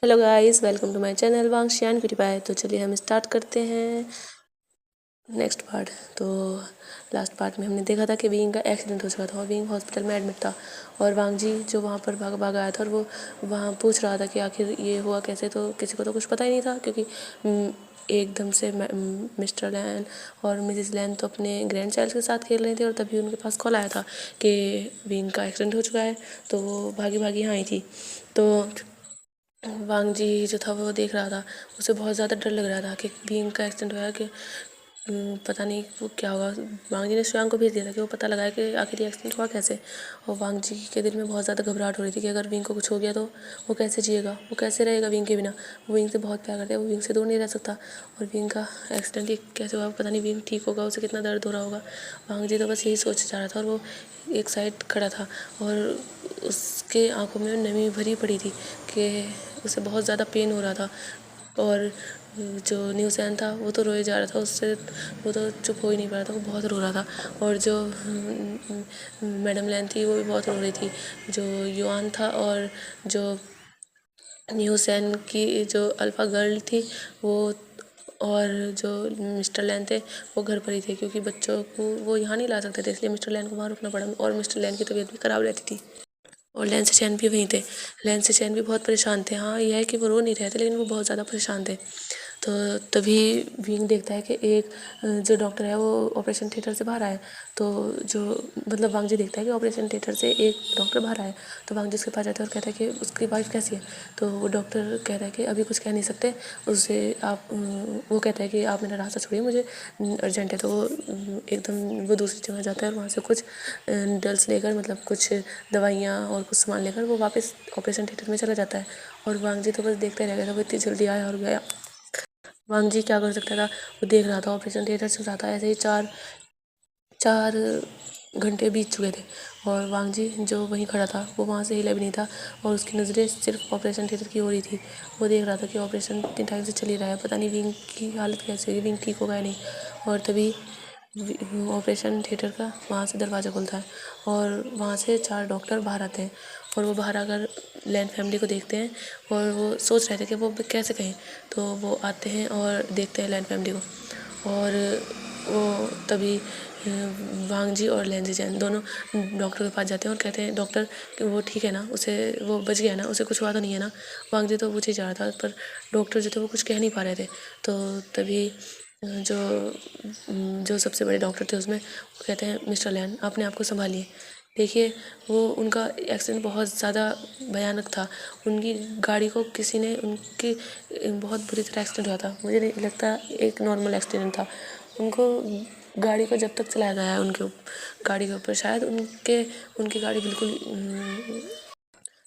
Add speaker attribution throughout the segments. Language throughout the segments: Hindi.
Speaker 1: Hello guys, welcome to my channel वांगशियान क्यूटी पाई। तो चलिए हम स्टार्ट करते हैं नेक्स्ट पार्ट। तो लास्ट पार्ट में हमने देखा था कि विंग का एक्सीडेंट हो चुका था और विंग हॉस्पिटल में एडमिट था और वांग जी जो वहाँ पर भाग आया था और वो वहाँ पूछ रहा था कि आखिर ये हुआ कैसे। तो किसी को तो कुछ पता ही नहीं था क्योंकि एकदम से मिस्टर लैन और मिसेस लैन तो अपने ग्रैंड चाइल्ड के साथ खेल रहे थे और तभी उनके पास कॉल आया था कि विंग का एक्सीडेंट हो चुका है। तो वो भागी भागी यहाँ आई थी। तो वांग जी जो था वो देख रहा था, उसे बहुत ज़्यादा डर लग रहा था कि विंग का एक्सीडेंट हुआ है कि पता नहीं वो क्या होगा। वांग जी ने श्रेयांग को भेज दिया था कि वो पता लगाए कि आखिर ये एक्सीडेंट हुआ कैसे। और वांग जी के दिल में बहुत ज़्यादा घबराहट हो रही थी कि अगर विंग को कुछ हो गया तो वो कैसे जिएगा, वो कैसे रहेगा विंग के बिना। वो विंग से बहुत प्यार करता है, वो विंग से दूर नहीं रह सकता। और विंग का एक्सीडेंट ही कैसे हुआ पता नहीं, विंग ठीक होगा, उसे कितना दर्द हो रहा होगा। वांग जी तो बस यही सोच जा रहा था और वो एक साइड खड़ा था और उसके आंखों में नमी भरी पड़ी थी कि उसे बहुत ज़्यादा पेन हो रहा था। और जो न्यूसैन था वो तो रोए जा रहा था, उससे वो तो चुप हो ही नहीं पा रहा था, वो बहुत रो रहा था। और जो मैडम लैन थी वो भी बहुत रो रही थी। जो युआन था और जो न्यूसैन की जो अल्फ़ा गर्ल थी वो और जो मिस्टर लैन थे वो घर पर ही थे क्योंकि बच्चों को वो यहाँ नहीं ला सकते थे, इसलिए मिस्टर लैन को वहाँ रुकना पड़ा। और मिस्टर लैन की तबीयत भी ख़राब रहती थी और लैन से चैन भी वहीं थे। लैन से चैन भी बहुत परेशान थे। हाँ, यह है कि वो रो नहीं रहे थे लेकिन वो बहुत ज़्यादा परेशान थे। तो तभी विंग देखता है कि एक जो डॉक्टर है वो ऑपरेशन थिएटर से बाहर आया। तो जो मतलब वांग जी देखता है कि ऑपरेशन थिएटर से एक डॉक्टर बाहर आया। तो वांग जी उसके पास जाता है और कहता है कि उसकी वाइफ कैसी है। तो वो डॉक्टर कहता है कि अभी कुछ कह नहीं सकते उससे आप वो कहता है कि आप मेरा रास्ता छोड़िए, मुझे अर्जेंट है। तो वो एकदम वो दूसरी जगह जाता है और वहाँ से कुछ नीडल्स लेकर, मतलब कुछ दवाइयाँ और कुछ सामान लेकर वो वापस ऑपरेशन थिएटर में चला जाता है। और वांग जी तो बस देखते रह गया था, वो इतनी जल्दी आया और गया। वांग जी क्या कर सकता था, वो देख रहा था ऑपरेशन थिएटर से जाता है। ऐसे ही चार घंटे बीत चुके थे और वांग जी जो वहीं खड़ा था वो वहाँ से हिला भी नहीं था और उसकी नज़रें सिर्फ ऑपरेशन थिएटर की हो रही थी। वो देख रहा था कि ऑपरेशन इतने टाइम से चल ही रहा है, पता नहीं विंग की हालत कैसी होगी, विंग ठीक होगा या नहीं। और तभी ऑपरेशन थिएटर का वहाँ से दरवाज़ा खुलता है और वहाँ से 4 डॉक्टर बाहर आते हैं और वो बाहर आकर लैन फैमिली को देखते हैं और वो सोच रहे थे कि वो कैसे कहें। तो वो आते हैं और देखते हैं लैन फैमिली को और वो तभी वांग जी और लैन जी जैन दोनों डॉक्टर के पास जाते हैं और कहते हैं डॉक्टर कि वो ठीक है ना, उसे वो बच गया ना, उसे कुछ हुआ तो नहीं है ना। वांग जी तो पूछे जा रहा था पर डॉक्टर जो थे वो कुछ कह नहीं पा रहे थे। तो तभी जो सबसे बड़े डॉक्टर थे उसमें वो कहते हैं मिस्टर लैन अपने आप को संभालिए। देखिए वो उनका एक्सीडेंट बहुत ज़्यादा भयानक था। उनकी गाड़ी को किसी ने उनकी बहुत बुरी तरह एक्सीडेंट हुआ था। मुझे नहीं लगता एक नॉर्मल एक्सीडेंट था। उनको गाड़ी को जब तक चलाया गया है उनके गाड़ी के ऊपर शायद उनकी गाड़ी बिल्कुल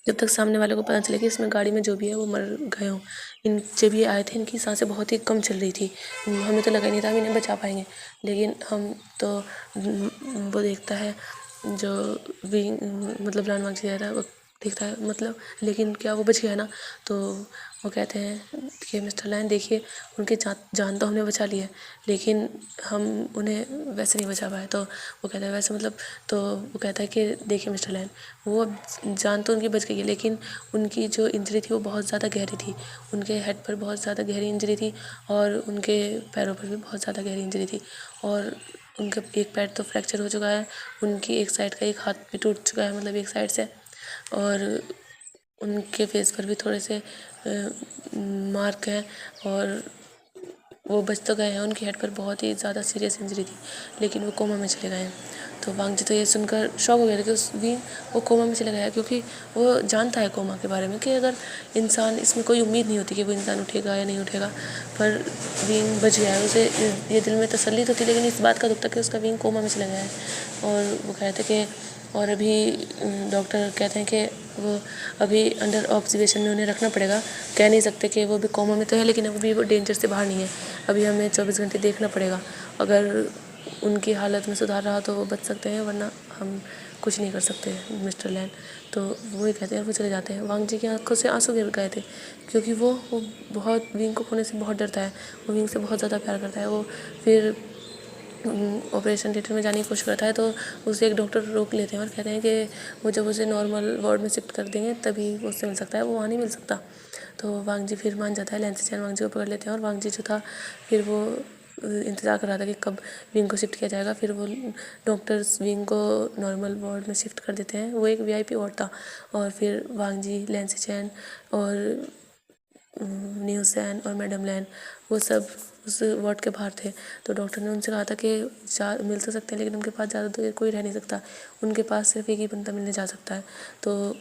Speaker 1: जब तक सामने वाले को पता चले कि इसमें गाड़ी में जो भी है वो मर गए हों। इन जब ये आए थे इनकी सांसें बहुत ही कम चल रही थी, हमें तो लगा ही नहीं था हम इन्हें बचा पाएंगे। लेकिन हम तो वो देखता है जो विंग मतलब लान वांग था वो देखता है, मतलब लेकिन क्या वो बच गया ना। तो वो कहते हैं कि मिस्टर लाइन देखिए उनकी जान तो हमने बचा ली है लेकिन हम उन्हें वैसे नहीं बचा पाए। तो वो कहता है वैसे मतलब, तो वो कहता है कि देखिए मिस्टर लाइन वो जान तो उनकी बच गई है लेकिन उनकी जो इंजरी थी वो बहुत ज़्यादा गहरी थी। उनके हेड पर बहुत ज़्यादा गहरी इंजरी थी और उनके पैरों पर भी बहुत ज़्यादा गहरी इंजरी थी और उनका एक पैर तो फ्रैक्चर हो चुका है, उनकी एक साइड का एक हाथ भी टूट चुका है, मतलब एक साइड से। और उनके फेस पर भी थोड़े से मार्क हैं और वो बच तो गए हैं। उनके हेड पर बहुत ही ज़्यादा सीरियस इंजरी थी लेकिन वो कोमा में चले गए हैं। तो वांग जी तो ये सुनकर शॉक हो गया था कि उस भी वो कोमा में चला गया क्योंकि वो जानता है कोमा के बारे में कि अगर इंसान, इसमें कोई उम्मीद नहीं होती कि वो इंसान उठेगा या नहीं उठेगा, पर विंग बच गया है। उसे ये दिल में तसल्ली तो थी लेकिन इस बात का दुख था कि उसका विंग कोमा में चला गया है। और वो कहते कि और अभी डॉक्टर कहते हैं कि वो अभी अंडर ऑब्जर्वेशन में उन्हें रखना पड़ेगा, कह नहीं सकते कि वो भी कोमा में तो है लेकिन अभी वो डेंजर से बाहर नहीं है। अभी हमें 24 घंटे देखना पड़ेगा, अगर उनकी हालत में सुधार रहा तो वो बच सकते हैं वरना हम कुछ नहीं कर सकते मिस्टर लैन। तो वही कहते हैं और वो चले जाते हैं। वांग जी की आंखों से आंसू गिर गए थे क्योंकि वो बहुत विंग को खोने से बहुत डरता है, वो विंग से बहुत ज़्यादा प्यार करता है। वो फिर ऑपरेशन थिएटर में जाने की कोशिश करता है तो उसे एक डॉक्टर रोक लेते हैं और कहते हैं कि वो जब उसे नॉर्मल वार्ड में शिफ्ट कर देंगे तभी वो उससे मिल सकता है, वो वहाँ नहीं मिल सकता। तो वांग जी फिर मान जाता है, लैंसी चैन वांग जी को पकड़ लेते हैं और वांग जी जो था फिर वो इंतज़ार कर रहा था कि कब विंग को शिफ्ट किया जाएगा। फिर वो डॉक्टर्स विंग को नॉर्मल वार्ड में शिफ्ट कर देते हैं। वो एक वीआईपी वार्ड था और फिर वांग जी, लैंसी चैन और न्यू सैन और मैडम लैन वो सब उस वार्ड के बाहर थे। तो डॉक्टर ने उनसे कहा था कि मिल तो सकते हैं लेकिन उनके पास ज़्यादा देर कोई रह नहीं सकता, उनके पास सिर्फ एक ही बंदा मिलने जा सकता है। तो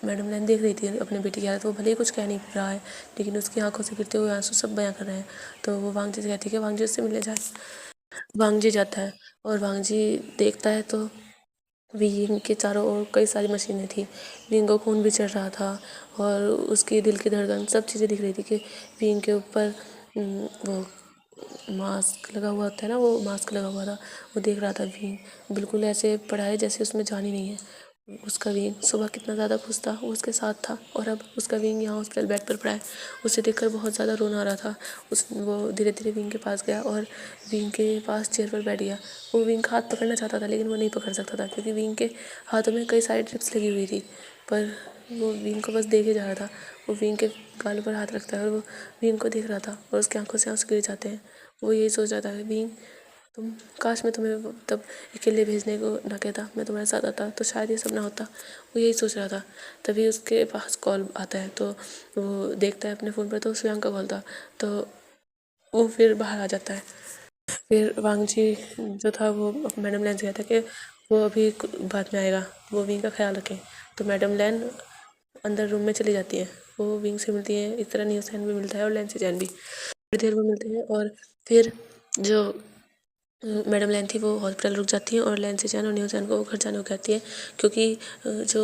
Speaker 1: मैडम लैन देख रही थी अपने बेटी की हालत, वो भले ही कुछ कह नहीं रहा है लेकिन उसकी आंखों से गिरते हुए आंसू सब बयां कर रहे हैं। तो वो वांग जी से कहती है कि वांग जी उससे मिलने जाए। वांग जी जाता है और वांग जी देखता है तो विंग के चारों ओर कई सारी मशीनें थी। विंग को खून भी चढ़ रहा था और उसकी दिल की धड़कन सब चीज़ें दिख रही थी कि विंग के ऊपर वो मास्क लगा हुआ होता है ना, वो मास्क लगा हुआ था, वो देख रहा था। विंग बिल्कुल ऐसे पड़ा है जैसे उसमें जान ही नहीं है। उसका विंग सुबह कितना ज़्यादा खुश था, वो उसके साथ था और अब उसका विंग यहाँ हॉस्पिटल बेड पर पड़ा है। उसे देखकर बहुत ज़्यादा रोना आ रहा था। वो धीरे धीरे विंग के पास गया और विंग के पास चेयर पर बैठ गया। वो विंग का हाथ पकड़ना चाहता था लेकिन वो नहीं पकड़ सकता था क्योंकि विंग के हाथों में कई सारी ट्रिप्स लगी हुई थी। पर वो विंग को बस देखे जा रहा था। वो विंग के गालों पर हाथ रखता है और वो विंग को देख रहा था और उसकी आंखों से आंसू गिर जाते हैं। वो यही सोच रहा था कि विंग, तुम, काश मैं तुम्हें तब अकेले भेजने को ना कहता, मैं तुम्हारे साथ आता तो शायद ये सब ना होता। वो यही सोच रहा था। तभी उसके पास कॉल आता है तो वो देखता है अपने फ़ोन पर तो श्रेयांक का कॉल था। तो वो फिर बाहर आ जाता है। फिर वांग जी जो था वो मैडम लैन से कहता है कि वो अभी बाद में आएगा, वो विंग का ख्याल रखें। तो मैडम लैन अंदर रूम में चली जाती है, वो विंग से मिलती है। इस तरह न्यू सैन भी मिलता है और लैन से जैन भी थोड़ी देर में मिलते हैं। और फिर जो मैडम लैन थी वो हॉस्पिटल रुक जाती है और लैंसी चैन और न्यू चैन को घर जाने को कहती है क्योंकि जो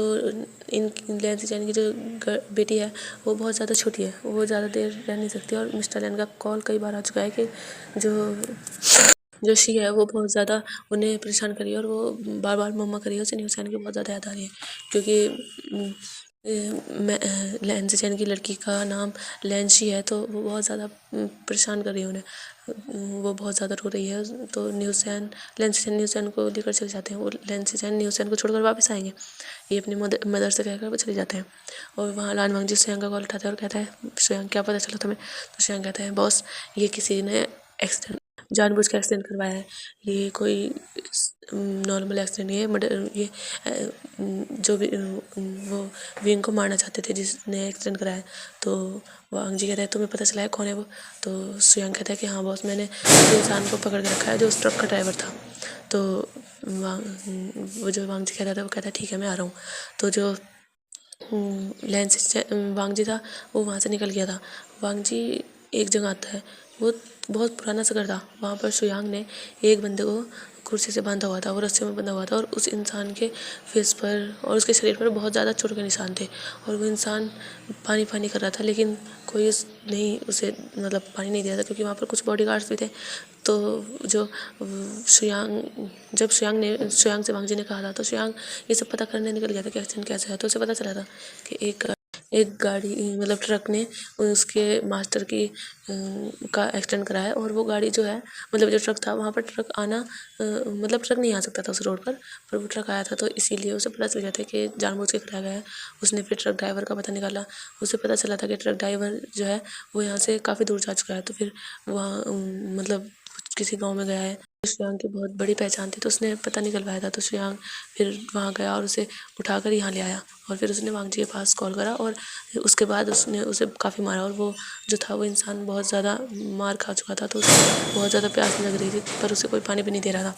Speaker 1: इन लैंसी चैन की जो बेटी है वो बहुत ज़्यादा छोटी है, वो ज़्यादा देर रह नहीं सकती। और मिस्टर लैन का कॉल कई बार आ चुका है कि जो जो शी है वो बहुत ज़्यादा उन्हें परेशान करी है और वो बार बार मम्मा करी है, उसे न्यू चैन की बहुत ज़्यादा याद आ रही है क्योंकि लैंसी चैन की लड़की का नाम लैंसी है तो वो बहुत ज़्यादा परेशान कर रही है उन्हें। वो बहुत ज़्यादा रो रही है। तो न्यूसैन लैंसी चैन न्यूसैन को लेकर चले जाते हैं। वो लैंसी चैन न्यूसैन को छोड़कर वापस आएंगे, ये अपनी मदर से कहकर वो चले जाते हैं। और वहाँ लान वांग जी श्रेयांक का कॉल उठाते हैं और कहता है, श्रेयांक क्या पता चला तुम्हें? तो श्रेयांक कहता है, बॉस ये किसी ने एक्सीडेंट, जानबूझ के एक्सीडेंट करवाया है, ये कोई नॉर्मल एक्सीडेंट नहीं है। मर्डर, ये जो भी वो विंग को मारना चाहते थे जिसने एक्सीडेंट कराया है। तो वांग जी कहता है तुम्हें पता चला है कौन है वो? तो श्रेयांक कहता है कि हाँ बॉस, मैंने उस इंसान को पकड़ के रखा है जो उस ट्रक का ड्राइवर था। तो वो जो वांग जी कहता था वो कहता है ठीक है मैं आ रहा हूँ। तो जो वांग जी था वो वहाँ से निकल गया था। वांग जी एक जगह आता है, वो बहुत पुराना सा घर था। वहाँ पर शुयांग ने एक बंदे को कुर्सी से बांधा हुआ था, वो रस्सी में बंधा हुआ था और उस इंसान के फेस पर और उसके शरीर पर बहुत ज़्यादा चोट के निशान थे। और वो इंसान पानी पानी कर रहा था लेकिन कोई नहीं उसे मतलब पानी नहीं दे रहा था क्योंकि वहाँ पर कुछ बॉडीगार्ड्स भी थे। तो जो शुयांग से वांग जी ने कहा था तो शुयांग ये सब पता करने निकल गया था कि एक्सीडेंट कैसे है। तो उसे पता चला था कि एक गाड़ी मतलब ट्रक ने उसके मास्टर की का एक्सीडेंट कराया और वो गाड़ी जो है मतलब जो ट्रक था वहाँ पर ट्रक आना मतलब ट्रक नहीं आ सकता था उस रोड पर वो ट्रक आया था। तो इसीलिए उसे पता चल गया था कि जानबूझ के कराया गया है। उसने फिर ट्रक ड्राइवर का पता निकाला, उसे पता चला था कि ट्रक ड्राइवर जो है वो यहाँ से काफ़ी दूर जा चुका है। तो फिर वहाँ मतलब किसी गांव में गया है। श्रेयांक की बहुत बड़ी पहचान थी तो उसने पता निकलवाया था। तो श्रेयांक फिर वहाँ गया और उसे उठाकर यहाँ ले आया और फिर उसने वांग जी के पास कॉल करा और उसके बाद उसने उसे काफ़ी मारा। और वो जो था वो इंसान बहुत ज़्यादा मार खा चुका था तो उसे बहुत ज़्यादा प्यास लग रही थी पर उसे कोई पानी भी नहीं दे रहा था।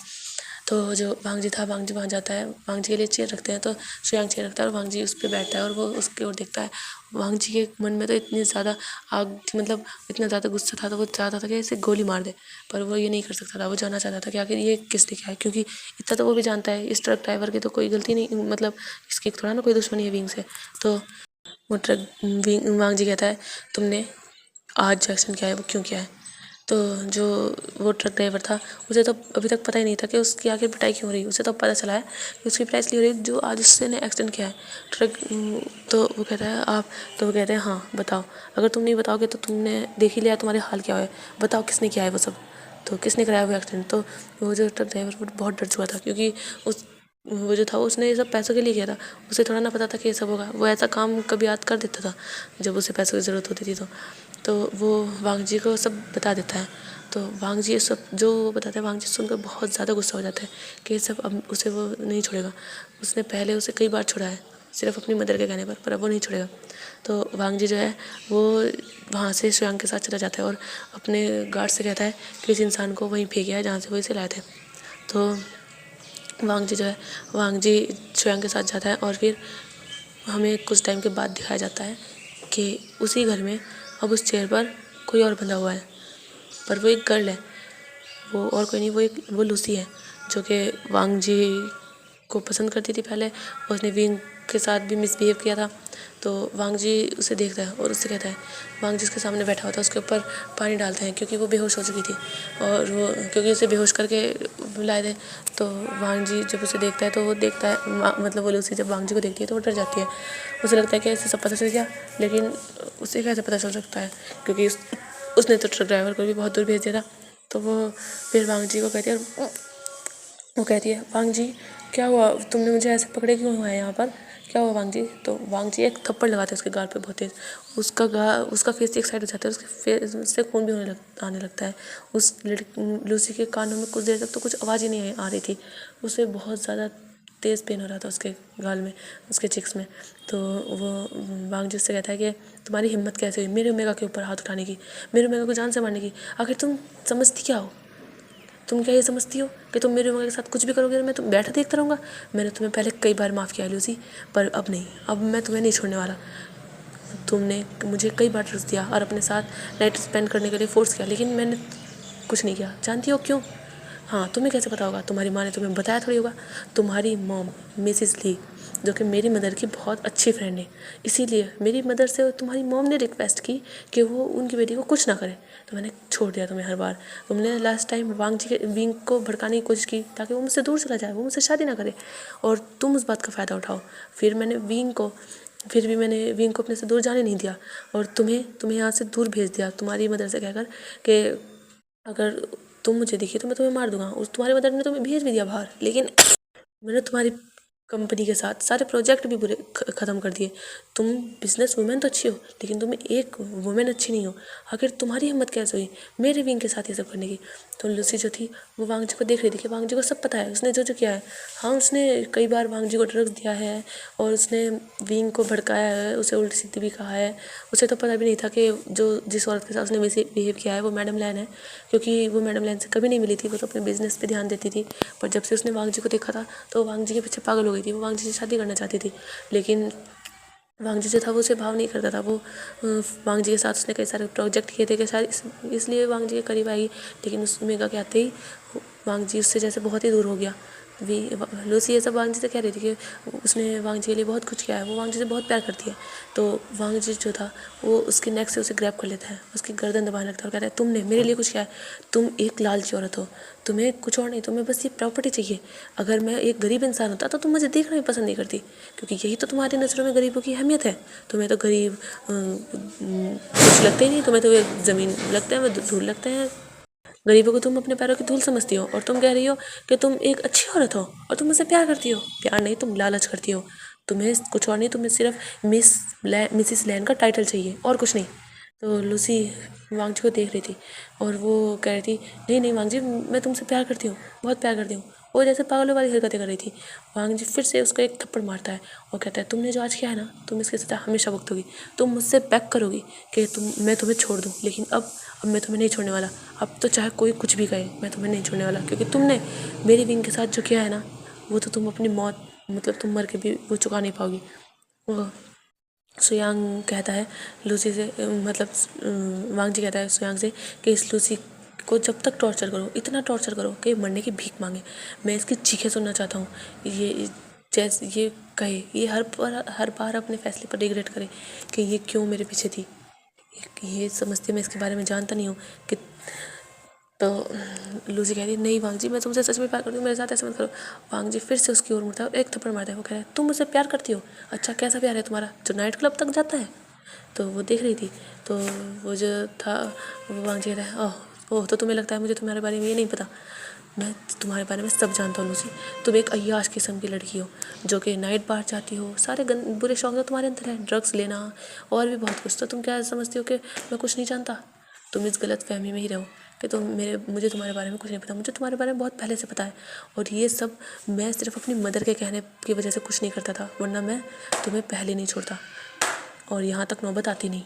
Speaker 1: तो जो वांग जी था, वांग जी वहाँ जाता है, वांग जी के लिए चेयर रखते हैं तो श्रेयांक चेयर रखता है और वांग जी उस पर बैठता है और वो उसकी ओर देखता है। वांग जी के मन में तो इतनी ज़्यादा आग थी, मतलब इतना ज़्यादा गुस्सा था तो वो चाहता था कि इसे गोली मार दे, पर वो ये नहीं कर सकता था। वो जानना चाहता था कि आखिर ये किसने किया है, क्योंकि इतना तो वो भी जानता है इस ट्रक ड्राइवर की तो कोई गलती नहीं, मतलब इसकी थोड़ा ना कोई दुश्मनी है विंग से। तो वो वांग जी कहता है तुमने आज जो एक्सीडेंट किया है वो क्यों किया है? तो जो वो ट्रक ड्राइवर था उसे तो अभी तक पता ही नहीं था कि उसकी आखिर पिटाई क्यों हो रही है। उसे तो पता चला है कि उसकी पिटाई इसलिए हो रही है जो आज उससे ने एक्सीडेंट किया है ट्रक। तो वो कहता है आप, तो वो कहते हैं हाँ बताओ, अगर तुम नहीं बताओगे तो तुमने देख ही लिया तुम्हारे हाल क्या है, बताओ किसने किया है वो सब। तो किसने कराया वो एक्सीडेंट? तो वो जो ट्रक ड्राइवर वो बहुत डर चुका था, क्योंकि वो जो था उसने ये सब पैसों के लिए किया था। उसे थोड़ा ना पता था कि ये सब होगा। वो ऐसा काम कभी याद कर देता था जब उसे पैसों की ज़रूरत होती थी। तो वो वांग जी को सब बता देता है। तो वांग जी ये सब जो बताता है, वांग जी सुनकर बहुत ज़्यादा गुस्सा हो जाता है कि ये सब अब उसे वो नहीं छोड़ेगा। उसने पहले उसे कई बार छोड़ा है सिर्फ अपनी मदर के कहने पर अब वो नहीं छोड़ेगा। तो वांग जी जो है वो वहाँ से सुयांग के साथ चला जाता है और अपने गार्ड से कहता है कि इस इंसान को वहीं फेंक है जहाँ से वो इसे लाए थे। तो वांग जी जो है, वांग जी सुयांग के साथ जाता है और फिर हमें कुछ टाइम के बाद दिखाया जाता है कि उसी घर में अब उस चेयर पर कोई और बंधा हुआ है, पर वो एक गर्ल है। वो और कोई नहीं, वो लूसी है, जो कि वांग जी को पसंद करती थी पहले। उसने विंग के साथ भी मिसबिहेव किया था। तो वांग जी उसे देखता है और उससे कहता है, वांग जी उसके सामने बैठा होता है, उसके ऊपर पानी डालते हैं क्योंकि वो बेहोश हो चुकी थी और वो क्योंकि उसे बेहोश करके लाए थे। तो वांग जी जब उसे देखता है तो वो देखता है, मतलब वो लूसी जब वांग जी को देखती है तो वो डर जाती है। उसे लगता है कि ऐसे सब पता चल गया, लेकिन उसे कैसे पता चल सकता है, क्योंकि उसने तो ट्रक ड्राइवर को भी बहुत दूर भेज दिया था। तो वो फिर वांग जी को कहती है, वो कहती है, वांग जी क्या हुआ, तुमने मुझे ऐसे पकड़े क्यों हुआ है यहाँ पर, क्या हुआ वांग जी? तो वांग जी एक थप्पड़ लगाते हैं उसके गाल पे बहुत तेज। उसका फेस एक साइड हो जाता है, उसके फेस से खून भी आने लगता है। उस लूसी के कानों में कुछ देर तक तो कुछ आवाज़ ही नहीं आ रही थी। उसे बहुत ज़्यादा तेज़ पेन हो रहा था उसके गाल में, उसके चिक्स में। तो वो वांग जी उससे कहता है कि तुम्हारी हिम्मत कैसे हुई मेरे ओमेगा के ऊपर हाथ उठाने की, मेरे ओमेगा को जान से मारने की? आखिर तुम समझती क्या हो? तुम क्या ये समझती हो कि तुम मेरे ओमेगा के साथ कुछ भी करोगे तो मैं तुम बैठा देखता रहूँगा? मैंने तुम्हें पहले कई बार माफ़ किया लूसी, पर अब नहीं, अब मैं तुम्हें नहीं छोड़ने वाला। तुमने मुझे कई बार ट्रस्ट दिया और अपने साथ नाइट स्पेंड करने के लिए फोर्स किया, लेकिन मैंने कुछ नहीं किया। जानती हो क्यों? हाँ, तुम्हें कैसे पता होगा? तुम्हारी माँ ने तुम्हें बताया थोड़ी होगा। तुम्हारी मॉम मिसिस ली, जो कि मेरी मदर की बहुत अच्छी फ्रेंड है, इसीलिए मेरी मदर से तुम्हारी मॉम ने रिक्वेस्ट की कि वो उनकी बेटी को कुछ ना करे, तो मैंने छोड़ दिया तुम्हें हर बार। तुमने लास्ट टाइम वांग जी के विंग को भड़काने की कोशिश की ताकि वो मुझसे दूर चला जाए, वो मुझसे शादी ना करे, और तुम उस बात का फ़ायदा उठाओ। फिर भी मैंने विंग को अपने से दूर जाने नहीं दिया और तुम्हें यहाँ से दूर भेज दिया, तुम्हारी मदर से कहकर कि अगर तुम मुझे दिखी तो मैं तुम्हें मार दूंगा। तुम्हारी मदर ने तुम्हें भेज भी दिया बाहर, लेकिन मैंने तुम्हारी कंपनी के साथ सारे प्रोजेक्ट भी बुरे ख़त्म कर दिए। तुम बिजनेस वुमेन तो अच्छी हो, लेकिन तुम एक वुमेन अच्छी नहीं हो। आखिर तुम्हारी हिम्मत कैसे हुई मेरे विंग के साथ ये सब करने की? तो लूसी जो थी वो वांग जी को देख रही थी कि वांग जी को सब पता है, उसने जो जो किया है। हाँ, उसने कई बार वांग जी को ड्रग्स दिया है और उसने विंग को भड़काया है, उसे उल्टी सीधी भी कहा है। उसे तो पता भी नहीं था कि जिस औरत के साथ उसने बिहेव किया है वो मैडम लैन है, क्योंकि वो मैडम लैन से कभी नहीं मिली थी। वो तो अपने बिजनेस पे ध्यान देती थी, पर जब से उसने वांग जी को देखा था तो वांग जी के पीछे पागल हो गई थी। वो वांग जी से शादी करना चाहती थी, लेकिन वांग जी जो था वो उसे भाव नहीं करता था। वो वांग जी के साथ उसने कई सारे प्रोजेक्ट किए थे कि शायद इसलिए वांग जी के करीब आई, लेकिन उस मेगा के आते ही वांग जी उससे जैसे बहुत ही दूर हो गया। लूसी ये सब वांग जी से कह रही थी कि उसने वांग जी के लिए बहुत कुछ किया है, वो वांग जी से बहुत प्यार करती है। तो वांग जी जो था वो उसकी नेक से उसे ग्रैब कर लेता है, उसकी गर्दन दबाने लगता है और कहता है, तुमने मेरे लिए कुछ किया है? तुम एक लालची औरत हो, तुम्हें कुछ और नहीं, तुम्हें बस ये प्रॉपर्टी चाहिए। अगर मैं एक गरीब इंसान होता तो तुम मुझे देखना भी पसंद नहीं करती, क्योंकि यही तो तुम्हारी नज़रों में गरीबों की अहमियत है। तुम्हें तो गरीब कुछ लगते ही नहीं, तुम्हें तो ज़मीन लगते हैं, वो धूल लगते हैं। गरीबों को तुम अपने पैरों की धूल समझती हो और तुम कह रही हो कि तुम एक अच्छी औरत हो और तुम मुझसे प्यार करती हो। प्यार नहीं, तुम लालच करती हो। तुम्हें कुछ और नहीं, तुम्हें सिर्फ मिसिस लैन का टाइटल चाहिए और कुछ नहीं। तो लूसी वांग जी को देख रही थी और वो कह रही थी, नहीं नहीं वांग जी, मैं तुमसे प्यार करती हूँ, बहुत प्यार करती हूँ। वो जैसे पागलों वाली हरकतें कर रही थी। वांग जी फिर से उसको एक थप्पड़ मारता है और कहता है, तुमने जो आज किया है ना, तुम इसके सजा हमेशा भुगतोगी। तुम मुझसे बेग करोगी कि मैं तुम्हें छोड़ दूँ, लेकिन अब मैं तुम्हें नहीं छोड़ने वाला। अब तो चाहे कोई कुछ भी कहे, मैं तुम्हें नहीं छोड़ने वाला, क्योंकि तुमने मेरी विंग के साथ जो किया है ना, वो तो तुम अपनी मौत, मतलब तुम मर के भी वो चुका नहीं पाओगी। वो सुयांग कहता है लूसी से, मतलब वांग जी कहता है सुयांग से कि इस लूसी को जब तक टॉर्चर करो, इतना टॉर्चर करो कि मरने की भीख मांगे। मैं इसकी चीखें सुनना चाहता हूँ। ये जैसे ये कहे, ये हर बार अपने फैसले पर रिग्रेट करे कि ये क्यों मेरे पीछे थी। ये समझते मैं इसके बारे में जानता नहीं हूँ कि। तो लूसी कहती है, नहीं वांग जी, मैं तुमसे सच में प्यार करती हूँ, मेरे साथ ऐसे मत करो। वांग जी फिर से उसकी ओर मुड़ता है और एक थप्पड़ मारता है। वो कह रहा है, तुम मुझसे प्यार करती हो? अच्छा, कैसा प्यार है तुम्हारा जो नाइट क्लब तक जाता है? तो वो देख रही थी। तो वो जो था, वो वांग जी कहता है, ओह ओह, तो तुम्हें लगता है मुझे तुम्हारे बारे में ये नहीं पता? मैं तुम्हारे बारे में सब जानता हूँ लूसी। तुम एक अय्याश किस्म की लड़की हो जो कि नाइट बार जाती हो। सारे बुरे शौक तो तुम्हारे अंदर है, ड्रग्स लेना और भी बहुत कुछ। तो तुम क्या समझती हो कि मैं कुछ नहीं जानता? तुम इस गलत फहमी में ही रहो कि मुझे तुम्हारे बारे में कुछ नहीं पता। मुझे तुम्हारे बारे में बहुत पहले से पता है, और ये सब मैं सिर्फ अपनी मदर के कहने की वजह से कुछ नहीं करता था, वरना मैं तुम्हें पहले नहीं छोड़ता और यहाँ तक नौबत आती नहीं।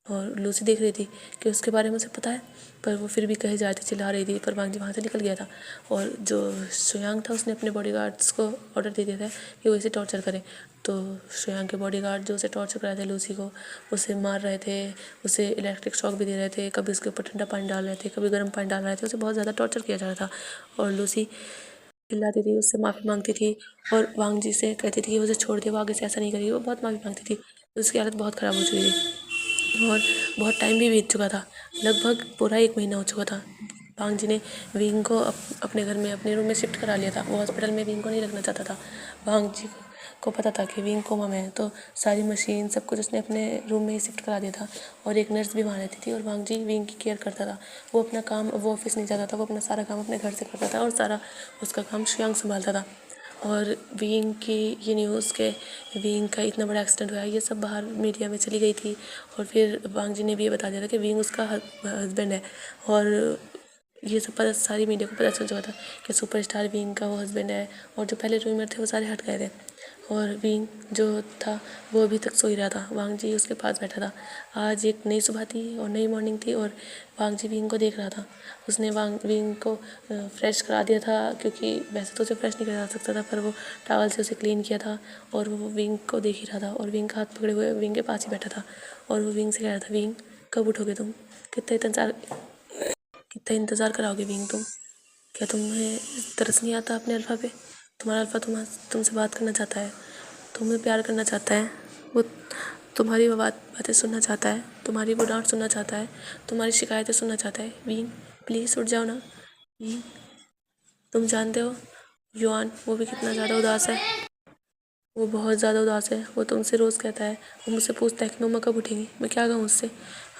Speaker 1: और लूसी देख रही थी कि उसके बारे में उसे पता है, पर वो फिर भी कहे जा रही थी, चिल्ला रही थी। पर वांग जी वहाँ से निकल गया था, और जो श्रेयांग था उसने अपने बॉडीगार्ड्स को ऑर्डर दे दिया था कि वो इसे टॉर्चर करें। तो श्रेयांग के बॉडीगार्ड जो उसे टॉर्चर कर रहे थे, लूसी को उसे मार रहे थे, उसे इलेक्ट्रिक शॉक भी दे रहे थे, कभी उसके ऊपर ठंडा पानी डाल रहे थे, कभी गर्म पानी डाल रहे थे। उसे बहुत ज़्यादा टॉर्चर किया जा रहा था, और लूसी चिल्लाती थी, उससे माफ़ी मांगती थी और वांग जी से कहती थी कि उसे छोड़ दे, वो आगे से ऐसा नहीं करेगी। वो बहुत माफ़ी मांगती थी। उसकी हालत बहुत ख़राब हो चुकी थी और बहुत टाइम भी बीत चुका था, लगभग पूरा 1 महीना हो चुका था। वांग जी ने विंग को अपने घर में, अपने रूम में शिफ्ट करा लिया था। वो हॉस्पिटल में विंग को नहीं रखना चाहता था। वांग जी को पता था कि विंग कोमा में है, तो सारी मशीन सब कुछ उसने अपने रूम में ही शिफ्ट करा दिया था, और एक नर्स भी वहाँ रहती थी, और वांग जी विंग की केयर करता था। वो अपना काम, वो ऑफिस नहीं जाता था, वो अपना सारा काम अपने घर से करता था, और सारा उसका काम श्रेयांग संभालता था। और विंग की ये न्यूज़ के विंग का इतना बड़ा एक्सीडेंट हुआ, ये सब बाहर मीडिया में चली गई थी। और फिर वांग जी ने भी ये बता दिया था कि विंग उसका हस्बैंड है, और ये सब पता सारी मीडिया को पता चल चुका था कि सुपरस्टार विंग का वो हस्बैंड है, और जो पहले रूमर थे वो सारे हट गए थे। और विंग जो था वो अभी तक सो ही रहा था, वांग जी उसके पास बैठा था। आज एक नई सुबह थी और नई मॉर्निंग थी, और वांग जी विंग को देख रहा था। उसने विंग को फ्रेश करा दिया था, क्योंकि वैसे तो उसे फ्रेश नहीं करा सकता था, पर वो टॉवल से उसे क्लीन किया था, और वो विंग को देख ही रहा था, और विंग का हाथ पकड़े हुए विंग के पास ही बैठा था। और वो विंग से कह रहा था, विंग कब उठोगे तुम? कितना इंतज़ार कराओगे विंग तुम? क्या तुम्हें तरस नहीं आता अपने अल्फ़ा पे? तुम्हारा अल्फ़ा तुमसे बात करना चाहता है, तुम्हें प्यार करना चाहता है, वो तुम्हारी वो बातें सुनना चाहता है, तुम्हारी वो डांट सुनना चाहता है, तुम्हारी शिकायतें सुनना चाहता है। विंग प्लीज़ उठ जाओ ना विंग। तुम जानते हो युआन, वो भी कितना ज़्यादा उदास है। वो बहुत ज़्यादा उदास है। वो तुमसे रोज़ कहता है, वो मुझसे पूछता है कि मम्मा कब उठेंगी। मैं क्या कहूँ उससे?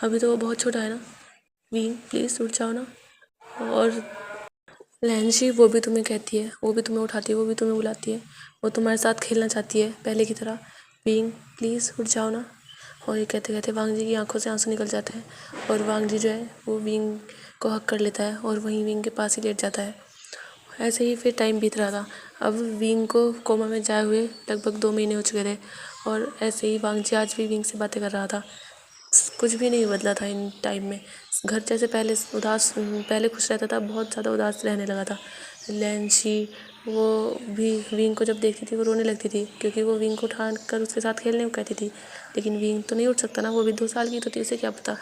Speaker 1: अभी तो वो बहुत छोटा है ना। विंग प्लीज़ उठ जाओ ना। और लैंशी, वो भी तुम्हें कहती है, वो भी तुम्हें उठाती है, वो भी तुम्हें बुलाती है, वो तुम्हारे साथ खेलना चाहती है पहले की तरह। विंग प्लीज़ उठ जाओ ना। और ये कहते कहते वांग जी की आंखों से आंसू निकल जाते हैं, और वांग जी जो है वो विंग को हक कर लेता है, और वहीं विंग के पास ही लेट जाता है। ऐसे ही फिर टाइम बीत रहा था। अब विंग को कोमा में जाए हुए लगभग 2 महीने हो चुके थे, और ऐसे ही वांग जी आज भी विंग से बातें कर रहा था। कुछ भी नहीं बदला था इन टाइम में। घर जैसे पहले खुश रहता था, बहुत ज़्यादा उदास रहने लगा था। लैंशी, वो भी विंग को जब देखती थी वो रोने लगती थी, क्योंकि वो विंग को उठा कर उसके साथ खेलने को कहती थी, लेकिन विंग तो नहीं उठ सकता ना, वो भी 2 साल की तो थी, उसे क्या पता।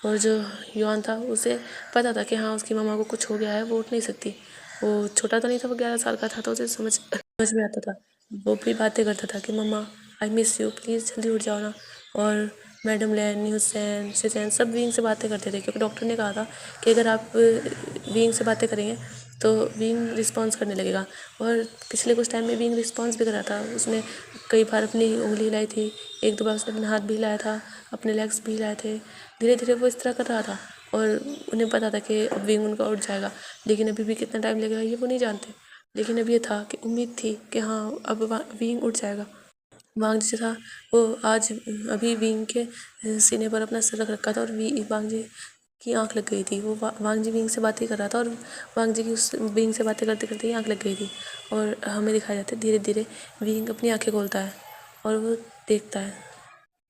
Speaker 1: और जो युआन था उसे पता था कि हाँ उसकी मम्मा को कुछ हो गया है, वो उठ नहीं सकती। वो छोटा तो नहीं था, वो 11 साल का था, तो उसे समझ में आता था। वो भी बातें करता था कि मम्मा आई मिस यू, प्लीज़ जल्दी उठ जाओ ना। और मैडम लैन, हुसैन, शिजैन सब विंग से बातें करते थे, क्योंकि डॉक्टर ने कहा था कि अगर आप विंग से बातें करेंगे तो विंग रिस्पॉन्स करने लगेगा। और पिछले कुछ टाइम में विंग रिस्पॉन्स भी कर रहा था। उसने कई बार अपनी उंगली हिलाई थी, 1-2 बार उसने अपना हाथ भी हिलाया था, अपने लेग्स भी हिलाए थे। धीरे धीरे वो इस तरह कर रहा था, और उन्हें पता था कि अब विंग उनका उठ जाएगा, लेकिन अभी भी कितना टाइम लगेगा ये वो नहीं जानते। लेकिन अब ये था कि उम्मीद थी कि हाँ अब विंग उठ जाएगा। वांग जी था वो आज अभी विंग के सीने पर अपना सर रख रखा था, और वांग जी की आंख लग गई थी। वो वांग जी विंग से बातें कर रहा था, और वांग जी की उस विंग से बातें करते करते ही आंख लग गई थी। और हमें दिखाया जाता है धीरे धीरे विंग अपनी आंखें खोलता है, और वो देखता है,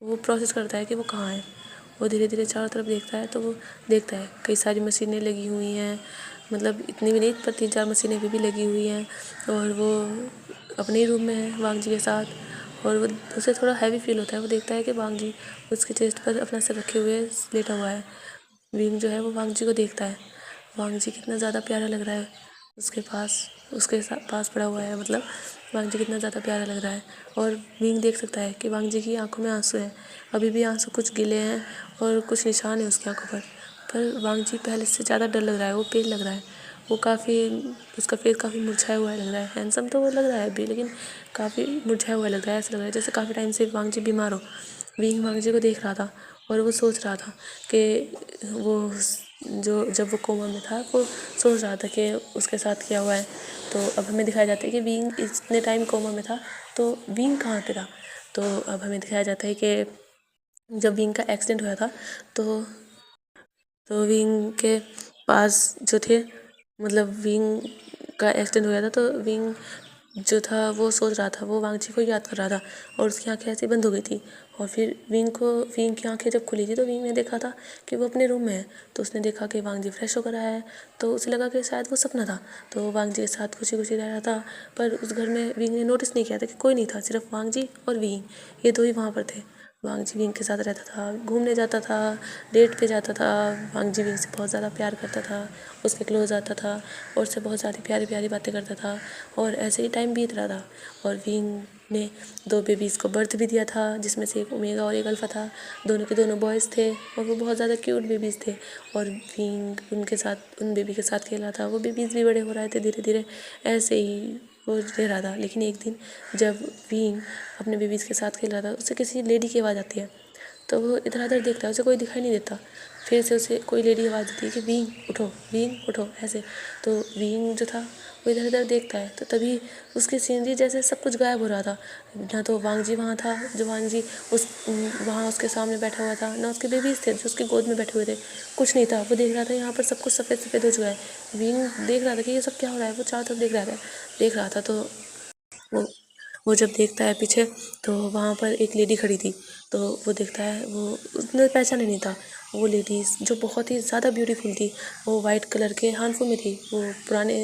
Speaker 1: वो प्रोसेस करता है कि वो कहाँ है। वो धीरे धीरे चारों तरफ देखता है, तो वो देखता है कई सारी मशीनें लगी हुई हैं, मतलब इतनी भी नहीं पर 3-4 मशीनें भी लगी हुई हैं, और वो अपने ही रूम में है वांग जी के साथ। और वो उसे थोड़ा हैवी फील होता है। वो देखता है कि वांग जी उसके चेस्ट पर अपना सर रखे हुए लेटा हुआ है। विंग जो है वो वांग जी को देखता है। वांग जी कितना ज़्यादा प्यारा लग रहा है उसके पास पड़ा हुआ है, मतलब वांग जी कितना ज़्यादा प्यारा लग रहा है। और विंग देख सकता है कि वांग जी की आंखों में आंसू हैं, अभी भी आंसू कुछ गीले हैं और कुछ निशान है उसकी आंखों पर वांग जी पहले से ज़्यादा डर लग रहा है, वो पेल लग रहा है। वो उसका फेस काफ़ी मुरझाया हुआ लग रहा है। हैंडसम तो वो लग रहा है अभी, लेकिन काफ़ी मुरझाया हुआ लग रहा है। ऐसा लग रहा है जैसे काफ़ी टाइम से वांग जी बीमार हो। विंग वांग जी को देख रहा था, और वो सोच रहा था कि वो जो जब वो कोमा में था वो सोच रहा था कि उसके साथ क्या हुआ है। तो अब हमें दिखाया जाता है कि विंग इतने टाइम कोमा में था तो विंग कहाँ पे था। तो अब हमें दिखाया जाता है कि जब विंग का एक्सीडेंट हुआ था तो विंग के पास जो थे, मतलब विंग का एक्सीडेंट हो गया था तो विंग जो था वो सोच रहा था, वो वांगची को याद कर रहा था और उसकी आंखें ऐसे बंद हो गई थी। और फिर विंग की आंखें जब खुली थी तो विंग ने देखा था कि वो अपने रूम में है। तो उसने देखा कि वांगजी फ्रेश होकर आया है, तो उसे लगा कि शायद वो सपना था। तो वो वांगजी के साथ खुशी खुशी रह रहा था, पर उस घर में विंग ने नोटिस नहीं किया था कि कोई नहीं था, सिर्फ वांगजी और विंग, ये दो ही वहाँ पर थे। वांगजी विंग के साथ रहता था, घूमने जाता था, डेट पे जाता था। वांगजी विंग से बहुत ज़्यादा प्यार करता था, उसके क्लोज आता था और उससे बहुत सारी प्यारी प्यारी बातें करता था। और ऐसे ही टाइम बीत रहा था और विंग ने 2 बेबीज़ को बर्थ भी दिया था, जिसमें से एक ओमेगा और एक अल्फ़ा था। दोनों के दोनों बॉयज़ थे और वो बहुत ज़्यादा क्यूट बेबीज़ थे। और विंग उनके साथ, उन बेबी के साथ खेल रहा था। वो बेबीज़ भी बड़े हो रहे थे धीरे धीरे, ऐसे ही वो रह रहा था। लेकिन एक दिन जब विंग अपने बेबीज़ के साथ खेल रहा था, उससे किसी लेडी की आवाज़ आती है। तो वो इधर उधर देखता है, उसे कोई दिखाई नहीं देता। फिर से उसे कोई लेडी आवाज़ देती है कि विंग उठो ऐसे। तो विंग जो था वो इधर उधर देखता है, तो तभी उसकी सीनरी जैसे सब कुछ गायब हो रहा था। ना तो वांगजी वहाँ था, जो वांगजी वहाँ उसके सामने बैठा हुआ था, ना उसके बेबीज़ थे जो उसकी गोद में बैठे हुए थे। कुछ नहीं था। वो देख रहा था यहाँ पर सब कुछ सफ़ेद सफ़ेद हो चुका है। विंग देख रहा था कि ये सब क्या हो रहा है। वो चारों तरफ देख रहा था। तो वो वो जब देखता है पीछे तो वहाँ पर एक लेडी खड़ी थी। तो वो देखता है, वो उसने पहचाना नहीं था। वो लेडी जो बहुत ही ज़्यादा ब्यूटीफुल थी, वो वाइट कलर के हानफू में थी। वो पुराने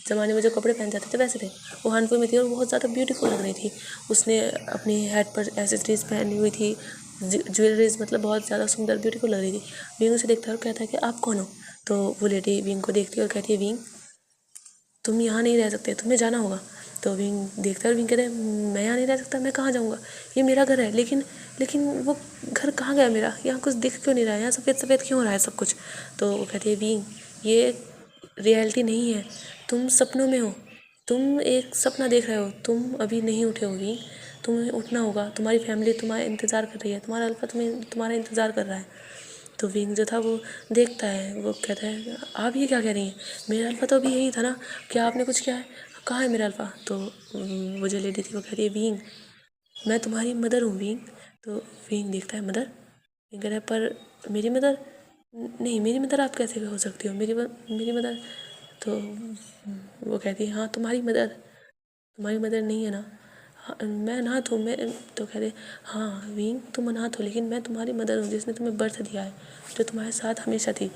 Speaker 1: ज़माने में जो कपड़े पहन जाते थे वैसे थे, वो हानफू में थी और बहुत ज़्यादा ब्यूटीफुल लग रही थी। उसने अपनी हेड पर एसेसरीज पहनी हुई थी, ज्वेलरीज, मतलब बहुत ज़्यादा सुंदर ब्यूटीफुल लग रही थी। विंग उसे देखता है और कहता है कि आप कौन हो। तो वो लेडी विंग को देखती है और कहती है, विंग तुम यहाँ नहीं रह सकते, तुम्हें जाना होगा। तो विंग देखता है और विंग कहता है, मैं यहाँ नहीं रह सकता, मैं कहाँ जाऊँगा, ये मेरा घर है। लेकिन वो घर कहाँ गया मेरा, यहाँ कुछ दिख क्यों नहीं रहा है, यहाँ सफ़ेद सफ़ेद क्यों हो रहा है सब कुछ। तो वो कहती है, विंग ये रियलिटी नहीं है, तुम सपनों में हो, तुम एक सपना देख रहे हो, तुम अभी नहीं उठे हो विंग, तुम्हें उठना होगा, तुम्हारी फैमिली तुम्हारा इंतज़ार कर रही है, तुम्हारा अल्फा तुम्हारा इंतज़ार कर रहा है। तो विंग जो था वो देखता है, वो कहता है, आप ये क्या कह रही हैं, मेरा अल्फ़ा तो अभी यही था ना, क्या आपने कुछ किया है, कहाँ है मेरा अल्फ़ा। तो वो जो लेडी थी वो कह रही है, विंग मैं तुम्हारी मदर हूँ विंग। तो विंग देखता है, मदर। विंग कहता है, पर मेरी मदर नहीं, मेरी मदर आप कैसे हो सकती हो, मेरी मदर। तो वो कहती है, हाँ तुम्हारी मदर नहीं है ना। हाँ, मैं अनाथ हूँ, मैं। तो कहते, हाँ विंग तुम अनाथ हो, लेकिन मैं तुम्हारी मदर हूँ जिसने तुम्हें बर्थ दिया है, जो तुम्हारे साथ हमेशा थी।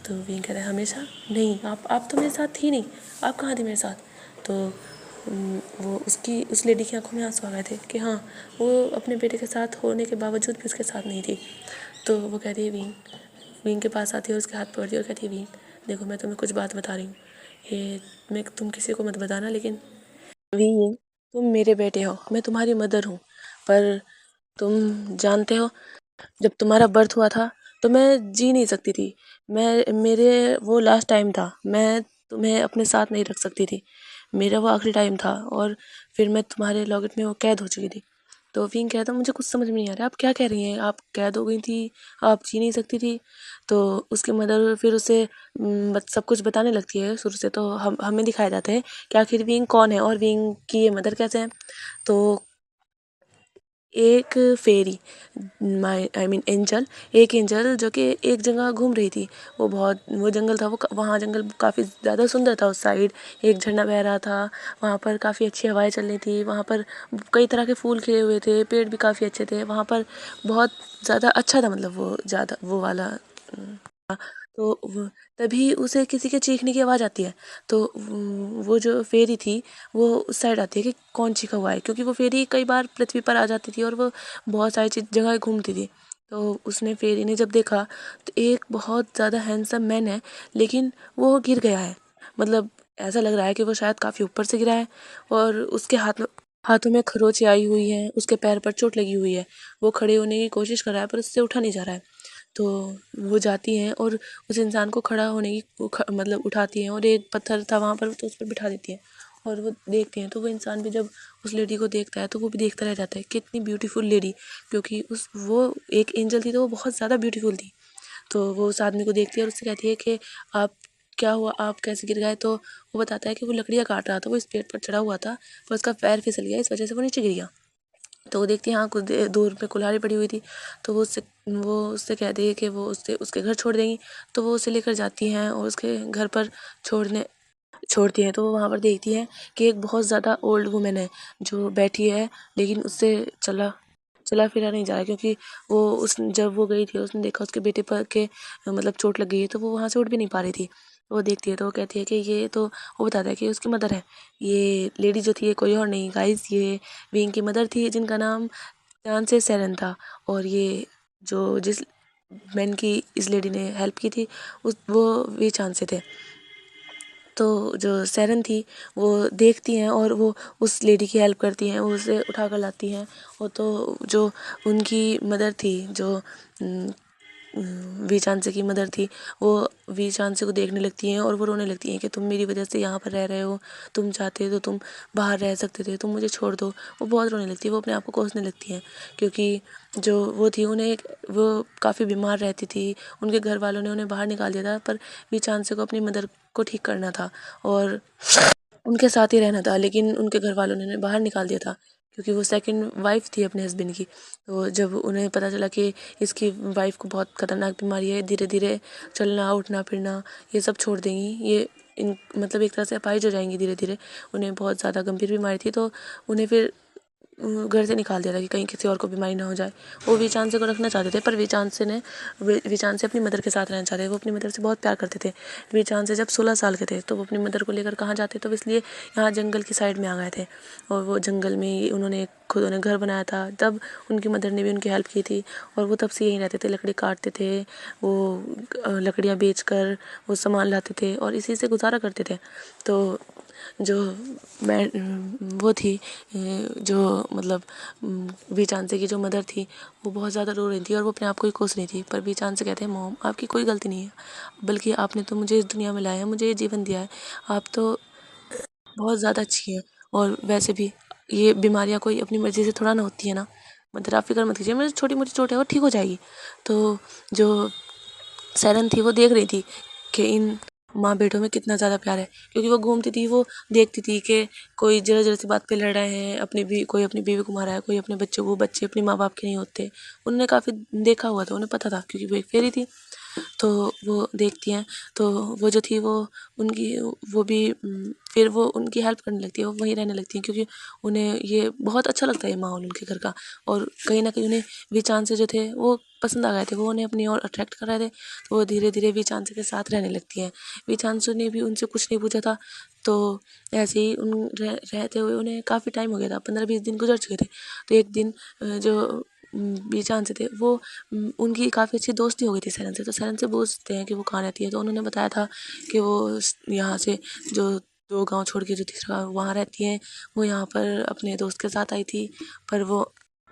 Speaker 1: तो विंग कह रहा है, हमेशा नहीं, आप तो मेरे साथ थी नहीं, आप कहाँ थी मेरे साथ। तो वो उस लेडी की आंखों में आंसू आ गए थे कि हाँ, वो अपने बेटे के साथ होने के बावजूद भी उसके साथ नहीं थी। तो वो कहती है, विंग के पास आती है और उसके हाथ पकड़ती है और कहती है, विंग देखो मैं तुम्हें कुछ बात बता रही हूँ, ये तुम किसी को मत बताना, लेकिन विंग तुम मेरे बेटे हो, मैं तुम्हारी मदर हूँ, पर तुम जानते हो जब तुम्हारा बर्थ हुआ था तो मैं जी नहीं सकती थी, मेरे वो लास्ट टाइम था, मैं तुम्हें अपने साथ नहीं रख सकती थी, मेरा वो आखिरी टाइम था और फिर मैं तुम्हारे लॉकेट में वो कैद हो चुकी थी। तो विंग कहता, मुझे कुछ समझ में नहीं आ रहा, आप क्या कह रही हैं, आप कैद हो गई थी, आप जी नहीं सकती थी। तो उसकी मदर फिर उसे सब कुछ बताने लगती है शुरू से। तो हमें दिखाया जाता है कि आखिर विंग कौन है और विंग की ये मदर कैसे हैं। तो एक फेरी, आई मीन एंजल, एक एंजल जो कि एक जगह घूम रही थी। वो जंगल था, वहाँ जंगल काफ़ी ज़्यादा सुंदर था। उस साइड एक झरना बह रहा था, वहाँ पर काफ़ी अच्छी हवाएं चल रही थी, वहाँ पर कई तरह के फूल खिले हुए थे, पेड़ भी काफ़ी अच्छे थे, वहाँ पर बहुत ज़्यादा अच्छा था, मतलब वो ज़्यादा वो वाला। तो तभी उसे किसी के चीखने की आवाज़ आती है। तो वो जो फेरी थी वो उस साइड आती है कि कौन चीखा हुआ है, क्योंकि वो फेरी कई बार पृथ्वी पर आ जाती थी और वो बहुत सारी जगह घूमती थी। तो उसने फेरी ने जब देखा तो एक बहुत ज़्यादा हैंडसम मैन है, लेकिन वो गिर गया है, मतलब ऐसा लग रहा है कि वो शायद काफ़ी ऊपर से गिरा है और उसके हाथों में खरोंच आई हुई है, उसके पैर पर चोट लगी हुई है, वो खड़े होने की कोशिश कर रहा है पर उससे उठा नहीं जा रहा है। तो वो जाती हैं और उस इंसान को खड़ा होने की मतलब उठाती हैं और एक पत्थर था वहाँ पर तो उस पर बिठा देती हैं और वो देखते हैं। तो वो इंसान भी जब उस लेडी को देखता है तो वो भी देखता रह जाता है, कितनी ब्यूटीफुल लेडी, क्योंकि वो एक एंजल थी तो वो बहुत ज़्यादा ब्यूटीफुल थी। तो वो उस आदमी को देखती है और उससे कहती है कि आप क्या हुआ, आप कैसे गिर गए। तो वो बताता है कि वो लकड़ियाँ काट रहा था, वो इस पेड़ पर चढ़ा हुआ था पर उसका पैर फिसल गया, इस वजह से वो नीचे गिर गया। तो वो देखती है हाँ कुछ दूर में कुल्हाड़ी पड़ी हुई थी, तो वो उससे कहती है कि वो उसके घर छोड़ देंगी। तो वो उसे लेकर जाती हैं और उसके घर पर छोड़ती हैं। तो वो वहाँ पर देखती हैं कि एक बहुत ज़्यादा ओल्ड वुमेन है जो बैठी है, लेकिन उससे चला फिरा नहीं जा रहा, क्योंकि जब वो गई थी उसने देखा उसके बेटे पर के मतलब चोट लग गई है, तो वो वहाँ से उठ भी नहीं पा रही थी। वो देखती है तो वो कहती है कि ये तो, वो बताता है कि उसकी मदर है। ये लेडी जो थी ये कोई और नहीं गाइस, ये विंग की मदर थी जिनका नाम चांसे सेरन था। और ये जो जिस मैन की इस लेडी ने हेल्प की थी वो वी चांसे थे। तो जो सेरन थी वो देखती हैं और वो उस लेडी की हेल्प करती हैं, वो उसे उठा कर लाती हैं। वो तो जो उनकी मदर थी, जो वी चांसे की मदर थी, वो वी चांसे को देखने लगती हैं और वो रोने लगती हैं कि तुम मेरी वजह से यहाँ पर रह रहे हो, तुम चाहते तो तुम बाहर रह सकते थे, तुम मुझे छोड़ दो। वो बहुत रोने लगती है, वो अपने आप को कोसने लगती हैं, क्योंकि जो वो थी वो काफ़ी बीमार रहती थी। उनके घर वालों ने उन्हें बाहर निकाल दिया था, पर वी चांसे को अपनी मदर को ठीक करना था और उनके साथ ही रहना था, लेकिन उनके घर वालों ने उन्हें बाहर निकाल दिया था, क्योंकि वो सेकंड वाइफ थी अपने हस्बैंड की। तो जब उन्हें पता चला कि इसकी वाइफ को बहुत खतरनाक बीमारी है, धीरे धीरे चलना उठना फिरना ये सब छोड़ देंगी, ये मतलब एक तरह से अपाहिज हो जाएंगी धीरे धीरे, उन्हें बहुत ज़्यादा गंभीर बीमारी थी। तो उन्हें फिर घर से निकाल दिया था कि कहीं किसी और को बीमारी ना हो जाए। वो वीचांसे को रखना चाहते थे, पर वीचांसे अपनी मदर के साथ रहना चाहते थे। वो अपनी मदर से बहुत प्यार करते थे। वीचांसे जब 16 साल के थे तो वो अपनी मदर को लेकर कहाँ जाते, तो इसलिए यहाँ जंगल की साइड में आ गए थे। और वो जंगल में उन्होंने खुद उन्हें घर बनाया था, तब उनकी मदर ने भी उनकी हेल्प की थी। और वो तब से यहीं रहते थे, लकड़ी काटते थे, वो लकड़ियाँ बेच कर वो सामान लाते थे और इसी से गुजारा करते थे। तो जो मैं वो थी जो मतलब वी चांसे की जो मदर थी वो बहुत ज़्यादा रो रही थी और वो अपने आप को ही कोस रही थी। पर वी चांसे कहते हैं मॉम आपकी कोई गलती नहीं है, बल्कि आपने तो मुझे इस दुनिया में लाया है, मुझे ये जीवन दिया है, आप तो बहुत ज़्यादा अच्छी है। और वैसे भी ये बीमारियाँ कोई अपनी मर्ज़ी से थोड़ा ना होती है ना, मतलब आप फिक्र मत कीजिए, मेरी छोटी मोटी चोट है वो ठीक हो जाएगी। तो जो सैरन थी वो देख रही थी कि इन माँ बेटों में कितना ज़्यादा प्यार है, क्योंकि वो घूमती थी, वो देखती थी कि कोई जरा जरा सी बात पे लड़ रहे हैं, कोई अपनी बीवी को मारा है, कोई अपने बच्चों को, बच्चे अपने माँ बाप के नहीं होते। उन्होंने काफ़ी देखा हुआ था, उन्हें पता था, क्योंकि वो एक फेरी थी। तो वो देखती हैं, तो वो जो थी उनकी वो भी फिर वो उनकी हेल्प करने लगती है, वो वहीं रहने लगती हैं, क्योंकि उन्हें ये बहुत अच्छा लगता है ये माहौल उनके घर का। और कहीं ना कहीं उन्हें वीचांसे जो थे वो पसंद आ गए थे, वो उन्हें अपनी ओर अट्रैक्ट कर रहे थे। तो वो धीरे धीरे वीचांसे के साथ रहने लगती हैं। वीचांसु ने भी उनसे कुछ नहीं पूछा था। तो ऐसे ही रहते हुए उन्हें काफ़ी टाइम हो गया था, 15-20 दिन गुजर चुके थे। तो एक दिन जो बीचान से थे वो उनकी काफ़ी अच्छी दोस्ती हो गई थी सैरन से। तो सैरन से पूछते हैं कि वो कहाँ रहती है, तो उन्होंने बताया था कि वो यहाँ से जो 2 गांव छोड़ के जो तीसरा वहाँ रहती हैं, वो यहाँ पर अपने दोस्त के साथ आई थी, पर वो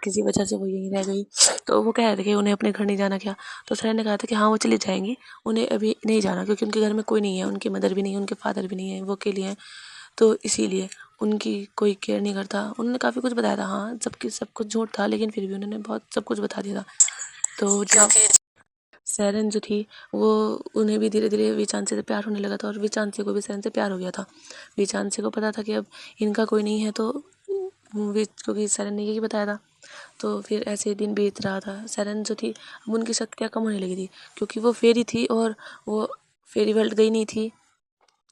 Speaker 1: किसी वजह से वो यहीं रह गई। तो वो कह रहे थे कि उन्हें अपने घर नहीं जाना क्या। तो सैरन ने कहा था कि हाँ वो चली जाएंगी, उन्हें अभी नहीं जाना, क्योंकि उनके घर में कोई नहीं है, उनकी मदर भी नहीं है, उनके फादर भी नहीं है, वो अकेली हैं। तो इसीलिए उनकी कोई केयर नहीं करता। उन्होंने काफ़ी कुछ बताया था, हाँ सबकी सब कुछ झूठ था, लेकिन फिर भी उन्होंने बहुत सब कुछ बता दिया था। तो जो सैरन जो थी वो उन्हें भी धीरे धीरे वीचांसे से प्यार होने लगा था, और वीचांसे को भी सैरन से प्यार हो गया था। वीचांसे को पता था कि अब इनका कोई नहीं है, तो क्योंकि सैरन ने यही बताया था। तो फिर ऐसे ही दिन बीत रहा था। सैरन जो थी अब उनकी शक्तियाँ कम होने लगी थी, क्योंकि वो फेरी थी और वो फेरी वर्ल्ड गई नहीं थी,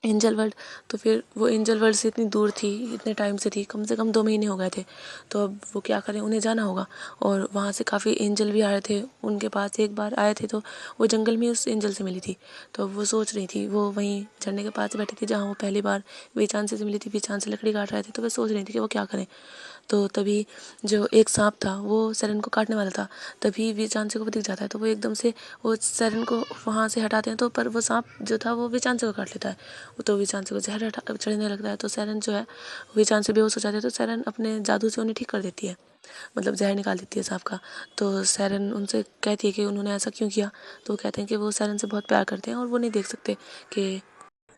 Speaker 1: एंजल वर्ल्ड। तो फिर वो एंजल वर्ल्ड से इतनी दूर थी, इतने टाइम से थी, कम से कम 2 महीने हो गए थे। तो अब वो क्या करें, उन्हें जाना होगा। और वहाँ से काफ़ी एंजल भी आए थे उनके पास, एक बार आए थे तो वो जंगल में उस एंजल से मिली थी। तो वो सोच रही थी, वो वहीं झरने के पास बैठी थी जहाँ वो पहली बार बीचान से मिली थी। बीचान से लकड़ी काट रहे थे, तो वो सोच रही थी कि वो क्या करें। तो तभी जो एक सांप था वो सैरन को काटने वाला था। तभी वीचांसे को वो दिख जाता है, तो वो एकदम से वो सैरन को वहाँ से हटाते हैं, तो पर वो सांप जो था वो वीचांसे को काट लेता है। तो वीचांसे को जहर चढ़ने लगता है। तो सैरन जो है वीचांसे बेहोश हो जाते हैं, तो सैरन अपने जादू से उन्हें ठीक कर देती है, मतलब जहर निकाल देती है सांप का। तो सैरन उनसे कहती है कि उन्होंने ऐसा क्यों किया। तो वो कहते हैं कि वो सैरन से बहुत प्यार करते हैं और वो नहीं देख सकते कि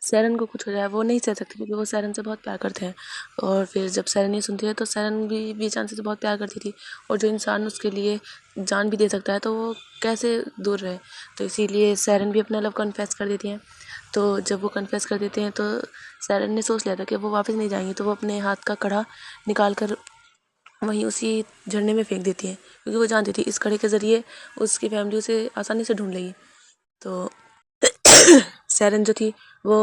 Speaker 1: सैरन को कुछ हो जाए वो नहीं सह सकती, क्योंकि वो सैरन से बहुत प्यार करते हैं। और फिर जब सैरन नहीं सुनती है तो सैरन भी बीचान से बहुत प्यार करती थी, और जो इंसान उसके लिए जान भी दे सकता है तो वो कैसे दूर रहे। तो इसीलिए सैरन भी अपना लव कन्फेस कर देती हैं। तो जब वो कन्फेस कर देते हैं तो सैरन ने सोच लिया था कि वो वापस नहीं जाएंगी, तो वो अपने हाथ का कड़ा निकाल कर वहीं उसी झरने में फेंक देती है, क्योंकि वो जानती थी इस कड़े के ज़रिए उसकी फैमिली उसे आसानी से ढूंढ लेगी। तो सैरन जो थी वो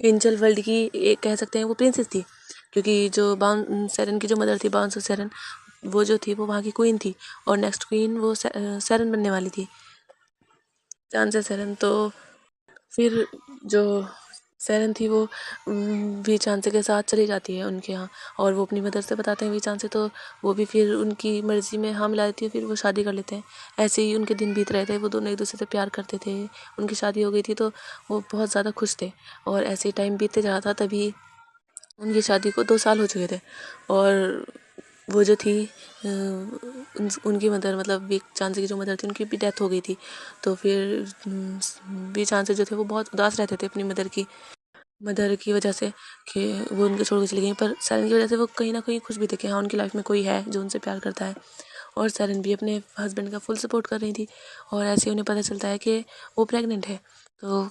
Speaker 1: एंजल वर्ल्ड की एक कह सकते हैं वो प्रिंसेस थी, क्योंकि जो सैरन की जो मदर थी बाउंसो सैरन, वो जो थी वो वहाँ की क्वीन थी, और नेक्स्ट क्वीन वो सैरन बनने वाली थी, चांसे सैरन। तो फिर जो सैरन थी वो वी चांसे के साथ चली जाती है उनके यहाँ, और वो अपनी मदर से बताते हैं वी चांसे, तो वो भी फिर उनकी मर्जी में हाँ मिला देती है, फिर वो शादी कर लेते हैं। ऐसे ही उनके दिन बीत रहे थे, वो दोनों एक दूसरे से प्यार करते थे, उनकी शादी हो गई थी, तो वो बहुत ज़्यादा खुश थे। और ऐसे ही टाइम बीतते जा रहा था, तभी उनकी शादी को 2 साल हो चुके थे, और वो जो थी उनकी मदर मतलब वी चांसे की जो मदर थी उनकी भी डेथ हो गई थी। तो फिर वी चांसे जो थे वो बहुत उदास रहते थे अपनी मदर की वजह से, कि वो उनके छोड़ के चली गई। पर सैरन की वजह से वो कहीं ना कहीं खुश भी थे कि हाँ उनकी लाइफ में कोई है जो उनसे प्यार करता है, और सैरन भी अपने हस्बैंड का फुल सपोर्ट कर रही थी। और ऐसे उन्हें पता चलता है कि वो प्रेग्नेंट है। तो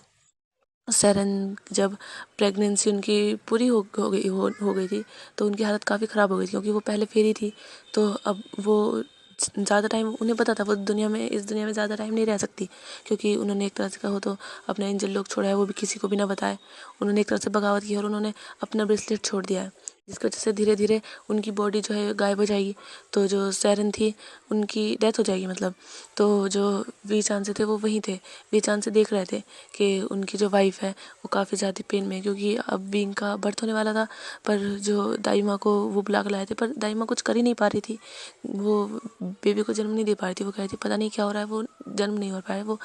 Speaker 1: सैरन जब प्रेगनेंसी उनकी पूरी हो गई थी, तो उनकी हालत काफ़ी ख़राब हो गई थी, क्योंकि वो पहले फेरी थी। तो अब वो ज़्यादा टाइम उन्हें पता था वो इस दुनिया में ज़्यादा टाइम नहीं रह सकती, क्योंकि उन्होंने एक तरह से कहो तो अपना एंजल लोग छोड़ा है, वो भी किसी को भी ना बताए। उन्होंने एक तरह से बगावत की, और उन्होंने अपना ब्रेसलेट छोड़ दिया है, जिसकी वजह से धीरे धीरे उनकी बॉडी जो है गायब हो जाएगी। तो जो सैरन थी उनकी डेथ हो जाएगी मतलब। तो जो वी चांसे थे वो वहीं थे, वी चांसे देख रहे थे कि उनकी जो वाइफ है वो काफ़ी ज़्यादा पेन में है, क्योंकि अब भी इनका बर्थ होने वाला था। पर जो दाई माँ को वो बुला कर लाए थे, पर दाई माँ कुछ कर ही नहीं पा रही थी, वो बेबी को जन्म नहीं दे पा रही थी। वो कह रही थी पता नहीं क्या हो रहा है, वो जन्म नहीं हो पाया। वो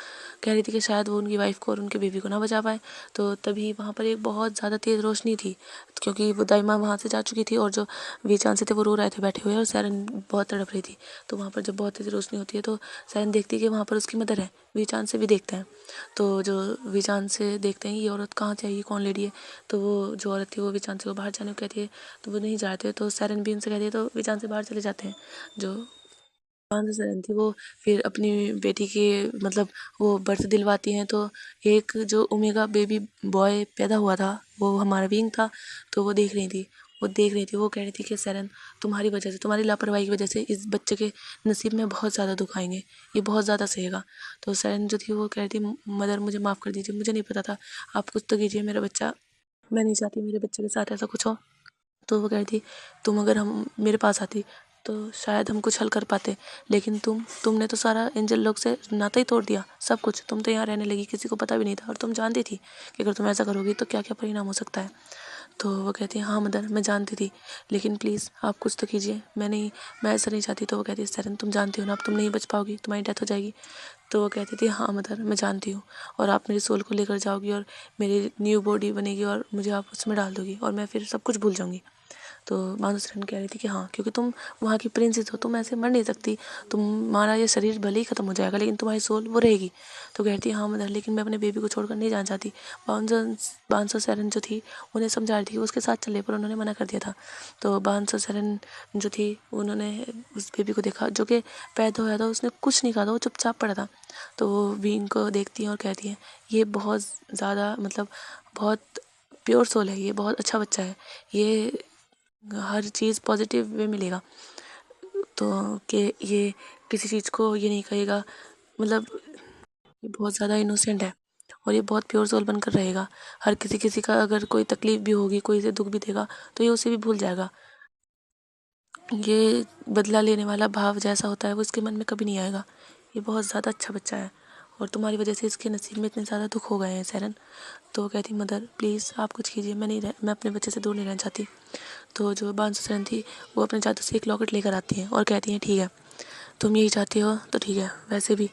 Speaker 1: कह रही थी कि शायद वो उनकी वाइफ को और उनके बेबी को ना बचा पाए। तो तभी वहाँ पर एक बहुत ज़्यादा तेज़ रोशनी थी, क्योंकि वो दाई माँ वहाँ से जा चुकी थी, और जो वी चांसे थे वो रो रहे थे बैठे हुए, और सैरन बहुत तड़प रही थी। तो वहाँ पर जब बहुत तेज़ रोशनी होती है तो सैरन देखती है कि वहाँ पर उसकी मदर है। वी चांसे भी देखते हैं, तो जो वी चांसे देखते हैं ये औरत कहाँ से आई, ये कौन लेडी है। तो वो जो औरत थी वो वी चांसे को बाहर जाने को कहती है, तो वो नहीं जाते। तो सैरन भी उनसे कहती है, तो वी चांसे बाहर चले जाते हैं। जो 5 सैरन थी वो फिर अपनी बेटी के मतलब वो बर्थ दिलवाती हैं। तो एक जो ओमेगा बेबी बॉय पैदा हुआ था वो हमारा विंग था। तो वो कह रही थी कि सैरन तुम्हारी वजह से, तुम्हारी लापरवाही की वजह से इस बच्चे के नसीब में बहुत ज़्यादा दुख आएंगे, ये बहुत ज़्यादा सहेगा। तो सैरन जो थी वो कह रही थी मदर मुझे माफ़ कर दीजिए, मुझे नहीं पता था, आप कुछ तो कीजिए मेरा बच्चा, मैं नहीं चाहती मेरे बच्चे के साथ ऐसा कुछ हो। तो वो कह रही थी तुम अगर हम मेरे पास आती तो शायद हम कुछ हल कर पाते, लेकिन तुमने तो सारा एंजल लोग से नाता ही तोड़ दिया, सब कुछ। तुम तो यहाँ रहने लगी, किसी को पता भी नहीं था, और तुम जानती थी कि अगर तुम ऐसा करोगी तो क्या क्या परिणाम हो सकता है। तो वो कहती है हाँ मदर मैं जानती थी, लेकिन प्लीज़ आप कुछ तो कीजिए, मैं ऐसा नहीं चाहती। तो वो कहती है सैरन तुम जानती हो ना अब तुम नहीं बच पाओगी, तुम्हारी डेथ हो जाएगी। तो वो कहती थी हाँ मदर मैं जानती हूँ, और आप मेरी सोल को लेकर जाओगी और मेरी न्यू बॉडी बनेगी, और मुझे आप उसमें डाल दोगी, और मैं फिर सब कुछ भूल जाऊँगी। तो मानुसरन कह रही थी कि हाँ क्योंकि तुम वहाँ की प्रिंसेस हो, तुम ऐसे मर नहीं सकती, तुम्हारा ये शरीर भले ही ख़त्म हो जाएगा लेकिन तुम्हारी सोल वो रहेगी। तो कहती हाँ मदर लेकिन मैं अपने बेबी को छोड़कर नहीं जाना चाहती। बांसो सैरन जो थी उन्हें समझा रही थी कि उसके साथ चले, पर उन्होंने मना कर दिया था। तो बांसो सैरन जो थी उन्होंने उस बेबी को देखा जो कि पैदा हुआ था, उसने कुछ नहीं कहा था, वो चुपचाप पड़ा था। तो वो बीन को देखती हैं और कहती हैं ये बहुत ज़्यादा मतलब बहुत प्योर सोल है, ये बहुत अच्छा बच्चा है, ये हर चीज़ पॉजिटिव वे मिलेगा। तो कि ये किसी चीज़ को ये नहीं कहेगा, मतलब ये बहुत ज़्यादा इनोसेंट है, और ये बहुत प्योर सोल बनकर रहेगा। हर किसी का अगर कोई तकलीफ़ भी होगी, कोई इसे दुख भी देगा तो ये उसे भी भूल जाएगा। ये बदला लेने वाला भाव जैसा होता है वो इसके मन में कभी नहीं आएगा। ये बहुत ज़्यादा अच्छा बच्चा है, और तुम्हारी वजह से इसके नसीब में इतने ज़्यादा दुख हो गए हैं सैरन। तो वो कहती मदर प्लीज़ आप कुछ कीजिए, मैं अपने बच्चे से दूर नहीं रहना चाहती। तो जो बांसो सैरन थी वो अपने जादू से एक लॉकेट लेकर आती हैं और कहती हैं ठीक है तुम यही चाहती हो तो ठीक है। वैसे भी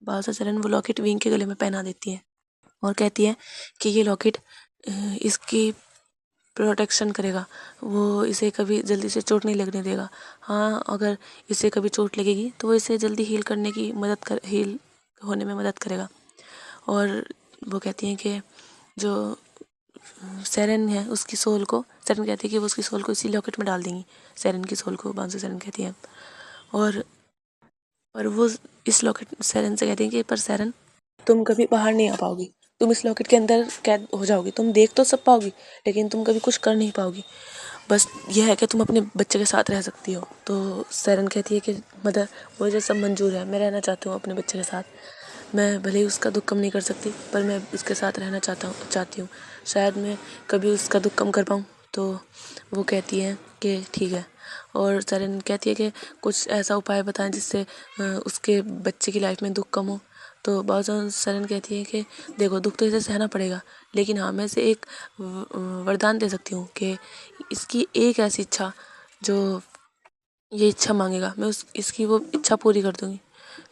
Speaker 1: बांसो सैरन वो लॉकेट विंग के गले में पहना देती हैं और कहती हैं कि ये लॉकेट इसकी प्रोटेक्शन करेगा, वो इसे कभी जल्दी से चोट नहीं लगने देगा। हाँ अगर इसे कभी चोट लगेगी तो वो इसे जल्दी हील होने में मदद करेगा। और वो कहती हैं कि जो सेरेन है उसकी सोल को, सेरेन कहती है कि वो उसकी सोल को इसी लॉकेट में डाल देंगी, सेरेन की सोल को बांसो सेरेन कहती है। और वो इस लॉकेट सेरेन से कहती है कि पर सेरेन तुम कभी बाहर नहीं आ पाओगी, तुम इस लॉकेट के अंदर कैद हो जाओगी, तुम देख तो सब पाओगी लेकिन तुम कभी कुछ कर नहीं पाओगी, बस यह है कि तुम अपने बच्चे के साथ रह सकती हो। तो सेरेन कहती है कि मदर मुझे सब मंजूर है, मैं रहना चाहती हूँ अपने बच्चे के साथ, मैं भले ही उसका दुख कम नहीं कर सकती पर मैं उसके साथ रहना चाहती हूँ, शायद मैं कभी उसका दुख कम कर पाऊँ। तो वो कहती है कि ठीक है। और सेरेन कहती है कि कुछ ऐसा उपाय बताएं जिससे उसके बच्चे की लाइफ में दुख कम हो। तो बाज़ सेरेन कहती है कि देखो दुख तो इसे सहना पड़ेगा, लेकिन हाँ मैं इसे एक वरदान दे सकती हूँ कि इसकी एक ऐसी इच्छा जो ये इच्छा मांगेगा मैं इसकी वो इच्छा पूरी कर दूँगी,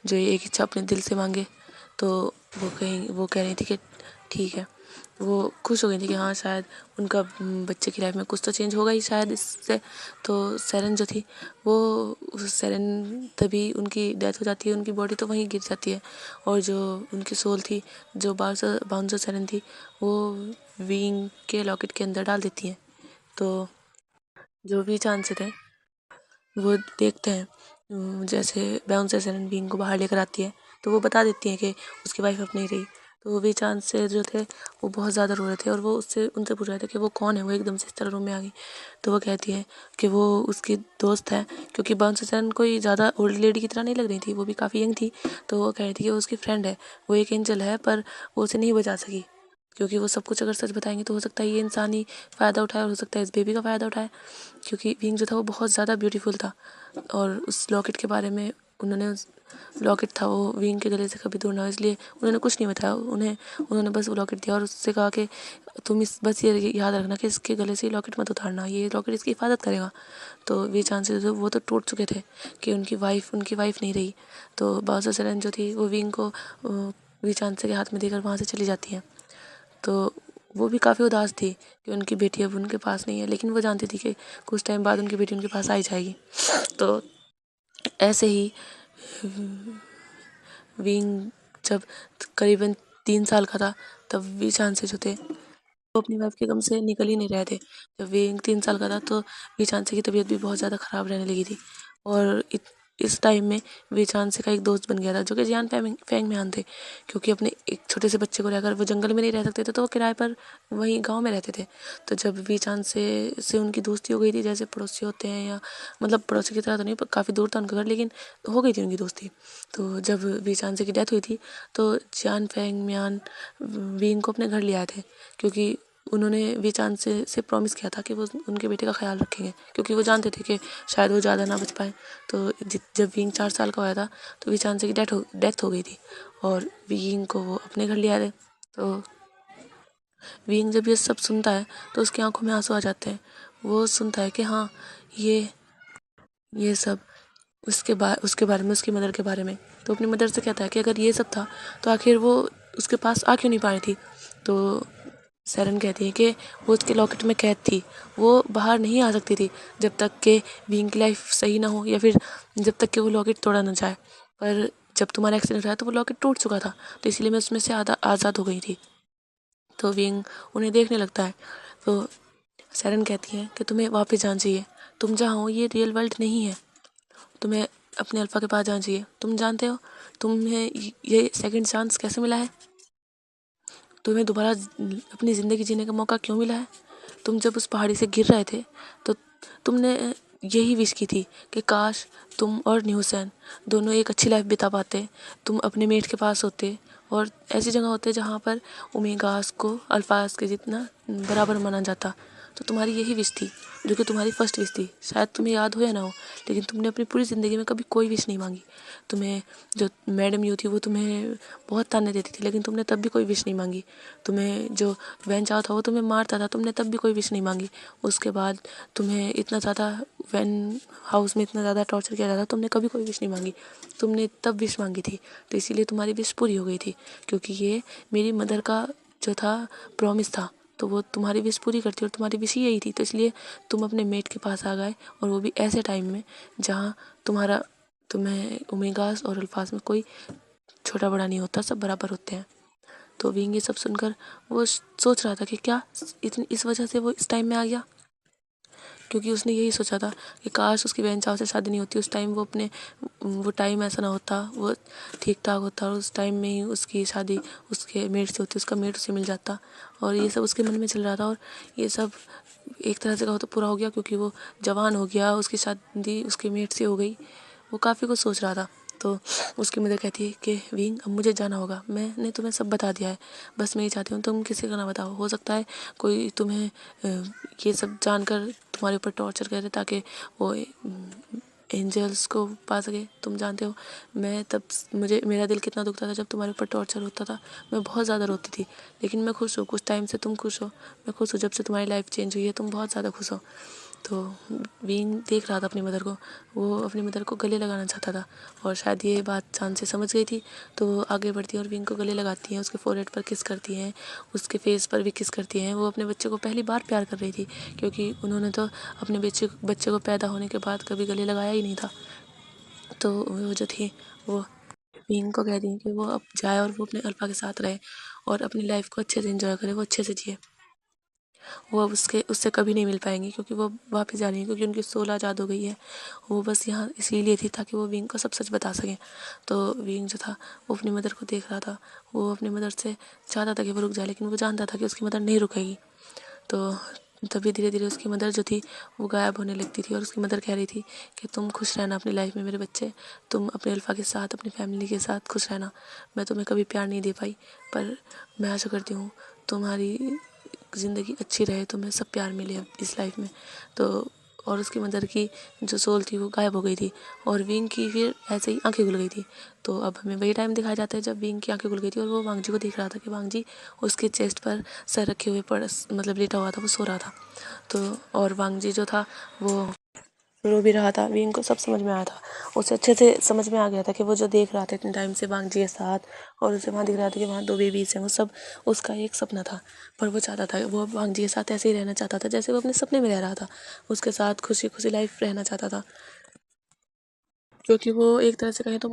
Speaker 1: जो ये एक इच्छा अपने दिल से मांगे। तो वो कह रही थी कि ठीक है, वो खुश हो गई थी कि हाँ शायद उनका बच्चे की लाइफ में कुछ तो चेंज होगा ही शायद इससे। तो सेरेन जो थी वो सेरेन तभी उनकी डेथ हो जाती है, उनकी बॉडी तो वहीं गिर जाती है और जो उनकी सोल थी जो बाउंसो सेरेन थी वो विंग के लॉकेट के अंदर डाल देती है। तो जो भी चांसेस थे वो देखते हैं, जैसे बाउंसर सेरेन बीइंग को बाहर लेकर आती है तो वो बता देती है कि उसकी वाइफ अब नहीं रही। तो वो भी चांस से जो थे वो बहुत ज़्यादा रो रहे थे और वो उनसे पूछ रहे थे कि वो कौन है, वो एकदम से इस तरह रूम में आ गई। तो वो कहती है कि वो उसकी दोस्त है, क्योंकि बाउंसर सेरेन कोई ज़्यादा ओल्ड लेडी की तरह नहीं लग रही थी, वो भी काफ़ी यंग थी। तो वो कह रही थी कि वो उसकी फ्रेंड है, वो एक एंजल है पर वो उसे नहीं बचा सकी, क्योंकि वो सब कुछ अगर सच बताएंगे तो हो सकता है ये इंसान ही फ़ायदा उठाए और हो सकता है इस बेबी का फ़ायदा उठाए, क्योंकि विंग जो था वो बहुत ज़्यादा ब्यूटीफुल था। और उस लॉकेट के बारे में उस लॉकेट था वो विंग के गले से कभी दूर ना हो, इसलिए उन्होंने कुछ नहीं बताया, उन्होंने बस वो लॉकेट दिया और उससे कहा कि तुम बस ये याद रखना कि इसके गले से लॉकेट मत उतारना, ये लॉकेट इसकी हिफाजत करेगा। तो वे चांसेस वो तो टूट चुके थे कि उनकी वाइफ नहीं रही। तो बाउंसर सेरेन जो थी वो विंग को वी चांसे के हाथ में देकर वहाँ से चली जाती है। तो वो भी काफ़ी उदास थी कि उनकी बेटी अब उनके पास नहीं है, लेकिन वो जानती थी कि कुछ टाइम बाद उनकी बेटी उनके पास आ ही जाएगी। तो ऐसे ही विंग जब करीबन 3 साल का था तब वी चांसे जो थे वो अपनी वाइफ के गम से निकल ही नहीं रहे थे। जब विंग 3 साल का था तो वी चांसे की तबीयत भी बहुत ज़्यादा ख़राब रहने लगी थी और इस टाइम में वी चांसे का एक दोस्त बन गया था जो कि जियान फेंग म्यान थे, क्योंकि अपने एक छोटे से बच्चे को रहकर वो जंगल में नहीं रह सकते थे तो वो किराए पर वहीं गांव में रहते थे। तो जब वी चांसे उनकी दोस्ती हो गई थी, जैसे पड़ोसी होते हैं या मतलब पड़ोसी की तरह तो नहीं पर काफ़ी दूर था उनका घर, लेकिन हो गई थी उनकी दोस्ती। तो जब वी चांसे की डेथ हुई थी तो जियान फेंग म्यान विंग को अपने घर ले आए थे, क्योंकि उन्होंने वी चांसे से प्रॉमिस किया था कि वो उनके बेटे का ख्याल रखेंगे, क्योंकि वो जानते थे कि शायद वो ज़्यादा ना बच पाए। तो जब विंग 4 साल का हुआ था तो वी चांसे की डेथ हो गई थी और विंग को वो अपने घर ले आए थे। तो विंग जब ये सब सुनता है तो उसकी आंखों में आंसू आ जाते हैं। वो सुनता है कि हाँ ये सब उसके बारे में, उसकी मदर के बारे में। तो अपनी मदर से कहता है कि अगर ये सब था तो आखिर वो उसके पास आ क्यों नहीं पा रही थी। तो सेरेन कहती है कि वो उसके लॉकेट में कैद थी, वो बाहर नहीं आ सकती थी जब तक कि विंग की लाइफ सही ना हो या फिर जब तक कि वो लॉकेट तोड़ा ना जाए। पर जब तुम्हारा एक्सीडेंट हुआ तो वो लॉकेट टूट चुका था, तो इसलिए मैं उसमें से आज़ाद हो गई थी। तो विंग उन्हें देखने लगता है। तो सेरेन कहती है कि तुम्हें वापस जाना चाहिए, तुम जहाँ हो ये रियल वर्ल्ड नहीं है, तुम्हें अपने अल्फ़ा के पास जाना चाहिए। तुम जानते हो तुम्हें ये सेकंड चांस कैसे मिला है, तुम्हें दोबारा अपनी ज़िंदगी जीने का मौका क्यों मिला है। तुम जब उस पहाड़ी से गिर रहे थे तो तुमने यही विश की थी कि काश तुम और न्यूसन दोनों एक अच्छी लाइफ बिता पाते, तुम अपने मेट के पास होते और ऐसी जगह होते जहाँ पर ओमेगास को अल्फाज के जितना बराबर माना जाता। तो तुम्हारी यही विश थी जो कि तुम्हारी फर्स्ट विश थी, शायद तुम्हें याद हो या ना हो, लेकिन तुमने अपनी पूरी ज़िंदगी में कभी कोई विश नहीं मांगी। तुम्हें जो मैडम यू थी वो तुम्हें बहुत ताने देती थी, लेकिन तुमने तब भी कोई विश नहीं मांगी। तुम्हें जो वैन चाव था वो तुम्हें मारता था, तुमने तब भी कोई विश नहीं मांगी। उसके बाद तुम्हें इतना ज़्यादा वैन हाउस में इतना ज़्यादा टॉर्चर किया जाता, तुमने कभी कोई विश नहीं मांगी, तुमने तब विश मांगी थी। तो इसीलिए तुम्हारी विश पूरी हो गई थी, क्योंकि ये मेरी मदर का जो था प्रॉमिस था, तो वो तुम्हारी विश पूरी करती और तुम्हारी विश ही यही थी। तो इसलिए तुम अपने मेट के पास आ गए, और वो भी ऐसे टाइम में जहाँ तुम्हें ओमेगास और अल्फाज में कोई छोटा बड़ा नहीं होता, सब बराबर होते हैं। तो विंग ये सब सुनकर वो सोच रहा था कि क्या इतनी इस वजह से वो इस टाइम में आ गया, क्योंकि उसने यही सोचा था कि काश उसकी बहन चाव से शादी नहीं होती उस टाइम, वो टाइम ऐसा ना होता, वो ठीक ठाक होता और उस टाइम में ही उसकी शादी उसके मेट से होती, उसका मेट उसे मिल जाता। और ये सब उसके मन में चल रहा था और ये सब एक तरह से कहो तो पूरा हो गया, क्योंकि वो जवान हो गया, उसकी शादी उसके मेट से हो गई। वो काफ़ी कुछ सोच रहा था। तो उसकी मदर कहती है कि विंग अब मुझे जाना होगा, मैंने तुम्हें सब बता दिया है, बस मैं ये चाहती हूँ तुम किसी का ना बताओ, हो सकता है कोई तुम्हें ये सब जानकर तुम्हारे ऊपर टॉर्चर करे ताकि वो एंजल्स को पा सके। तुम जानते हो मैं तब मेरा दिल कितना दुखता था जब तुम्हारे ऊपर टॉर्चर होता था, मैं बहुत ज़्यादा रोती थी, लेकिन मैं खुश हूँ, कुछ टाइम से तुम खुश हो, मैं खुश हूँ जब से तुम्हारी लाइफ चेंज हुई है, तुम बहुत ज़्यादा खुश हो। तो विंग देख रहा था अपनी मदर को, वो अपनी मदर को गले लगाना चाहता था और शायद ये बात चांद से समझ गई थी, तो वो आगे बढ़ती है और विंग को गले लगाती हैं, उसके फोरहेड पर किस करती हैं, उसके फेस पर भी किस करती हैं। वो अपने बच्चे को पहली बार प्यार कर रही थी, क्योंकि उन्होंने तो अपने बच्चे को पैदा होने के बाद कभी गले लगाया ही नहीं था। तो वो जो थी वो विंग को कह दी कि वो अब जाए और वो अपने अल्फा के साथ रहे और अपनी लाइफ को अच्छे से एंजॉय करे, वो अच्छे से जिए। वो अब उससे कभी नहीं मिल पाएंगी, क्योंकि वो वापस जा रही है, क्योंकि उनकी सोल आज़ाद हो गई है। वो बस यहाँ इसीलिए थी ताकि वो विंग को सब सच बता सकें। तो विंग जो था वो अपनी मदर को देख रहा था, वो अपनी मदर से चाहता था कि वो रुक जाए, लेकिन वो जानता था कि उसकी मदर नहीं रुकेगी। तो तभी धीरे धीरे उसकी मदर जो थी वो गायब होने लगती थी और उसकी मदर कह रही थी कि तुम खुश रहना अपनी लाइफ में मेरे बच्चे, तुम अपने अल्फ़ा के साथ अपनी फैमिली के साथ खुश रहना। मैं तुम्हें कभी प्यार नहीं दे पाई, पर मैं आशा करती हूँ तुम्हारी ज़िंदगी अच्छी रहे, तुम्हें सब प्यार मिले अब इस लाइफ में। तो और उसकी मदर की जो सोल थी वो गायब हो गई थी और विंग की फिर ऐसे ही आंखें खुल गई थी। तो अब हमें वही टाइम दिखाया जाता है जब विंग की आंखें खुल गई थी और वो वांग जी को देख रहा था कि वांग जी उसके चेस्ट पर सर रखे हुए मतलब लेटा हुआ था, वो सो रहा था। तो और वांग जी जो था वो रो भी रहा था। विंग को सब समझ में आया था, उसे अच्छे से समझ में आ गया था कि वो जो देख रहा था इतने टाइम से वांग जी के साथ, और उसे वहाँ दिख रहा था कि वहाँ 2 बेबीज हैं, वो सब उसका एक सपना था। पर वो चाहता था, वो वांग जी के साथ ऐसे ही रहना चाहता था जैसे वो अपने सपने में रह रहा था, उसके साथ खुशी खुशी लाइफ रहना चाहता था, क्योंकि वो एक तरह से कहें तो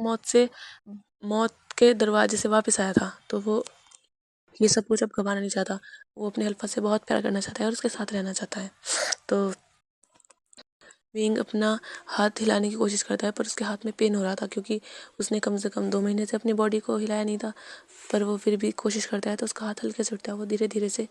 Speaker 1: मौत के दरवाजे से वापस आया था। तो वो ये सब कुछ अब गंवाना नहीं चाहता, वो अपने अल्फा से बहुत प्यार करना चाहता है और उसके साथ रहना चाहता है। तो विंग अपना हाथ हिलाने की कोशिश करता है, पर उसके हाथ में पेन हो रहा था, क्योंकि उसने कम से कम 2 महीने से अपनी बॉडी को हिलाया नहीं था। पर वो फिर भी कोशिश करता है, तो उसका हाथ हल्के से उठता है। वो धीरे धीरे से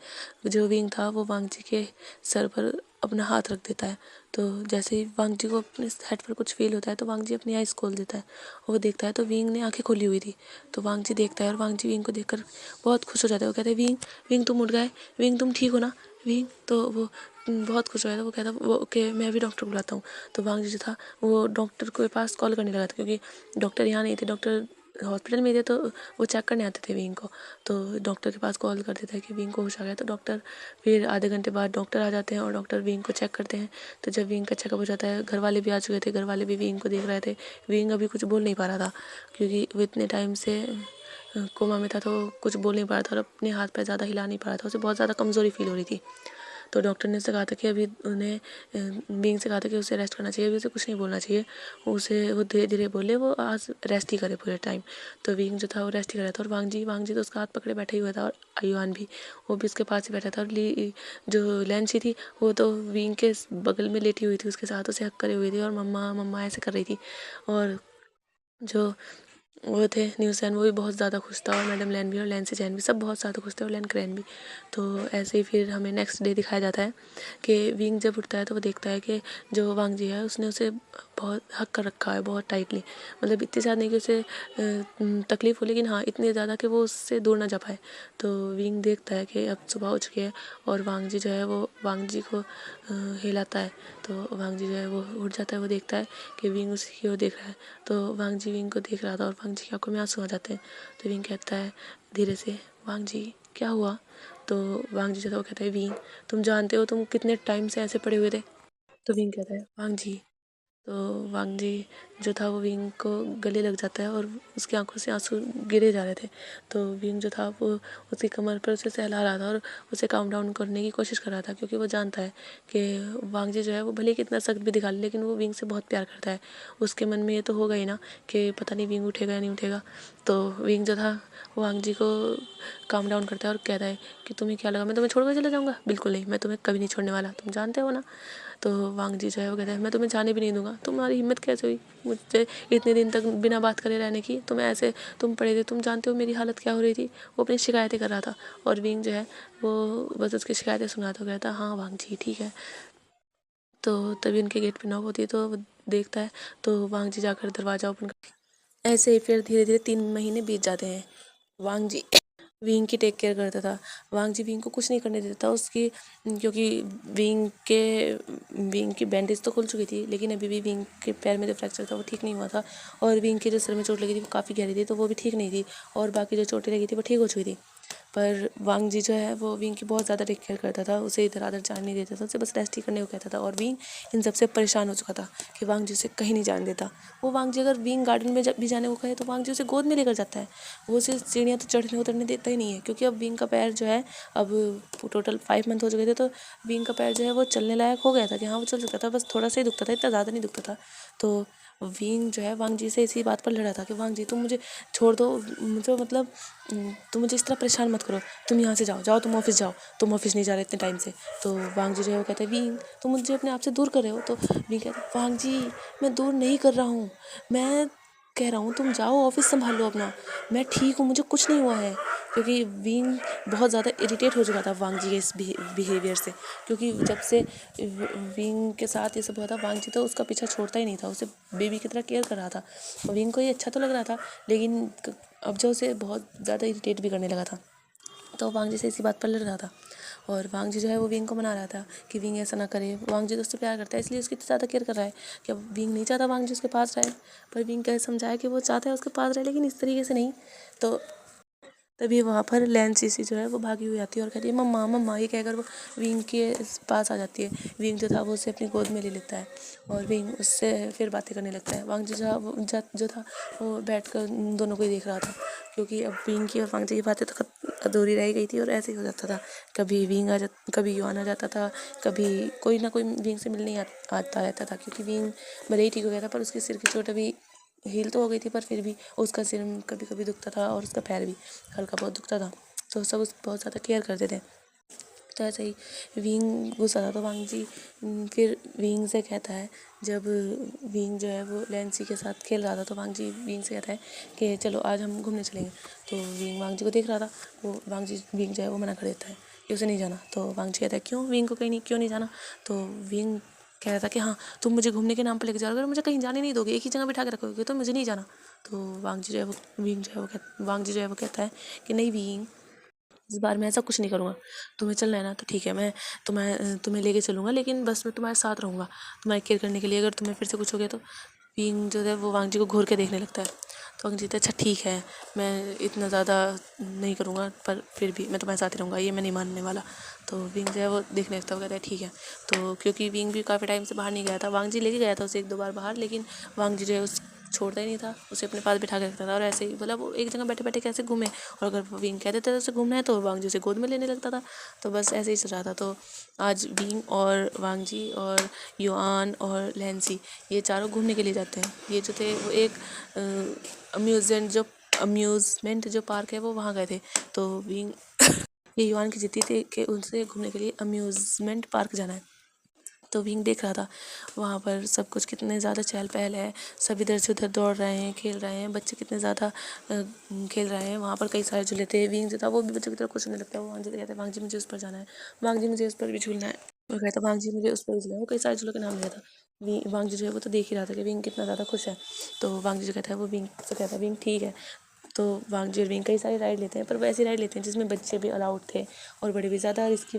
Speaker 1: जो विंग था वो वांग जी के सर पर अपना हाथ रख देता है। तो जैसे ही वांग जी को अपने हेड पर कुछ फील होता है, तो वांग जी अपनी आइज़ खोल देता है। वो देखता है तो विंग ने आंखें खोली हुई थी। तो वांग जी देखता है और वांग जी विंग को देखकर बहुत खुश हो जाता है। वो कहता है, विंग विंग तुम उठ गए, विंग तुम ठीक हो ना विंग। तो वो बहुत खुश हो गया था। वो कहता वो कि मैं भी डॉक्टर बुलाता हूँ। तो वांग जी जो था वो डॉक्टर के पास कॉल करने लगा था, क्योंकि डॉक्टर यहाँ नहीं थे, डॉक्टर हॉस्पिटल में थे, तो वो चेक करने आते थे विंग को। तो डॉक्टर के पास कॉल कर देता है कि विंग को होश आ गया। तो डॉक्टर फिर आधे घंटे बाद डॉक्टर आ जाते हैं और डॉक्टर विंग को चेक करते हैं। तो जब विंग का चेकअप हो जाता है, घर वाले भी आ चुके थे, घर वाले भी विंग को देख रहे थे। विंग अभी कुछ बोल नहीं पा रहा था, क्योंकि वो इतने टाइम से कोमा में था, तो कुछ बोल नहीं पा रहा था और अपने हाथ पैर ज़्यादा हिला नहीं पा रहा था, उसे बहुत ज़्यादा कमज़ोरी फील हो रही थी। तो डॉक्टर ने उससे कहा था कि अभी उन्हें बीइंग से कहा था कि उसे रेस्ट करना चाहिए, अभी उसे कुछ नहीं बोलना चाहिए, उसे वो धीरे धीरे बोले, वो आज रेस्ट ही करे पूरे टाइम। तो बीइंग जो था वो रेस्ट ही कर रहा था और वांग जी तो उसका हाथ पकड़े बैठे हुआ था, और आयुआन भी, वो भी उसके पास ही बैठा था। और जो लैंसी थी वो तो बीइंग के बगल में लेटी हुई थी, उसके साथ उसे हक करे हुई थी और मम्मा मम्मा ऐसे कर रही थी। और जो वो थे न्यूज़ैन, वो भी बहुत ज़्यादा खुश था, और मैडम लैन भी और लैन से जैन भी सब बहुत ज़्यादा खुश थे, और लैन क्रैन भी। तो ऐसे ही फिर हमें नेक्स्ट डे दिखाया जाता है कि विंग जब उठता है तो वो देखता है कि जो वांग जी है उसने उसे बहुत हक कर रखा है, बहुत टाइटली, मतलब इतनी ज़्यादा नहीं कि उसे तकलीफ़ हो, लेकिन हाँ इतनी ज़्यादा कि वो उससे दूर ना जा पाए। तो विंग देखता है कि अब सुबह हो चुकी है और वांग जी जो है वो वांग जी को हिलाता है। तो वांग जी जो है वो उठ जाता है, वो देखता है कि विंग उसी की ओर देख रहा है। तो वांग जी विंग को देख रहा था और वांग जी की आंखों में आंसू आ जाते हैं। तो विंग कहता है धीरे से, वांग जी क्या हुआ। तो वांग जी जो था वो कहता है, विंग तुम जानते हो तुम कितने टाइम से ऐसे पड़े हुए थे। तो विंग कहता है, वांग जी तो वांग जी जो था वो विंग को गले लग जाता है और उसकी आंखों से आंसू गिरे जा रहे थे। तो विंग जो था वो उसकी कमर पर उसे सहला रहा था और उसे काम डाउन करने की कोशिश कर रहा था, क्योंकि वो जानता है कि वांग जी जो है वो भले कितना सख्त भी दिखा ले, लेकिन वो विंग से बहुत प्यार करता है। उसके मन में ये तो होगा ही ना कि पता नहीं विंग उठेगा या नहीं उठेगा। तो विंग जो था वांग जी को काम डाउन करता है और कहता है कि तुम्हें क्या लगा मैं तुम्हें छोड़कर चला जाऊँगा? बिल्कुल नहीं, मैं तुम्हें कभी नहीं छोड़ने वाला, तुम जानते हो ना। तो वांग जी जो है वो कहता है मैं तुम्हें जाने भी नहीं दूंगा। तुम्हारी हिम्मत कैसे हुई मुझसे इतने दिन तक बिना बात करे रहने की? तुम ऐसे तुम पड़े थे, तुम जानते हो मेरी हालत क्या हो रही थी। वो अपनी शिकायतें कर रहा था और विंग जो है वो बस उसकी शिकायतें सुना था, कहता हाँ वांग जी ठीक है। तो तभी उनके गेट पे नॉक होती है, तो वो देखता है, तो वांग जी जाकर दरवाज़ा ओपन कर। ऐसे ही फिर धीरे धीरे 3 महीने बीत जाते हैं। वांग जी विंग की टेक केयर करता था। वांग जी विंग को कुछ नहीं करने देता था उसकी, क्योंकि विंग की बैंडेज तो खुल चुकी थी, लेकिन अभी भी विंग के पैर में जो फ्रैक्चर था वो ठीक नहीं हुआ था, और विंग के जो सर में चोट लगी थी वो काफ़ी गहरी थी, तो वो भी ठीक नहीं थी, और बाकी जो चोटें लगी थी वो ठीक हो चुकी थी। पर वांग जी जो है वो विंग की बहुत ज़्यादा टेक केयर करता था, उसे इधर उधर जाने नहीं देता था, उसे बस रेस्ट ही करने को कहता था। और विंग इन सबसे परेशान हो चुका था कि वांग जी उसे कहीं नहीं जाने देता। वो वांग जी अगर विंग गार्डन में भी जाने को कहे तो वांग जी उसे गोद में लेकर जाता है। वो उसे सीढ़ियाँ तो चढ़ने उतरने देता ही नहीं है, क्योंकि अब विंग का पैर जो है, अब टोटल 5 मंथ हो चुके थे, तो विंग का पैर जो है वो चलने लायक हो गया था कि हाँ वो चल सकता था, बस थोड़ा सा ही दुखता था, इतना ज़्यादा नहीं दुखता था। तो विंग जो है वांग जी से इसी बात पर लड़ा था कि वांग जी तुम मुझे छोड़ दो, मुझे मतलब तुम मुझे इस तरह परेशान मत करो, तुम यहाँ से जाओ जाओ, तुम ऑफिस जाओ, तुम ऑफिस नहीं जा रहे इतने टाइम से। तो वांग जी जो है वो कहते हैं विंग तुम मुझे अपने आप से दूर कर रहे हो। तो विंग कहता है वांग जी मैं दूर नहीं कर रहा हूँ, मैं कह रहा हूँ तुम जाओ ऑफिस संभालो अपना, मैं ठीक हूँ, मुझे कुछ नहीं हुआ है। क्योंकि विंग बहुत ज़्यादा इरिटेट हो चुका था वांग जी के इस बिहेवियर से, क्योंकि जब से विंग के साथ ये सब हुआ था, वांग जी तो उसका पीछा छोड़ता ही नहीं था, उसे बेबी की तरह केयर कर रहा था। विंग को ये अच्छा तो लग रहा था, लेकिन अब जो उसे बहुत ज़्यादा इरिटेट भी करने लगा था, तो वांग जी से इसी बात पर लड़ रहा था। और वांग जी जो है वो विंग को मना रहा था कि विंग ऐसा ना करे, वांग जी तो उससे प्यार करता है इसलिए उसकी ज़्यादा केयर कर रहा है। कि अब विंग नहीं चाहता वांग जी उसके पास रहे, पर विंग कैसे समझाया कि वो चाहता है उसके पास रहे, लेकिन इस तरीके से नहीं। तो तभी वहाँ पर लैन सीसी जो है वो भागी हुई आती है और कहती है मम्मा मम्मा, ये कहकर वो विंग के पास आ जाती है। विंग जो था वो उसे अपनी गोद में ले लेता है और विंग उससे फिर बातें करने लगता है। वांग जी जो था वो बैठ कर दोनों को ही देख रहा था, क्योंकि अब विंग की और वांग जी की बातें तो अधूरी रह गई थी, और ऐसे ही हो जाता था। कभी विंग कभी युआन आ जाता था, कभी कोई ना कोई विंग से मिलने आता रहता था, क्योंकि विंग भले ही ठीक हो गया था पर उसके सिर की चोट अभी हील तो हो गई थी, पर फिर भी उसका सिर कभी कभी दुखता था और उसका पैर भी हल्का बहुत दुखता था। तो सब उस बहुत ज़्यादा केयर करते थे। तो ऐसे ही विंग गुस्सा था, तो वांग जी फिर विंग से कहता है, जब विंग जो है वो लैंसी के साथ खेल रहा था, तो वांग जी विंग से कहता है कि चलो आज हम घूमने चलेंगे। तो विंग वांग जी को देख रहा था, वो विंग जो है वो मना कर देता है कि उसे नहीं जाना। तो वांग जी कहता है क्यों विंग को क्यों नहीं जाना? तो विंग कह रहा था कि हाँ तुम मुझे घूमने के नाम पर लेके जाओगे, अगर मुझे कहीं जाने नहीं दोगे, एक ही जगह बिठा के रखोगे, तो मुझे नहीं जाना। तो वांग जी जो है वो कहता है कि नहीं विंग, इस बार मैं ऐसा कुछ नहीं करूँगा, तुम्हें चलना है ना तो ठीक है, मैं तुम्हें लेके चलूँगा, लेकिन बस मैं तुम्हारे साथ रहूँगा तुम्हारी केयर करने के लिए, अगर तुम्हें फिर से कुछ हो गया तो। विंग जो है वो वांग जी को घूर के देखने लगता है। तो वांग जी कहता है अच्छा ठीक है, मैं इतना ज़्यादा नहीं करूँगा, पर फिर भी मैं तुम्हारे साथ ही रहूँगा, ये मैं नहीं मानने वाला। तो विंग जो है वो देखने लगता है, वो कहता है ठीक है। तो क्योंकि विंग भी काफ़ी टाइम से बाहर नहीं गया था, वांग जी लेके गया था उसे 1-2 बार बाहर, लेकिन वांग जी जो है उस छोड़ता ही नहीं था, उसे अपने पास बिठा के रखता था, और ऐसे ही मतलब वो एक जगह बैठे बैठे कैसे घूमे, और अगर विंग कह देता था उसे घूमना है तो वांग जी उसे गोद में लेने लगता था। तो बस ऐसे ही चल रहा था। तो आज विंग और वांग जी और युआन और लैंसी ये चारों घूमने के लिए जाते हैं। ये जो थे वो एक अम्यूज़मेंट जो पार्क है वो वहाँ गए थे। तो विंग ये युआन की जिद्दी थी कि उनसे घूमने के लिए अम्यूज़मेंट पार्क जाना है। तो विंग देख रहा था वहाँ पर सब कुछ कितने ज़्यादा चहल पहल है, सब इधर से उधर दौड़ रहे हैं, खेल रहे हैं, बच्चे कितने ज़्यादा खेल रहे हैं। वहाँ पर कई सारे झूले थे, विंग जो था वो भी बच्चों की तरह कुछ नहीं लगता है। वो वांग जी कहते हैं वांग जी मुझे उस पर जाना है, वांग जी मुझे उस पर भी झूलना है। वो कहता वांग जी मुझे उस पर भी झूलना है। वो कई सारे झूलों के नाम लिया था। वांग जी जो है वो तो देख ही रहा था कि विंग कितना ज़्यादा खुश है। तो वांग जी जो कहता है वो विंग से कहता है विंग ठीक है। तो वांग जी और विंग कई सारी राइड लेते हैं, पर वो ऐसी राइड लेते हैं जिसमें बच्चे भी अलाउड थे और बड़े भी। ज़्यादा रिस्की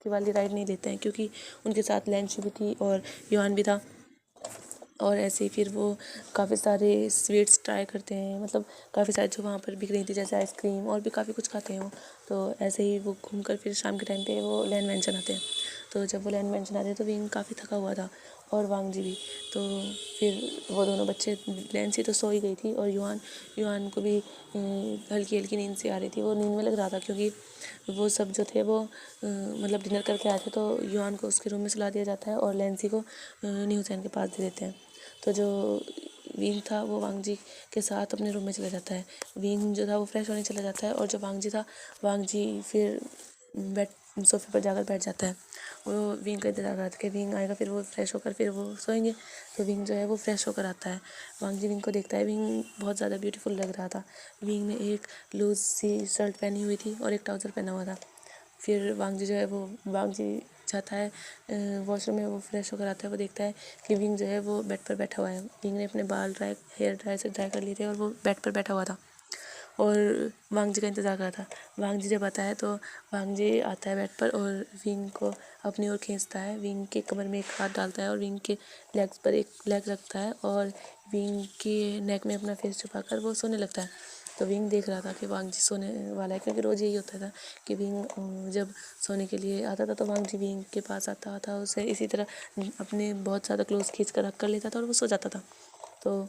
Speaker 1: वाली राइड नहीं लेते हैं, क्योंकि उनके साथ लैंची भी थी और युआन भी था। और ऐसे ही फिर वो काफ़ी सारे स्वीट्स ट्राई करते हैं, मतलब काफ़ी सारे जो वहाँ पर बिक रही थी, जैसे आइसक्रीम और भी काफ़ी कुछ खाते हैं वो। तो ऐसे ही वो घूमकर फिर शाम के टाइम पे वो लैंड मैंशन आते हैं। तो जब वो लैंड मैंशन आते हैं तो विंग काफ़ी थका हुआ था और वांग जी भी। तो फिर वो दोनों बच्चे, लैंसी तो सो ही गई थी और युआन को भी हल्की हल्की नींद से आ रही थी। वो नींद में लग रहा था क्योंकि वो सब जो थे वो मतलब डिनर करके आए थे। तो युआन को उसके रूम में सुला दिया जाता है और लैंसी को न्यूचैन के पास दे देते हैं। तो जो विंग था वो वांग जी के साथ अपने रूम में चला जाता है। विंग जो था वो फ्रेश होने चला जाता है और जो वांग जी था, वांग जी फिर बेड सोफे पर जाकर बैठ जाता है। वो विंग का इंतजार करता है कि विंग आएगा, फिर वो फ्रेश होकर फिर वो सोएंगे। तो विंग जो है वो फ्रेश होकर आता है। वांग जी विंग को देखता है। विंग बहुत ज़्यादा ब्यूटीफुल लग रहा था। विंग ने एक लूज सी शर्ट पहनी हुई थी और एक ट्राउज़र पहना हुआ था। फिर वांग जी जो है वो वांग जी जाता है वॉशरूम में, वो फ्रेश होकर आता है। वो देखता है कि विंग जो है वो बेड पर बैठा हुआ है। विंग ने अपने बाल हेयर ड्रायर से ड्राई कर लिए थे और वो बेड पर बैठा हुआ था और वांग जी का इंतज़ार कर रहा था। वांग जी जब आता है तो वांग जी आता है बेड पर और विंग को अपनी ओर खींचता है। विंग के कमर में एक हाथ डालता है और विंग के लेग्स पर एक लेग रखता है और विंग के नेक में अपना फेस छुपाकर वो सोने लगता है। तो विंग देख रहा था कि वांग जी सोने वाला है, क्योंकि रोज़ यही होता था कि विंग जब सोने के लिए आता था तो वांग जी विंग के पास आता था, उसे इसी तरह अपने बहुत ज़्यादा क्लोज खींच कर रख कर लेता था और वो सो जाता था। तो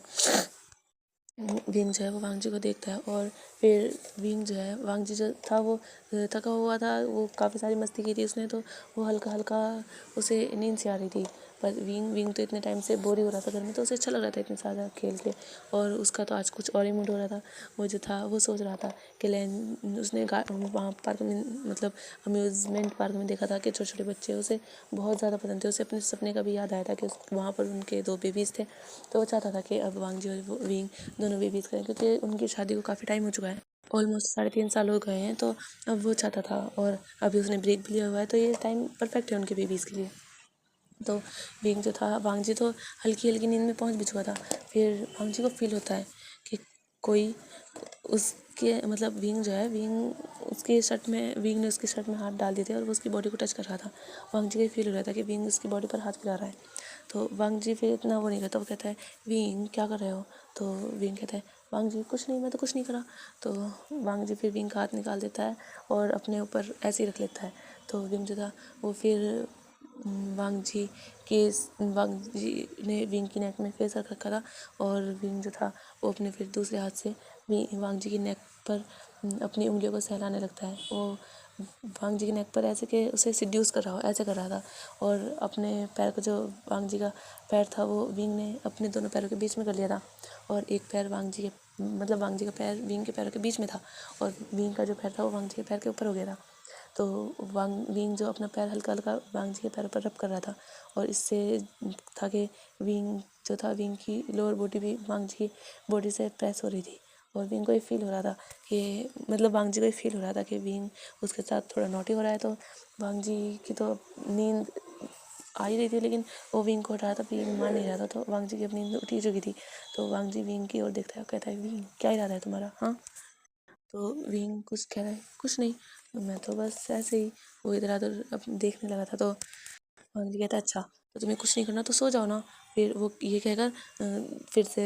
Speaker 1: विंग जो है वो वांग जी को देखता है और फिर विंग जो है, वांग जी जो था वो थका हुआ था, वो काफ़ी सारी मस्ती की थी उसने, तो वो हल्का हल्का उसे नींद सी आ रही थी। पर विंग तो इतने टाइम से बोर ही हो रहा था घर में, तो उसे अच्छा लग रहा था इतने सारा खेल के और उसका तो आज कुछ और ही मूड हो रहा था। वो जो था वो सोच रहा था कि उसने वहाँ पार्क में, मतलब अम्यूज़मेंट पार्क में देखा था कि छोटे छोटे बच्चे उसे बहुत ज़्यादा पसंद थे। उसे अपने सपने का भी याद आया था कि वहाँ पर उनके 2 बेबीज़ थे। तो वो चाहता था कि अब वांग जी और विंग दोनों बेबीज़ करें, क्योंकि उनकी शादी को काफ़ी टाइम हो चुका है, ऑलमोस्ट 3.5 साल हो गए हैं। तो अब वो चाहता था और अभी उसने ब्रेक भी लिया हुआ है, तो ये टाइम परफेक्ट है उनके बेबीज़ के लिए। तो विंग जो था, वांग जी तो हल्की हल्की नींद में पहुंच भी चुका था। फिर वांग जी को फील होता है कि कोई उसके, मतलब विंग जो है, विंग उसके शर्ट में, विंग ने उसकी शर्ट में हाथ डाल दिए थे और वो उसकी बॉडी को टच कर रहा था। वांग जी को फील हो रहा था कि विंग उसकी बॉडी पर हाथ फिरा रहा है। तो वांग जी फिर इतना वो नहीं करता, वो कहता है विंग क्या कर रहे हो? तो विंग कहता है वांग जी कुछ नहीं, मैं तो कुछ नहीं करा। तो वांग जी फिर विंग का हाथ निकाल देता है और अपने ऊपर ऐसे ही रख लेता है। तो विंग जो था वो फिर वांग जी के वांग जी ने विंग की नेक में फेस रख रखा था और विंग जो था वो अपने फिर दूसरे हाथ से वांग जी की नेक पर अपनी उंगलियों को सहलाने लगता है। वो वांग जी की नेक पर ऐसे कि उसे सिड्यूस कर रहा हो, ऐसे कर रहा था। और अपने पैर को, जो वांग जी का पैर था वो विंग ने अपने दोनों पैरों के बीच में कर लिया था और एक पैर वांग जी के, मतलब वांग जी का पैर विंग के पैरों के बीच में था और विंग का जो पैर था वो वांग जी के पैर के ऊपर हो गया था। तो विंग जो अपना पैर हल्का हल्का वांग जी के पैरों पर रब कर रहा था और इससे था कि विंग जो था, विंग की लोअर बॉडी भी वांग जी की बॉडी से प्रेस हो रही थी और विंग को ये फील हो रहा था कि, मतलब वांग जी को ये फील हो रहा था कि विंग उसके साथ थोड़ा नॉटी हो रहा है। तो वांग जी की तो नींद आ ही रही थी, लेकिन वो विंग को हटा था, विंग मान नहीं रहा था। तो वांग जी की अपनी नींद उठी चुकी थी। तो वांग जी विंग की ओर देखता है और कहता है विंग क्या इरादा है तुम्हारा? हाँ। तो विंग कुछ कह रहा है, कुछ नहीं, मैं तो बस ऐसे ही, वो इधर उधर अब देखने लगा था। तो वांग जी कहता है अच्छा, तो तुम्हें कुछ नहीं करना तो सो जाओ ना। फिर वो ये कहकर फिर से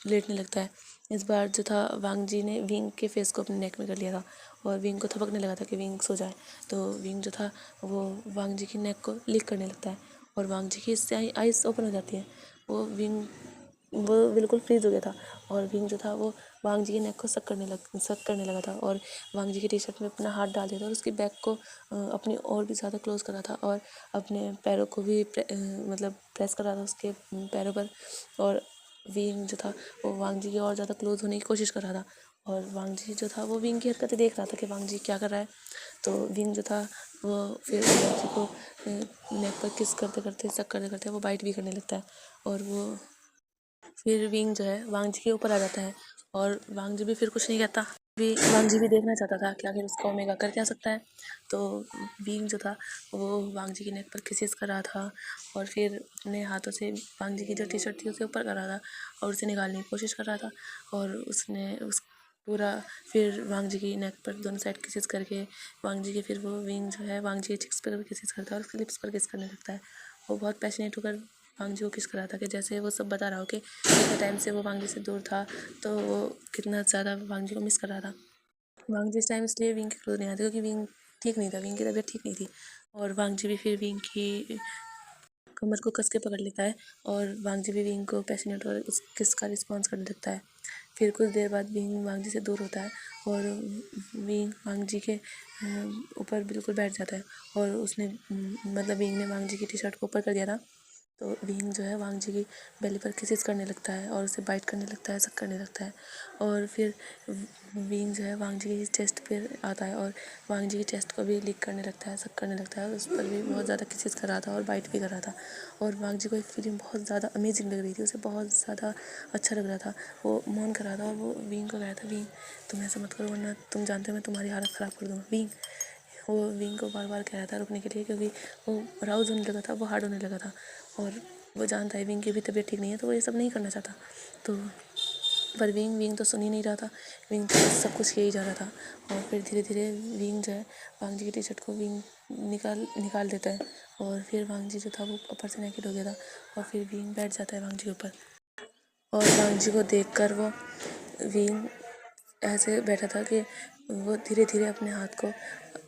Speaker 1: लेटने लगता है। इस बार जो था, वांग जी ने विंग के फेस को अपने नेक में कर लिया था और विंग को थपकने लगा था कि विंग सो जाए। तो विंग जो था वो वांग जी की नेक को लिक करने लगता है और वांग जी की इससे आइज़ ओपन हो जाती है। वो बिल्कुल फ्रीज हो गया था और विंग जो था वो वांग जी की नेक को सक करने लगा था और वांग जी की टी शर्ट में अपना हाथ डाल दिया था और उसकी बैक को अपनी और भी ज़्यादा क्लोज करा था और अपने पैरों को भी मतलब प्रेस कर रहा था उसके पैरों पर। और विंग जो था वो वांग जी की और ज़्यादा क्लोज होने की कोशिश कर रहा था और वांग जी जो था वो विंग की हरकतें देख रहा था कि वांग जी क्या कर रहा है। तो विंग जो था वो फिर वांग जी को नेक पर किस करते करते, सक करते करते वो बाइट भी करने लगता है और वो फिर विंग जो है वांग जी के ऊपर आ जाता है और वांग जी भी फिर कुछ नहीं कहता। वांग जी भी देखना चाहता था कि आखिर उसका ओमेगा कर क्या सकता है। तो विंग जो था वो वांग जी की नेक पर किसेस कर रहा था और फिर अपने हाथों से वांग जी की जो टी शर्ट थी उसे ऊपर कर रहा था और उसे निकालने की कोशिश कर रहा था और उसने उस पूरा फिर वांग जी की नेक पर दोनों साइड किसेस करके वांग जी के, फिर वो विंग जो है वांग जी के चिक्स पर भी किसेस करता है और उसके लिप्स पर किस करने लगता है। वो बहुत पैशनेट होकर वांग जी को किस कर रहा था कि जैसे वो सब बता रहा हो कि कितने टाइम से वो वांग जी से दूर था, तो वो कितना ज़्यादा वांग जी को मिस कर रहा था। वांग जी इस टाइम इसलिए विंग के क्लोज नहीं आते क्योंकि विंग ठीक नहीं था, विंग की तबीयत ठीक नहीं थी और वांग जी भी फिर विंग की कमर को कस के पकड़ लेता है और वांग जी भी विंग को पैशनेट और उस किस का रिस्पॉन्स करने लगता है। फिर कुछ देर बाद विंग वांग जी से दूर होता है और विंग वांग जी के ऊपर बिल्कुल बैठ जाता है और उसने मतलब विंग ने वांग जी की टी शर्ट को ऊपर कर दिया था। तो विंग जो है वांग जी की बेली पर किसेस करने लगता है और उसे बाइट करने लगता है, सक करने लगता है। और फिर विंग जो है वांग जी की चेस्ट पे आता है और वांग जी की चेस्ट को भी लिक करने लगता है, सक करने लगता है। उस पर भी बहुत ज़्यादा किसेस कर रहा था और बाइट भी कर रहा था। और वांग जी को एक फीलिंग बहुत ज़्यादा अमेजिंग लग रही थी, उसे बहुत ज़्यादा अच्छा लग रहा था। वो मौन कर रहा था और वो विंग को कह रहा था, विंग तुम ऐसा मत करो वरना तुम जानते हो मैं तुम्हारी हालत ख़राब कर दूँगा। विंग वो विंग को बार बार कह रहा था रुकने के लिए, क्योंकि वो अराउज होने लगा था, वो हार्ड होने लगा था और वो जानता है विंग की भी तबीयत ठीक नहीं है, तो वो ये सब नहीं करना चाहता। तो पर विंग तो सुन ही नहीं रहा था। विंग तो सब कुछ किया ही जा रहा था। और फिर धीरे धीरे विंग जो है वांग जी की टी शर्ट को विंग निकाल देता है और फिर वांग जी जो था वो ऊपर से नेकेड हो गया था और फिर विंग बैठ जाता है वांग जी के ऊपर। और वांग जी को देखकर वो विंग ऐसे बैठा था कि वो धीरे धीरे अपने हाथ को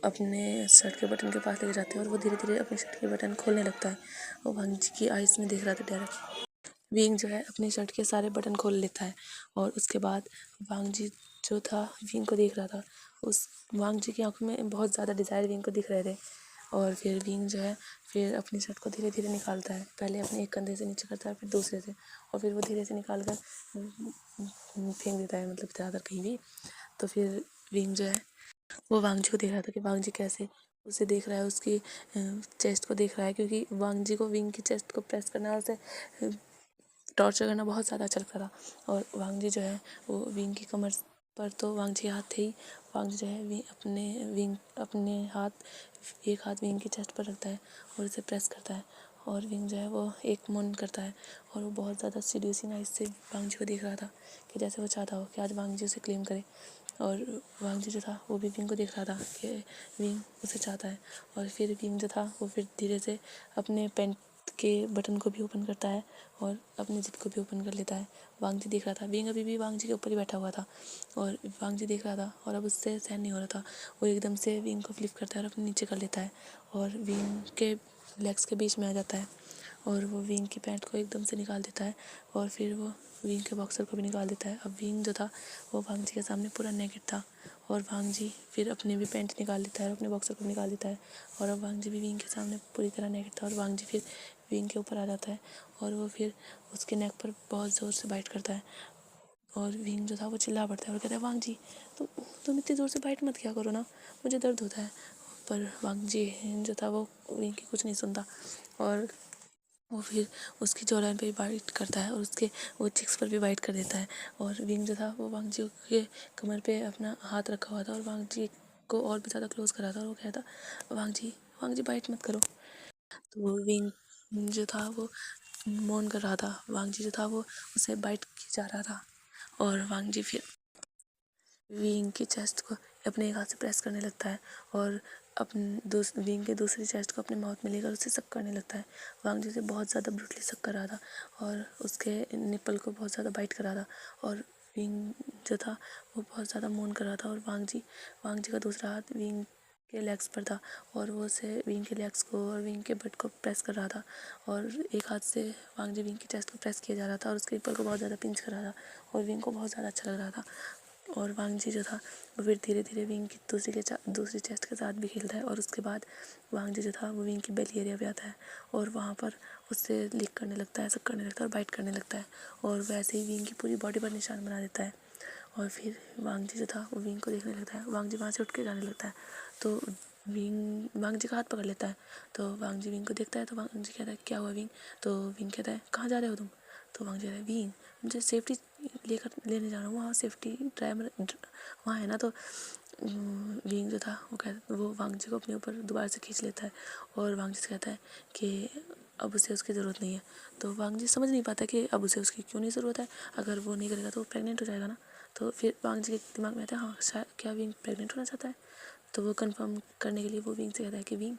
Speaker 1: अपने शर्ट के बटन के पास लेके जाते हैं और वो धीरे धीरे अपने शर्ट के बटन खोलने लगता है और वांग जी की आइज़ में देख रहा था डायरेक्ट। विंग जो है अपने शर्ट के सारे बटन खोल लेता है और उसके बाद वांग जी जो था विंग को देख रहा था। उस वांग जी की आंखों में बहुत ज़्यादा डिज़ायर विंग को दिख रहे थे। और फिर विंग जो है फिर अपनी शर्ट को धीरे धीरे निकालता है, पहले अपने एक कंधे से नीचे करता है फिर दूसरे से, और फिर वो धीरे से निकाल कर फेंक देता है, मतलब ज़्यादा कहीं भी। तो फिर विंग जो है वो वांग जी को देख रहा था कि वांग जी कैसे उसे देख रहा है, उसकी चेस्ट को देख रहा है, क्योंकि वांग जी को विंग की चेस्ट को प्रेस करना और उसे टॉर्चर करना बहुत ज़्यादा अच्छा लगता था। और वांग जी जो है वो विंग की कमर पर तो वांग जी के हाथ थे ही। वांग जी जो है अपने हाथ एक हाथ विंग की चेस्ट पर रखता है और उसे प्रेस करता है और विंग जो है वो एक मौन करता है और वो बहुत ज़्यादा सीरियसली नाइस से वांग जी को देख रहा था कि जैसे वो चाहता हो कि आज वांग जी उसे क्लेम करे। और वांग जी जो था वो भी विंग को देख रहा था कि विंग उसे चाहता है। और फिर विंग जो था वो फिर धीरे से अपने पैंट के बटन को भी ओपन करता है और अपनी जिप को भी ओपन कर लेता है। वांग जी देख रहा था, विंग अभी भी वांग जी के ऊपर ही बैठा हुआ था और वांग जी देख रहा था और अब उससे सहन नहीं हो रहा था। वो एकदम से विंग को फ्लिप करता है और अपने नीचे कर लेता है और विंग के लेग्स के बीच में आ जाता है और वो विंग की पैंट को एकदम से निकाल देता है और फिर वो विंग के बॉक्सर को भी निकाल देता है। अब विंग जो था वो वांग जी के सामने पूरा नेकेड था और वांग जी फिर अपने भी पैंट निकाल देता है और अपने बॉक्सर को निकाल देता है और अब वांग जी भी विंग के सामने पूरी तरह नेकेड था और वांग जी फिर विंग के ऊपर आ जाता है और वो फिर उसके नेक पर बहुत ज़ोर से बाइट करता है और विंग जो था वो चिल्ला पड़ता है और कहता है वांग जी तुम इतनी ज़ोर से बाइट मत किया करो ना, मुझे दर्द होता है। पर वांग जी जो था वो विंग की कुछ नहीं सुनता और वो फिर उसकी जॉलाइन पे भी बाइट करता है और उसके वो चिक्स पर भी बाइट कर देता है। और विंग जो था वो वांग जी के कमर पे अपना हाथ रखा हुआ था और वांग जी को और भी ज़्यादा क्लोज करा था और वो कहता वांग जी बाइट मत करो। तो वो विंग जो था वो मौन कर रहा था, वांग जी जो था वो उसे बाइट किया जा रहा था और वांग जी फिर विंग की चेस्ट को अपने एक हाथ से प्रेस करने लगता है और अपने विंग के दूसरी चेस्ट को अपने माउथ में लेकर उसे सक करने लगता है। वांग जी से बहुत ज़्यादा ब्रूटली सक कर रहा था और उसके निपल को बहुत ज़्यादा बाइट कर रहा था और विंग जो था वो बहुत ज़्यादा मौन कर रहा था और वांग जी का दूसरा हाथ विंग के लेग्स पर था और वो उसे विंग के लेग्स को और विंग के बट को प्रेस कर रहा था और एक हाथ से वांग जी विंग की चेस्ट को प्रेस किया जा रहा था और उसके निपल को बहुत ज़्यादा पिंच कर रहा था और विंग को बहुत ज़्यादा अच्छा लग रहा था। और वांग जी जो था वो फिर धीरे धीरे विंग की दूसरी चेस्ट के साथ भी खेलता है और उसके बाद वांग जी जो था वो विंग की बेली एरिया पे आता है और वहाँ पर उससे लिक करने लगता है, सब करने लगता है और बाइट करने लगता है और वैसे ही विंग की पूरी बॉडी पर निशान बना देता है। और फिर वांग जी जो था वो विंग को देखने लगता है, वांग जी वहाँ से उठ के जाने लगता है तो विंग वांग जी का हाथ पकड़ लेता है। तो वांग जी विंग को देखता है तो वांग जी कहता है क्या हुआ विंग? तो विंग कहता है कहाँ जा रहे हो तुम? तो वांग जी कहता है विंग मुझे सेफ्टी लेने जा रहा हूँ, वहाँ सेफ्टी ड्राइवर वहाँ है ना। तो विंग जो था वो वांग जी को अपने ऊपर दोबारा से खींच लेता है और वांग जी से कहता है कि अब उसे उसकी ज़रूरत नहीं है। तो वांग जी समझ नहीं पाता कि अब उसे उसकी क्यों नहीं ज़रूरत है, अगर वो नहीं करेगा तो वो प्रेग्नेंट हो जाएगा ना। तो फिर वांग जी के दिमाग में आता है हाँ शायद क्या विंग प्रेग्नेंट होना चाहता है। तो वो कंफर्म करने के लिए वो विंग से कहता है कि विंग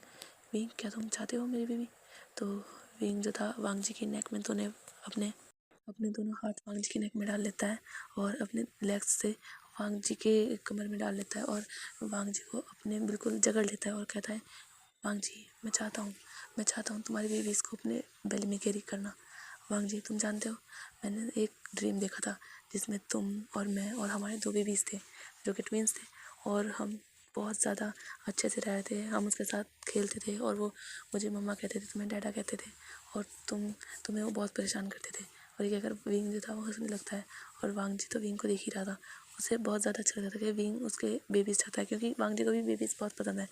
Speaker 1: विंग क्या तुम चाहते हो मेरी बेबी? तो विंग जो था वांग जी की नेक में अपने अपने दोनों हाथ वांग जी के नेक में डाल लेता है और अपने लेग्स से वांग जी के कमर में डाल लेता है और वांग जी को अपने बिल्कुल जकड़ लेता है और कहता है वांग जी मैं चाहता हूँ मैं चाहता हूँ तुम्हारे बेबीज़ को अपने बेली में कैरी करना। वांग जी, तुम जानते हो, मैंने एक ड्रीम देखा था जिसमें तुम और मैं और हमारे 2 बेबीज़ थे जो कि ट्विंस थे, और हम बहुत ज़्यादा अच्छे से रह रहे थे। हम उसके साथ खेलते थे और वो मुझे मम्मा कहते थे, तुम्हें डैडा कहते थे, और तुम्हें वो बहुत परेशान करते थे। और ये कहकर विंग जो था वो हंसने लगता है, और वांग जी तो विंग को देख ही रहा था। उसे बहुत ज़्यादा अच्छा लगता था कि विंग उसके बेबीज़ चाहता है, क्योंकि वांग जी को भी बेबीज़ बहुत पसंद है।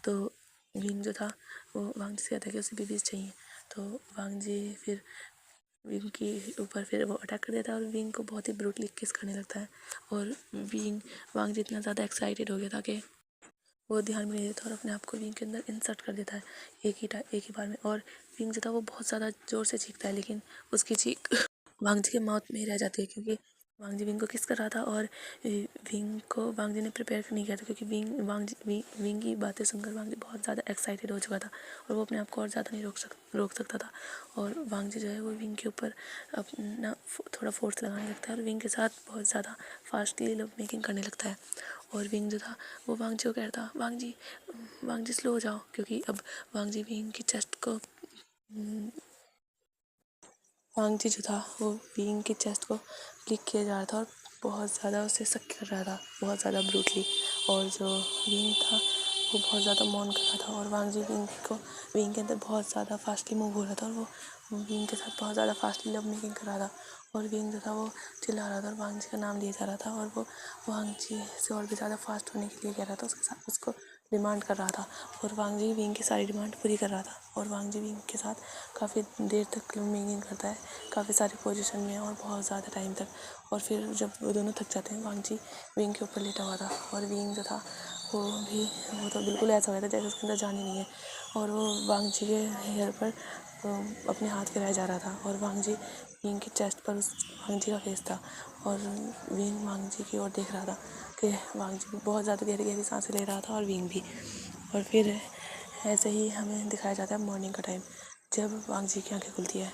Speaker 1: तो विंग जो था वो वांग जी से कहता है कि उसे बेबीज़ चाहिए। तो वांग जी फिर विंग के ऊपर फिर वो अटैक कर देता है और विंग को बहुत ही ब्रूटली किस करने लगता है। और विंग वांग जी इतना ज़्यादा एक्साइटेड हो गया था कि वो ध्यान में नहीं देता और अपने आप को विंग के अंदर इंसर्ट कर देता है एक ही बार में। और विंग जो था वो बहुत ज़्यादा ज़ोर से चीखता है, लेकिन उसकी चीख वांग जी के माउथ में ही रह जाती है, क्योंकि वांग जी विंग को किस कर रहा था और विंग को वांग जी ने प्रिपेयर नहीं किया था, क्योंकि विंग की बातें सुनकर वांग जी बहुत ज़्यादा एक्साइटेड हो चुका था और वो अपने आप को और ज़्यादा नहीं रोक सकता था। और वांग जी जो है वो विंग के ऊपर अपना थोड़ा फोर्स लगाने लगता है और विंग के साथ बहुत ज़्यादा फास्टली लव मेकिंग करने लगता है। और विंग जो था वो वांग जी को कहता, वांग जी स्लो हो जाओ, क्योंकि अब वांग जी विंग की चेस्ट को वांग जी जो था वो विंग की चेस्ट को क्लिक किया जा रहा था और बहुत ज़्यादा उसे सक कर रहा था, बहुत ज़्यादा ब्रूटली। और जो विंग था वो बहुत ज़्यादा मौन कर रहा था और वांग जी विंग के अंदर बहुत ज़्यादा फास्टली मूव हो रहा था और वो विंग के साथ बहुत ज़्यादा फास्टली लव मेकिंग कर रहा था। और विंग जो था वो चिल्ला रहा था और वांग जी का नाम लिया जा रहा था और वो वांग जी से और भी ज़्यादा फास्ट होने के लिए कह रहा था, उसके साथ उसको डिमांड कर रहा था। और वांग जी विंग की सारी डिमांड पूरी कर रहा था और वांग जी विंग के साथ काफ़ी देर तक लव मेकिंग करता है, काफ़ी सारी पोजीशन में और बहुत ज़्यादा टाइम तक। और फिर जब वो दोनों थक जाते हैं, वांग जी विंग के ऊपर लेटा हुआ था और विंग जो था वो तो बिल्कुल ऐसा हो गया था जैसे उसके अंदर जान ही नहीं है। और वो वांग जी के हेयर पर अपने हाथ फिराया जा रहा था और वांग जी विंग की चेस्ट पर उस वांग जी का फेस था और विंग वांग जी की ओर देख रहा था कि वांग जी बहुत ज़्यादा गहरी गहरी सांसें ले रहा था और विंग भी। और फिर ऐसे ही हमें दिखाया जाता है मॉर्निंग का टाइम, जब वांग जी की आंखें खुलती है।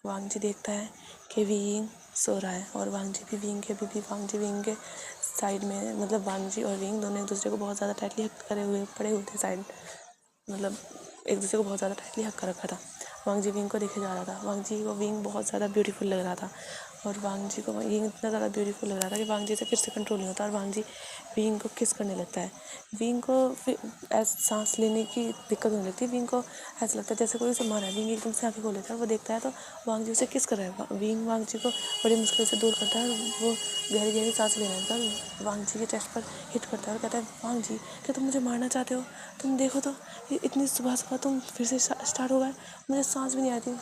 Speaker 1: वांग जी देखता है कि विंग सो रहा है और वांग जी भी विंग के अभी भी वांग जी विंग के साइड में, मतलब वांग जी और विंग दोनों एक दूसरे को बहुत ज़्यादा टाइटली हक करे हुए पड़े हुए थे साइड, मतलब एक दूसरे को बहुत ज़्यादा टाइटली हक कर रखा था। वांग जी विंग को देखे जा रहा था, वांग जी को विंग बहुत ज़्यादा ब्यूटीफुल लग रहा था और वांग जी को विंग इतना ज़्यादा ब्यूटीफुल लग रहा था कि वांग जी से फिर से कंट्रोल नहीं होता और वांग जी विंग को किस करने लगता है। विंग को फिर सांस लेने की दिक्कत होने लगती है, विंग को ऐसा लगता है जैसे कोई उसे मारा है। विंग एकदम से आंखें खोल लेता है, वो देखता है तो वांग जी उसे किस कर रहा है। विंग वांग जी को बड़ी मुश्किल से दूर करता है और वो गहरी गहरी सांस लेने लगता है और वांग जी के चेस्ट पर हिट करता है और कहता है, वांग जी क्या तुम मुझे मारना चाहते हो? तुम देखो तो इतनी सुबह सुबह तुम फिर से स्टार्ट हो गए, मुझे सांस भी नहीं आती।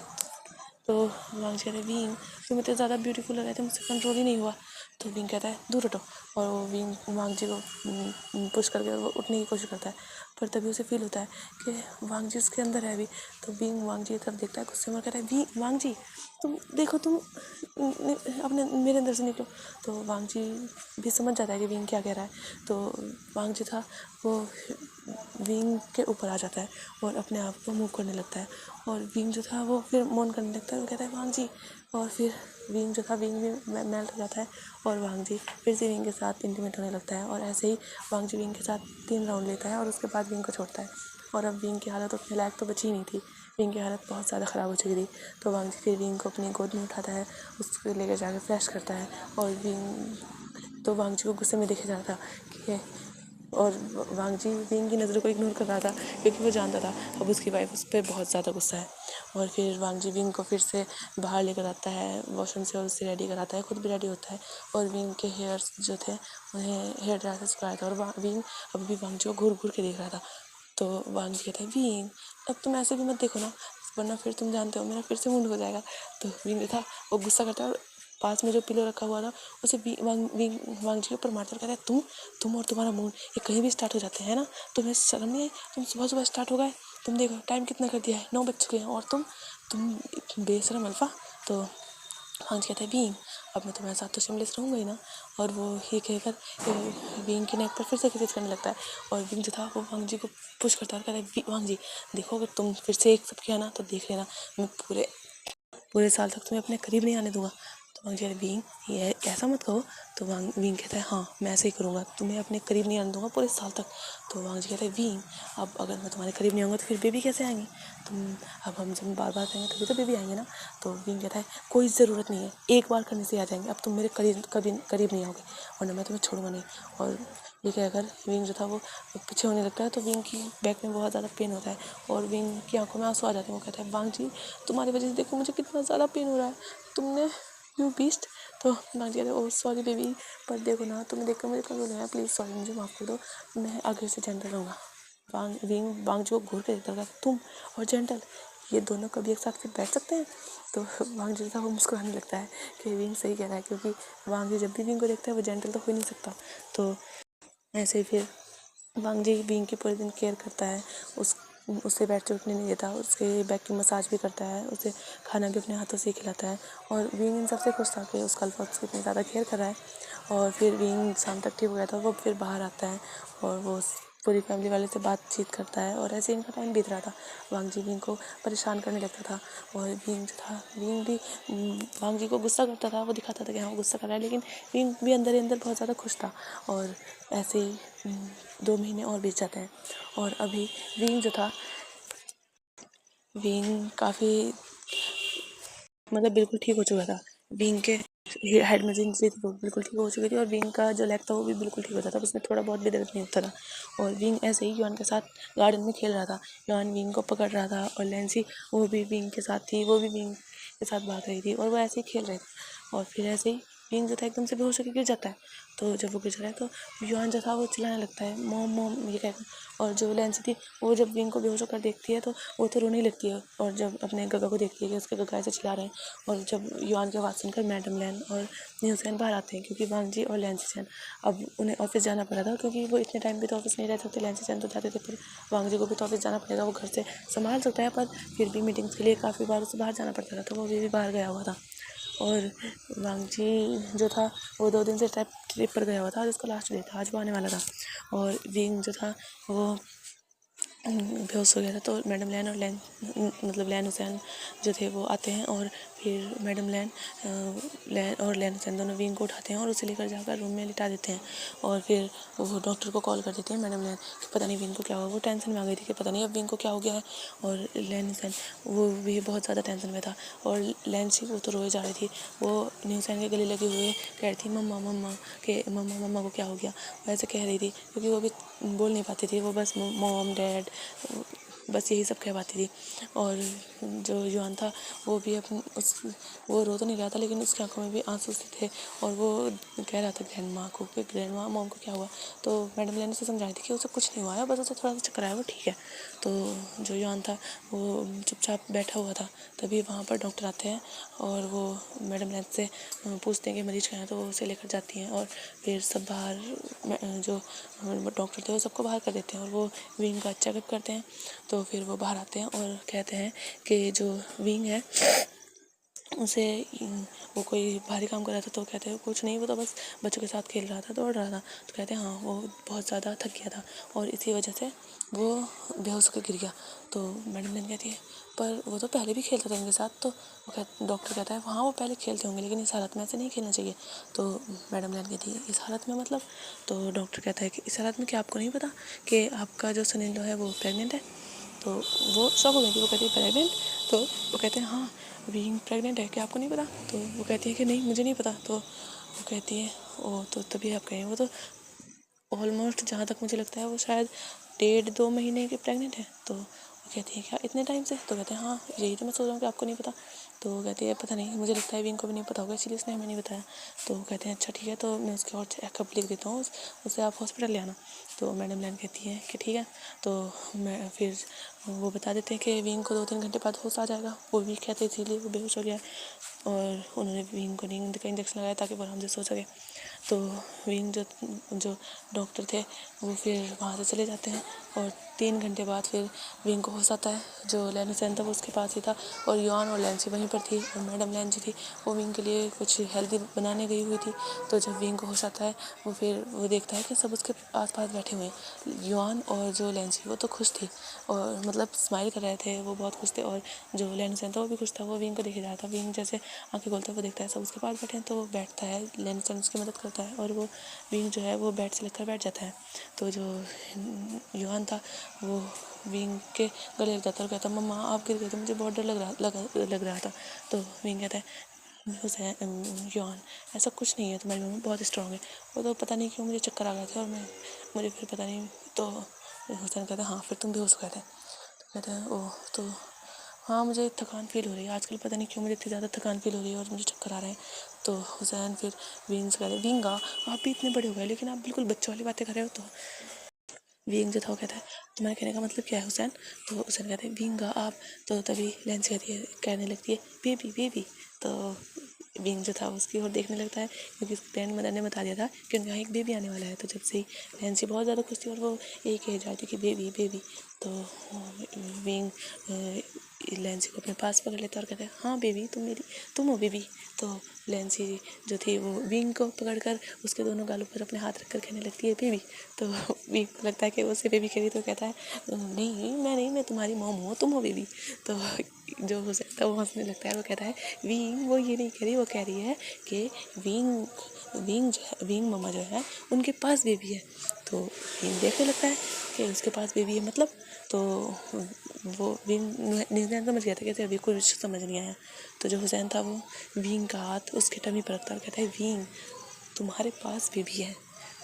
Speaker 1: तो वांग जी कहते हैं, विंग तुम इतने ज़्यादा ब्यूटीफुल लग रहे थे, मुझसे कंट्रोल ही नहीं हुआ। तो विंग कहता है, दूर हटो, और वो विंग वांग जी को पुश करके वो उठने की कोशिश करता है, पर तभी उसे फील होता है कि वांग जी उसके अंदर है अभी। तो विंग वांग जी की तरफ देखता है गुस्से में, कहता है, वांग जी तुम देखो, तुम अपने मेरे अंदर से निकलो। तो वांग जी भी समझ जाता है कि विंग क्या कह रहा है। तो वांग जी था वो विंग के ऊपर आ जाता है और अपने आप को मूव करने लगता है और विंग जो था वो फिर मौन करने लगता है, वो कहता है, वांग जी। और फिर विंग जो था विंग भी मेल्ट हो जाता है और वांग जी फिर से विंग के साथ इंटीमेट होने लगता है। और ऐसे ही वांग जी विंग के साथ 3 राउंड लेता है और उसके बाद विंग को छोड़ता है। और अब विंग की हालत उठने लायक तो बची ही नहीं थी, विंग की हालत बहुत ज़्यादा ख़राब हो चुकी थी। तो वांग जी फिर विंग को अपनी गोद में उठाता है, उसको लेकर जाकर फ्लैश करता है और तो वांग जी को गुस्से में देखे जाता कि और वांग जी विंग की नज़रों को इग्नोर कर रहा था, क्योंकि वो जानता था अब उसकी वाइफ उस पर बहुत ज़्यादा गुस्सा है। और फिर वांग जी विंग को फिर से बाहर लेकर आता है वॉशरूम से और उससे रेडी कराता है, खुद भी रेडी होता है और विंग के हेयर्स जो थे उन्हें हेयर ड्रायर से सुखाया था और विंग अभी भी वांग जी को घूर घूर के देख रहा था। तो वांग जी कहता है, विंग अब तुम ऐसे भी मत देखो ना, वरना फिर तुम जानते हो मेरा फिर से मूड हो जाएगा। तो विंग था वो गुस्सा करता है और पास में जो पिलो रखा हुआ था उसे वांग जी के ऊपर मारता कहता है, तुम और तुम्हारा मूड ये कहीं भी स्टार्ट हो जाते हैं ना, तुम्हें शर्म नहीं आई? तुम सुबह सुबह स्टार्ट हो गए, तुम देखो टाइम कितना कर दिया है, 9 बज चुके हैं और तुम बेशरम अल्फा। तो वांग जी कहता है, विंग अब मैं तुम्हारे साथ तो शिमलेस रहूँगा ही ना। और वो ये कहकर विंग की नेक पर फिर से किस करने लगता है और विंग जो था वो वांग जी को पुश करता है और कहता है, वांग जी देखो अगर तुम फिर से एक सब किया ना तो देख लेना मैं पूरे साल तक तुम्हें अपने करीब नहीं आने दूंगा। तो वांग जी कहते बींग ये ऐसा मत कहो। तो विंग कहता है हाँ मैं ऐसे ही करूँगा, तुम्हें अपने करीब नहीं आने दूंगा पूरे साल तक। तो वांग जी कहते हैं विंग अब अगर मैं तुम्हारे करीब नहीं आऊँगा तो फिर बेबी कैसे आएंगे, तुम अब हम जब बार बार करेंगे तभी तो बेबी आएंगे ना। तो विंग कहता है कोई ज़रूरत नहीं है, एक बार करने से आ जाएंगे, अब तुम मेरे करीब कभी करीब नहीं आओगे वरना मैं तुम्हें छोड़ूंगा नहीं। और ये कहकर विंग जो था वो पीछे होने लगता है। तो विंग की बैक में बहुत ज़्यादा पेन होता है और विंग की आंखों में आंसू आ जाते हैं। वो कहता है वांग जी तुम्हारी वजह से देखो मुझे कितना ज़्यादा पेन हो रहा है, तुमने यू बीस्ट। तो वांग जी कहते हैं ओह सॉरी बेबी, पर देखो ना तुम्हें देखकर मुझे कम हो गया, प्लीज़ सॉरी मुझे माफ़ कर दो, मैं आगे से जेंटल रहूँगा। विंग वांग जी को घूर के देखता है तुम और जेंटल ये दोनों कभी एक साथ फिर बैठ सकते हैं। तो वांग जी था वो मुस्कुराने लगता है कि विंग सही कह रहा है, क्योंकि वांग जी जब भी विंग को देखता है वो जेंटल तो हो ही नहीं सकता। तो ऐसे ही फिर वांग जी विंग की पूरे दिन केयर करता है, उससे बैठ के उठने नहीं देता, उसके बैक की मसाज भी करता है, उसे खाना भी अपने हाथों से ही खिलाता है। और विंग इन सबसे खुश था कि उसका अल्फा उसकी इतनी ज़्यादा केयर कर रहा है। और फिर विंग शाम तक ठीक हो गया था, वो फिर बाहर आता है और वो पूरी फैमिली वाले से बातचीत करता है और ऐसे इनका टाइम बीत रहा था। वांग जी विंग को परेशान करने लगता था और विंग जो था विंग भी वांग जी को गुस्सा करता था, वो दिखाता था कि हाँ वो गुस्सा कर रहा है, लेकिन विंग भी अंदर ही अंदर बहुत ज़्यादा खुश था। और ऐसे ही 2 महीने और बीत जाते हैं और अभी विंग जो था विंग काफ़ी मतलब बिल्कुल ठीक हो चुका था। विंग के हेड में जो इंजरी थी वो बिल्कुल ठीक हो चुकी थी और विंग का जो लेग था वो भी बिल्कुल ठीक होता था, उसमें थोड़ा बहुत भी दर्द नहीं होता था। और विंग ऐसे ही युआन के साथ गार्डन में खेल रहा था, युआन विंग को पकड़ रहा था और लैंसी वो भी विंग के साथ थी, वो भी विंग के साथ भाग रही थी और वो ऐसे ही खेल रहे थे। और फिर ऐसे ही विंग जो था एकदम से बेहोश होकर गिर जाता है। तो जब वो गिर जाता है तो युआन जो था वो चिल्लाने लगता है मॉम मॉम ये कहकर। और जो लैंसी थी वो जब विंग को बेहोश होकर देखती है तो वो तो रोने लगती है और जब अपने गगा को देखती है कि उसके गगा ऐसे चिल्ला रहे हैं। और जब युआन की आवाज़ सुनकर मैडम लैन और न्यूज़ैन बाहर आते हैं, क्योंकि वांग जी और लैंसी चैन अब उन्हें ऑफिस जाना पड़ा था, क्योंकि वो इतने टाइम भी तो ऑफिस नहीं रहते थे। लैंसी चैन तो जाते थे पर वांग जी को भी तो ऑफिस जाना पड़ेगा, वो घर से संभाल सकता है पर फिर भी मीटिंग्स के लिए काफ़ी बार उसे बाहर जाना पड़ता था, तो वो भी बाहर गया हुआ था। और वांग जी जो था वो 2 दिन से ट्रिप पर गया हुआ था, आज उसका लास्ट डे था, आज वो आने वाला था। और विंग जो था वो बेहोश हो गया था। तो मैडम लैन और लैन हुसैन जो थे वो आते हैं और फिर मैडम लैन हुसैन दोनों विंग को उठाते हैं और उसे लेकर जाकर रूम में लिटा देते हैं। और फिर वो डॉक्टर को कॉल कर देते हैं मैडम लैन कि पता नहीं विंग को क्या हुआ। वो टेंशन में आ गई थी कि पता नहीं अब विंग को क्या हो गया है। और लैन हुसैन वो भी बहुत ज़्यादा टेंशन में था और लैंसी वो तो रोए जा रही थी, वो न्यूज़ैन के गले लगे हुए कह रही थी मम्मा मम्मा के मम्मा मम्मा को क्या हो गया, वैसे कह रही थी, क्योंकि वो भी बोल नहीं पाती थी, वो बस मॉम डैड बस यही सब कह पाती थी। और जो युआन था वो भी वो रो तो नहीं रहा था, लेकिन उसकी आंखों में भी आंसू से थे और वो कह रहा था ग्रैंड माँ को कि ग्रैंड माँ मॉम को क्या हुआ। तो मैडम लेने से समझा रही थी कि उसे कुछ नहीं हुआ है, बस उसे थोड़ा सा चक्कर आया, वो ठीक है। तो जो युआन था वो चुपचाप बैठा हुआ था, तभी वहाँ पर डॉक्टर आते हैं और वो मैडम लेन से पूछते हैं कि मरीज कहाँ है, तो वो उसे लेकर जाती हैं और फिर सब बाहर जो डॉक्टर थे वो सबको बाहर कर देते हैं और वो विंग का चेकअप करते हैं। तो फिर वो बाहर आते हैं और कहते हैं कि जो विंग है उसे वो कोई भारी काम कर रहा था, तो कहते हैं कुछ नहीं, वो तो बस बच्चों के साथ खेल रहा था, दौड़ रहा था। तो कहते हैं हाँ वो बहुत ज़्यादा थक गया था और इसी वजह से वो बेहोश होकर गिर गया। तो मैडम लेन कहती है पर वो तो पहले भी खेलता था इनके साथ। तो डॉक्टर कहता है हाँ वो पहले खेलते होंगे लेकिन इस हालत में ऐसे नहीं खेलना चाहिए। तो मैडम लेन कहती है इस हालत में मतलब। तो डॉक्टर कहता है कि इस हालत में क्या आपको नहीं पता कि आपका जो सन इन लॉ है वो प्रेग्नेंट है। तो वो शॉक हो गई थी, वो कहती है प्रेग्नेंट। तो वो कहते हैं हाँ बीइंग प्रेग्नेंट है, क्या आपको नहीं पता। तो वो कहती है कि नहीं मुझे नहीं पता। तो वो कहती है ओ तो तभी आप कहें वो तो ऑलमोस्ट जहाँ तक मुझे लगता है वो शायद 1.5-2 महीने की प्रेग्नेंट है। तो वो कहती है क्या इतने टाइम से। तो कहते हैं हाँ यही तो मैं सोच रहा हूँ कि आपको नहीं पता। तो वो कहती है पता नहीं, मुझे लगता है विंग को भी नहीं पता होगा इसलिए उसने हमें नहीं बताया। तो वो कहते हैं अच्छा ठीक है, तो मैं उसके और चेकअप लिख देता हूँ, उसे आप हॉस्पिटल ले आना। तो मैडम लैन कहती है कि ठीक है। तो मैं फिर वो बता देते हैं कि विंग को 2-3 घंटे बाद होश आ जाएगा, वो वीक कहते इसीलिए वो बेहोश हो गया है। और उन्होंने विंग को नींद का इंजेक्शन लगाया ताकि वो आराम से सो सके। तो विंग जो डॉक्टर थे वो फिर वहाँ से चले जाते हैं और 3 घंटे बाद फिर विंग को होश आता है। जो लेनिसन था वो उसके पास ही था और योहान और लैंसी वहीं पर थी और मैडम लैंसी थी वो विंग के लिए कुछ हेल्दी बनाने गई हुई थी। तो जब विंग को होश आता है वो देखता है कि सब उसके आसपास बैठे हुए हैं। योहान और जो लैंसी वो तो खुश थी और मतलब स्माइल कर रहे थे, वो बहुत खुश थे। और जो लेनिसन था वो भी खुश था, वो विंग को देखे जा रहा था। विंग जैसे आंखें खोलता है वो देखता है सब उसके पास बैठे हैं तो वो बैठता है, लेनिसन उसकी मदद करता है और वो विंग जो है वो बेड से लगकर बैठ जाता है। तो जो योहान था वो विंग के गले लग जाता है और कहता है मम्मा आप गिर गए थे, मुझे बहुत डर लग रहा था। तो विंग कहता है योहान ऐसा कुछ नहीं है, तुम्हारी मम्मी बहुत स्ट्रांग है। वो तो पता नहीं क्यों मुझे चक्कर आ गए थे और मुझे फिर पता नहीं। तो हुसैन कहता है हाँ फिर तुम बेहोश हो गए थे। तो कहता है ओह तो हाँ मुझे थकान फील हो रही है आजकल, पता नहीं क्यों मुझे इतनी ज़्यादा थकान फील हो रही है और मुझे चक्कर आ रहे हैं। तो हुसैन फिर विंग से कहते हैं विंगा आप भी इतने बड़े हो गए लेकिन आप बिल्कुल बच्चों वाली बातें कर रहे हो। तो विंग जो था वो कहता है तुम्हारे कहने का मतलब क्या है हुसैन। तो हुसैन कहते हैं विंगा आप। तो तभी लेंस कहने लगती है बेबी बेबी। तो विंग जो था उसकी ओर देखने लगता है क्योंकि उसकी ग्रैंड मदर ने बता दिया था कि उनके यहाँ एक बेबी आने वाला है। तो जब से ही लैंसी बहुत ज़्यादा खुश थी और वो एक कह जाती कि बेबी बेबी। तो विंग लैंसी को अपने पास पकड़ लेता है और कहता है हाँ बेबी तुम हो बेबी। तो लैंसी जो थी वो विंग को पकड़कर उसके दोनों गालों पर अपने हाथ रखकर कहने लगती है बेबी। तो विंग को लगता है कि वो उसे बेबी कह रही, तो कहता है नहीं मैं तुम्हारी मॉम हूँ, तुम हो बेबी। तो जो हो सकता है वो हंसने लगता है, वो कहता है विंग वो ये नहीं कह रही, वो कह रही है कि विंग मम्मा जो है उनके पास बेबी है। तो विंग देखने लगता है कि उसके पास बेबी है मतलब। तो वो विंग न्यूजीलैंड समझ गया था कि अभी कुछ समझ नहीं आया। तो जो हुसैन था वो विंग का हाथ उसके टमी पर रखता है और कहता है विंग तुम्हारे पास बेबी है।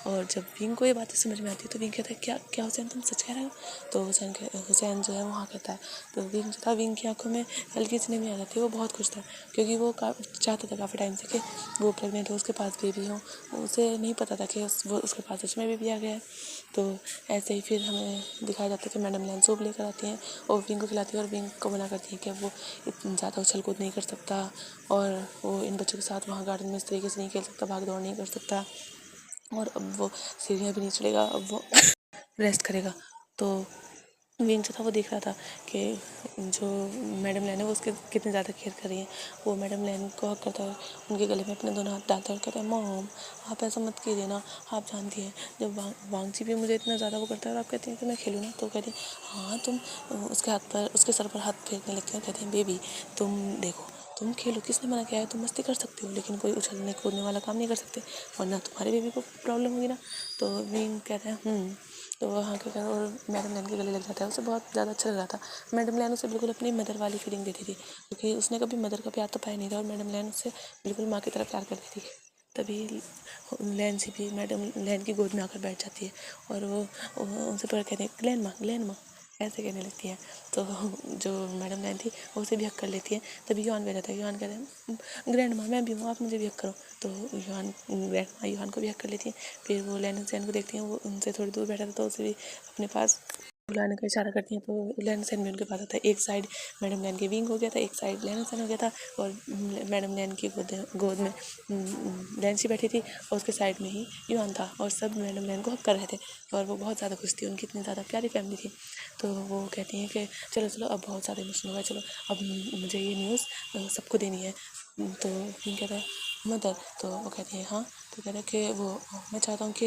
Speaker 1: और जब विंग को ये बातें समझ में आती है तो विंग कहता है क्या हुसैन तुम सच कह रहे हो। तो हुसैन जो है वहाँ कहता है। तो विंग जो था विंग की आंखों में हल्की सी नमी आ जाती है, वो बहुत खुश था क्योंकि वो चाहता था काफ़ी टाइम से कि वो प्रेग्नेंट हो, उसके पास बेबी हो। उसे नहीं पता था कि वो उसके पास सच में बेबी आ गया है। तो ऐसे ही फिर हमें दिखाया जाता है कि मैडम लैन सूप लेकर आती हैं और विंग को खिलाती है और विंग को मना करती है कि वो इतनी ज़्यादा उछल कूद नहीं कर सकता और वो इन बच्चों के साथ वहाँ गार्डन में इस तरीके से नहीं खेल सकता, भाग दौड़ नहीं कर सकता और अब वो सीढ़ियाँ भी नहीं चढ़ेगा, अब वो रेस्ट करेगा। तो विंग जो था वो देख रहा था कि जो मैडम लैन है वो उसके कितनी ज़्यादा केयर कर रही है। वो मैडम लैन को हक करता है, उनके गले में अपने दोनों हाथ डालता है और कहता है मॉम आप ऐसा मत कीजिए ना, आप जानती हैं जब वांगची भी मुझे इतना ज़्यादा वो करता है और आप कहती हैं कि मैं खेलूँ ना, तो कहती है हाँ तुम उसके सर पर हाथ फेरने लगते हैं, कहते हैं बेबी तुम देखो तुम खेलो, किसने मना किया है, तुम मस्ती कर सकते हो लेकिन कोई उछलने कूदने वाला काम नहीं कर सकते वरना तुम्हारे बेबी को प्रॉब्लम होगी ना। तो विंग कहते हैं तो वहाँ के और मैडम लैन के गले लग जाता है। उसे बहुत ज़्यादा अच्छा लग रहा था। मैडम लैन उसे बिल्कुल अपनी मदर वाली फीलिंग देती थी क्योंकि उसने कभी मदर का प्यार तो पाया नहीं था और मैडम लैन उससे बिल्कुल माँ की तरह प्यार करती थी। तभी लैन से भी मैडम लैन की गोद में आकर बैठ जाती है और वो उनसे पकड़ कहते हैं ग्लैन माँ ऐसे कहने लगती है। तो जो मैडम लैन थी वो उसे भी हक कर लेती है। तभी योहान भी जाता है, योहान कहते हैं ग्रैंड माँ मैं भी हूँ, आप मुझे भी हक करो। तो ग्रैंड माँ योहान को भी हक कर लेती है। फिर वो लैन को देखती हैं, वो उनसे थोड़ी दूर बैठा था तो उसे भी अपने पास बुलाने का इशारा करती हैं। तो लैन भी उनके पास आता है। एक साइड मैडम लैन की विंग हो गया था, एक साइड लैन हो गया था और मैडम लैन की गोद में लैंसी बैठी थी और उसके साइड में ही योहान था और सब मैडम लैन को हक कर रहे थे और वो बहुत ज़्यादा खुश थी, उनकी इतनी ज़्यादा प्यारी फैमिली थी। तो वो कहती हैं कि चलो अब बहुत ज़्यादा इमोशनल हुआ, चलो अब मुझे ये न्यूज़ सबको देनी है। तो विंग कहता है मदर। तो वो कहती है हाँ। तो कहता है कि वो मैं चाहता हूँ कि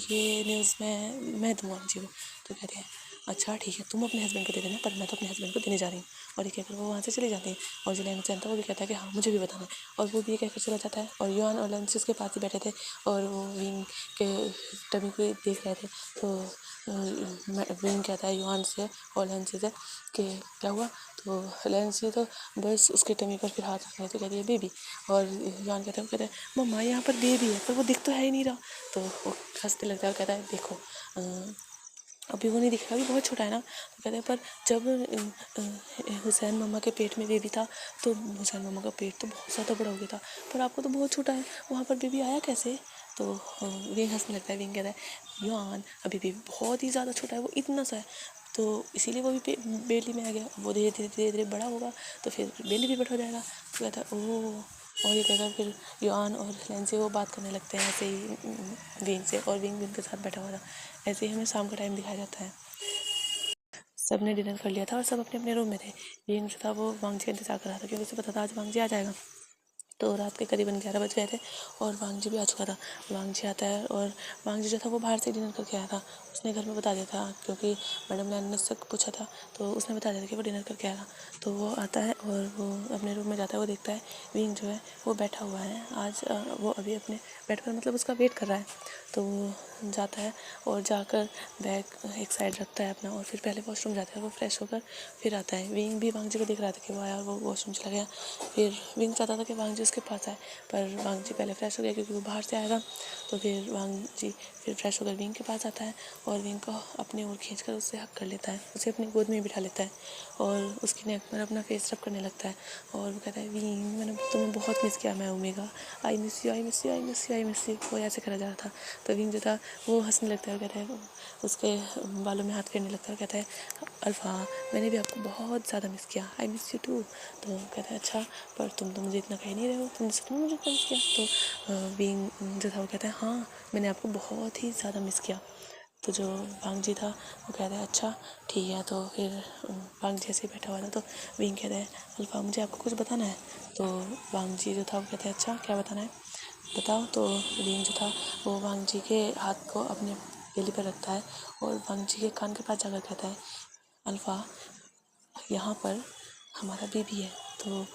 Speaker 1: ये न्यूज़ मैं दूँगा जी को। तो कहते हैं अच्छा ठीक है तुम अपने हस्बैंड को दे देना पर मैं तो अपने हस्बैंड को देने जा रही हूँ। और ये कहकर वो वहाँ से चली जाती है और जो लैन था वो भी कहता है कि हाँ मुझे भी बताना है और वो भी ये कहकर चला जाता है। और योहान और लैंसी उसके पास ही बैठे थे और वो विंग के टमी को देख रहे थे। तो विंग कहता है योहान से और लैंसी से कि क्या हुआ। तो लैंसी तो बस उसके टमी पर फिर हाथ रखने तो कहती है बेबी। और योहान कहता है मम्मा यहाँ पर बेबी है पर वो दिख तो है ही नहीं रहा। तो वो हंसते लगता है और कहता है देखो अभी वो नहीं दिख रहा, अभी बहुत छोटा है ना। तो कहते हैं पर जब हुसैन मम्मा के पेट में बेबी था तो हुसैन मम्मा का पेट तो बहुत ज़्यादा बड़ा हो गया था पर आपको तो बहुत छोटा है, वहाँ पर बेबी आया कैसे। तो विंग हंसने लगता है। विंग कहता है योहान अभी बेबी बहुत ही ज़्यादा छोटा है, वो इतना सा है तो इसीलिए वो भी बेली में आ गया, वो धीरे धीरे बड़ा होगा तो फिर बेली भी बड़ा हो जाएगा। तो कहता है ओह और ये कहकर फिर योआन और लैंसी वो बात करने लगते हैं ऐसे ही विंग से, और विंग उनके साथ बैठा हुआ था। ऐसे ही हमें शाम का टाइम दिखाया जाता है। सब ने डिनर कर लिया था और सब अपने अपने रूम में थे। विंग जो था वो वांगजी का इंतजार कर रहा था क्योंकि उसे पता था आज वांगजी आ जाएगा। तो रात के करीबन 11 बज गए थे और वांगजी भी आ चुका था। वांगजी आता है और वांगजी जो था वो बाहर से डिनर करके आया था। उसने घर में बता दिया था क्योंकि मैडम ने उससे पूछा था, तो उसने बता दिया था कि वो डिनर करके आया था। तो वो आता है और वो अपने रूम में जाता है। वो देखता है विंग जो है वो बैठा हुआ है आज, वो अभी अपने बेड पर मतलब उसका वेट कर रहा है। तो वो जाता है और जाकर बैग एक साइड रखता है अपना, और फिर पहले वॉशरूम जाता है। वो फ्रेश होकर फिर आता है। विंग भी वांगजी को देख रहा था कि वो आया और वो वॉशरूम चला गया। फिर विंग चाहता था कि वांगजी उसके पास आए, पर वांगजी पहले फ्रेश हो गया क्योंकि वो बाहर से आया था। तो फिर वांगजी फिर फ्रेश होकर विंग के पास आता है और विंग को अपनी ओर खींचकर उससे हक कर लेता है, उसे अपनी गोद में बिठा लेता है और उसकी नेक पर अपना फेस रब करने लगता है। और वो कहता है विंग, मैंने तुम्हें बहुत मिस किया, मैं omega, I miss you, I miss you, I miss you, I miss you. वो ऐसे करा जा रहा था। तो विंग जो था वो हंसने लगता है और कहता है, उसके बालों में हाथ फेरने लगता है और कहता है, अल्फ़ा, मैंने भी आपको बहुत ज़्यादा मिस किया, आई मिस यू टू। तो कहता है अच्छा, पर तुम तो मुझे इतना कह नहीं रहे हो, तुमने सच में मुझे इतना मिस किया? तो विंग जो था वो कहता है हाँ, मैंने आपको बहुत ही ज़्यादा मिस किया। तो जो वांगजी था वो कहता है अच्छा ठीक है। तो फिर वांगजी ऐसे ही बैठा हुआ था। तो विंग कहता है, अल्फ़ा, मुझे आपको कुछ बताना है। तो वांगजी जो था वो कहता है अच्छा क्या बताना है, बताओ। तो विंग जो था वो वांगजी के हाथ को अपने बेली पर रखता है और वांगजी के कान के पास जाकर कहता है, अल्फ़ा, यहाँ पर हमारा बेबी है। तो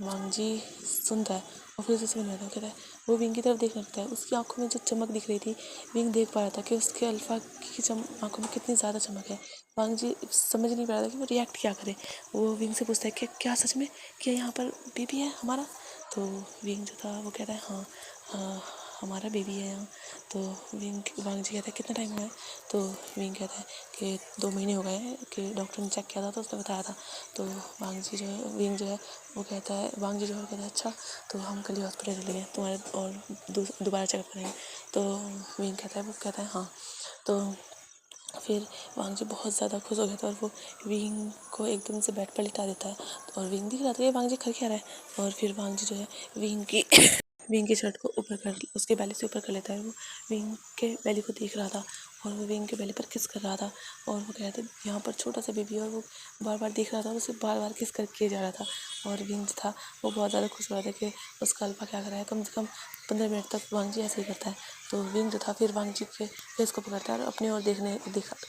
Speaker 1: वांगजी सुनता है और फिर उसे समझ में आता है। कहता है, वो विंग की तरफ देखने लगता है। उसकी आंखों में जो चमक दिख रही थी, विंग देख पा रहा था कि उसके अल्फ़ा की आंखों में कितनी ज़्यादा चमक है। वांगजी समझ नहीं पा रहा था कि वो रिएक्ट क्या करे। वो विंग से पूछता है कि क्या सच में, क्या यहाँ पर बेबी है हमारा? तो विंग जो था वो कहता है हाँ, हमारा बेबी है यहाँ। तो वांगजी कहता है कितना टाइम हुआ है? तो विंग कहता है कि 2 महीने हो गए हैं कि डॉक्टर ने चेक किया था तो उसने बताया था। तो वांगजी जो है विंग जो है वो कहता है, वांगजी जो है कहता है अच्छा, तो हम कल ही हॉस्पिटल चले गए तुम्हारे और दोबारा चेकअप करेंगे। तो विंग कहता है, वो कहता है हाँ। तो फिर वांगजी बहुत ज़्यादा खुश हो गया था और वो विंग को एकदम से बेड पर लिटा देता है। और विंग दिख रहा था कि वांगजी कर क्या रहा है। और फिर वांगजी जो है विंग की विंग की शर्ट को ऊपर कर, उसके बेली से ऊपर कर लेता है। वो विंग के बेली को देख रहा था और वो विंग के बेली पर किस कर रहा था। और वो कह रहा था यहाँ पर छोटा सा बेबी है, और वो बार बार देख रहा था और उसे बार बार किस कर किए जा रहा था। और विंग था वो बहुत ज़्यादा खुश हो रहा था कि उसका अल्फा क्या कर रहा है। कम से कम 15 मिनट तक वांगजी ऐसे ही करता है। तो विंग जो था फिर वांगजी के फेस को पकड़ता है और अपनी ओर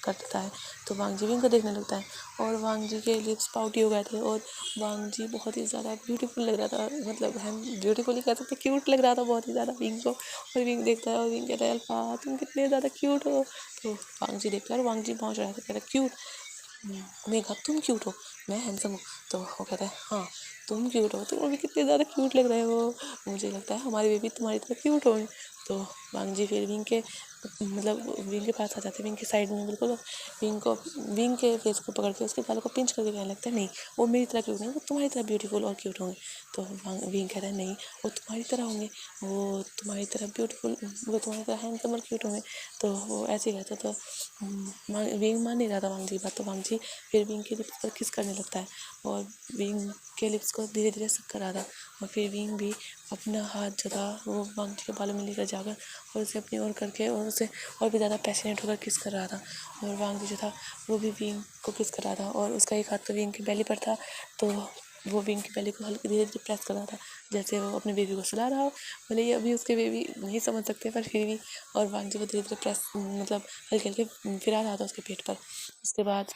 Speaker 1: करता है। तो वांगजी विंग को देखने लगता है और वांगजी के लिप्स पाउटी हो गए थे और वांगजी बहुत ही ज़्यादा ब्यूटीफुल लग रहा था। मतलब हम ब्यूटीफुल ही कह सकते, क्यूट लग रहा था बहुत ही ज़्यादा विंग को। और विंग देखता है और विंग कहता है, अल्फा, तुम कितने ज़्यादा क्यूट हो। तो वांगजी देखता है और वांगजी पहुँच रहा है तो कहता है क्यूट, मेघा तुम क्यूट हो, मैं हैंडसम हूँ। तो वो कहता है हाँ, तुम क्यूट हो, तुम अभी कितने ज़्यादा क्यूट लग रहे हो, मुझे लगता है हमारे बेबी तुम्हारी तरह क्यूट होंगे। तो वांगजी फिर विंग के मतलब विंग के पास आ जाते हैं, विंग के साइड में बिल्कुल विंग के फेस को पकड़ के उसके बालों को पिंच करके कहने लगता है नहीं, वो मेरी तरह क्यूट नहीं, वो तुम्हारी तरह ब्यूटीफुल और क्यूट होंगे। तो विंग कहता है नहीं, वो तुम्हारी तरह होंगे, वो तुम्हारी तरह ब्यूटीफुल, वो तुम्हारी तरह हैंडसम और क्यूट होंगे। तो वो ऐसे ही कहता। तो विंग मान नहीं रहा था वांगजी की बात। तो वांगजी फिर विंग के लिप्स पर किस करने लगता है और विंग के लिप्स को धीरे धीरे सक कर रहा था। और फिर विंग भी अपना हाथ जो था वो वांगजी के बालों में लेकर जाकर और उसे अपनी ओर करके और उसे और भी ज़्यादा पैशनेट होकर किस कर रहा था। और वांगजी जो था वो भी विंग को किस कर रहा था और उसका एक हाथ तो विंग की बेली पर था। तो वो विंग की बेली को हल्के धीरे धीरे प्रेस कर रहा था जैसे वो अपने बेबी को सुला रहा हो। भले ही अभी उसके बेबी नहीं समझ सकते पर फिर भी। और वांगजी को धीरे धीरे प्रेस मतलब हल्के हल्के फिरा रहा था उसके पेट पर। उसके बाद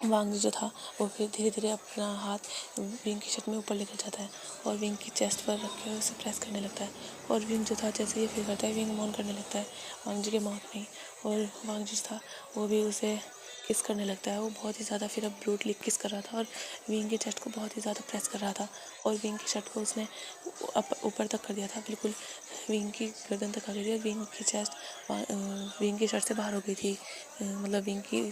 Speaker 1: वांगजी जो था वो फिर धीरे धीरे अपना हाथ विंग की शर्ट में ऊपर लेकर जाता है और विंग की चेस्ट पर रख के उसे प्रेस करने लगता है। और विंग जो था जैसे ये फील करता है विंग मौन करने लगता है वांगजी के माउथ में। और वांगजी जो था वो भी उसे किस करने लगता है। वो बहुत ही ज़्यादा फिर अब ब्रूटली किस कर रहा था और विंग के चेस्ट को बहुत ही ज़्यादा प्रेस कर रहा था। और विंग की शर्ट को उसने ऊपर तक कर दिया था, बिल्कुल विंग की गर्दन तक आ गई थी। और विंग की चेस्ट विंग की शर्ट से बाहर हो गई थी, मतलब विंग की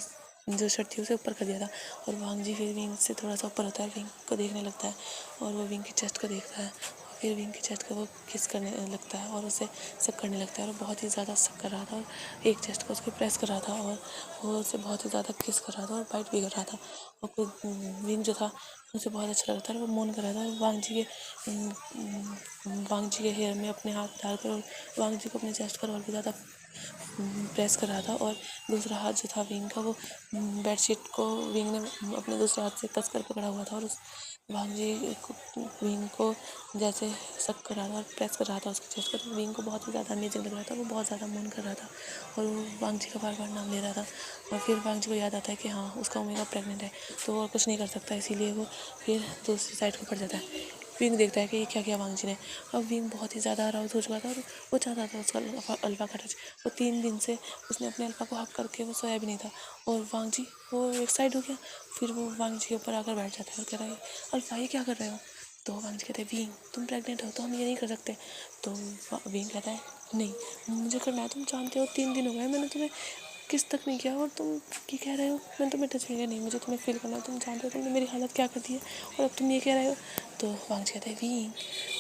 Speaker 1: जो शर्ट थी उसे ऊपर कर दिया था। और वांगजी फिर विंग से थोड़ा सा ऊपर होता है, विंग को देखने लगता है और वो विंग की चेस्ट को देखता है। फिर विंग के चेस्ट को वो किस करने लगता है और उसे सक करने लगता है और बहुत ही ज़्यादा सक कर रहा था और एक चेस्ट को उसके प्रेस कर रहा था और वो उसे बहुत ही ज़्यादा किस कर रहा था और बाइट भी कर रहा था। और फिर विंग जो था उसे बहुत अच्छा लग रहा था और वो मौन कर रहा था और वांग जी के हेयर में अपने हाथ डालकर और वांग जी को अपने चेस्ट पर और भी ज़्यादा प्रेस कर रहा था। और दूसरा हाथ जो था विंग का वो बेडशीट को विंग ने अपने दूसरे हाथ से कस कर पकड़ा हुआ था और उस वांग जी विंग को जैसे सक कर रहा था और प्रेस कर रहा था उसके चेस्ट पर। तो विंग को बहुत ही ज़्यादा अमेजिंग लग रहा था, वो बहुत ज़्यादा मौन कर रहा था और वो वांग जी का बार बार नाम ले रहा था। और फिर वांग जी को याद आता है कि हाँ उसका ओमेगा प्रेग्नेंट है तो वो और कुछ नहीं कर सकता, इसीलिए वो फिर दूसरी साइड को पड़ जाता है। विंग देखता है कि ये क्या किया वांग जी ने। अब विंग बहुत ही ज़्यादा अराउज हो चुका था और वो चाहता था उसका अल्फा का टच। वो 3 दिन से उसने अपने अल्फा को हक करके वो सोया भी नहीं था और वांग जी वो एक साइड हो गया। फिर वो वांग जी के ऊपर आकर बैठ जाता है और कह रहा है अल्फा ये क्या कर रहे हो। तो वांग जी कहते हैं विंग तुम प्रेग्नेंट हो तो हम ये नहीं कर सकते। तो विंग कहता है नहीं मुझे करना है, तुम जानते हो 3 दिन हो गए मैंने तुम्हें किस तक नहीं किया और तुम ये कह रहे हो मैंने तुम्हें टच किया नहीं, मुझे तुम्हें फील करना है, तुम जानते हो तुमने मेरी हालत क्या कर दी है और अब तुम ये कह रहे हो। तो वांग जी कहते हैं विंग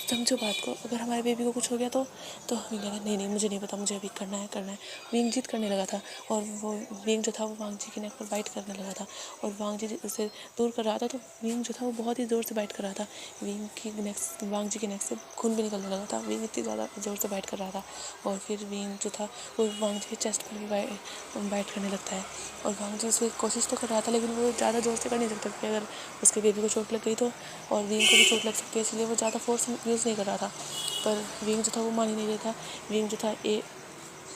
Speaker 1: समझो बात को, अगर हमारे बेबी को कुछ हो गया तो विंग कहता है नहीं मुझे नहीं पता, मुझे अभी करना है। विंग जिद करने लगा था और वो विंग जो था वो वांग जी के नेक पर बाइट करने लगा था और वांग जी उसे दूर कर रहा था। तो विंग जो था वो बहुत ही ज़ोर से बाइट कर रहा था। विंग की नेक वांग जी के नेक से खून भी निकलने लगा था। विंग इतनी ज़्यादा ज़ोर से बाइट कर रहा था और फिर विंग जो था वो वांग जी के चेस्ट पर भी बाइट करने लगता है और वांग जी उसे कोशिश तो कर रहा था लेकिन वो ज़्यादा ज़ोर से कर नहीं सकता क्योंकि अगर उसके बेबी को चोट लग गई तो और विंग को भी चोट लग सकती है, इसलिए वो ज़्यादा फोर्स यूज़ नहीं कर रहा था। पर विंग जो था वो मान ही नहीं रहा था। विंग जो था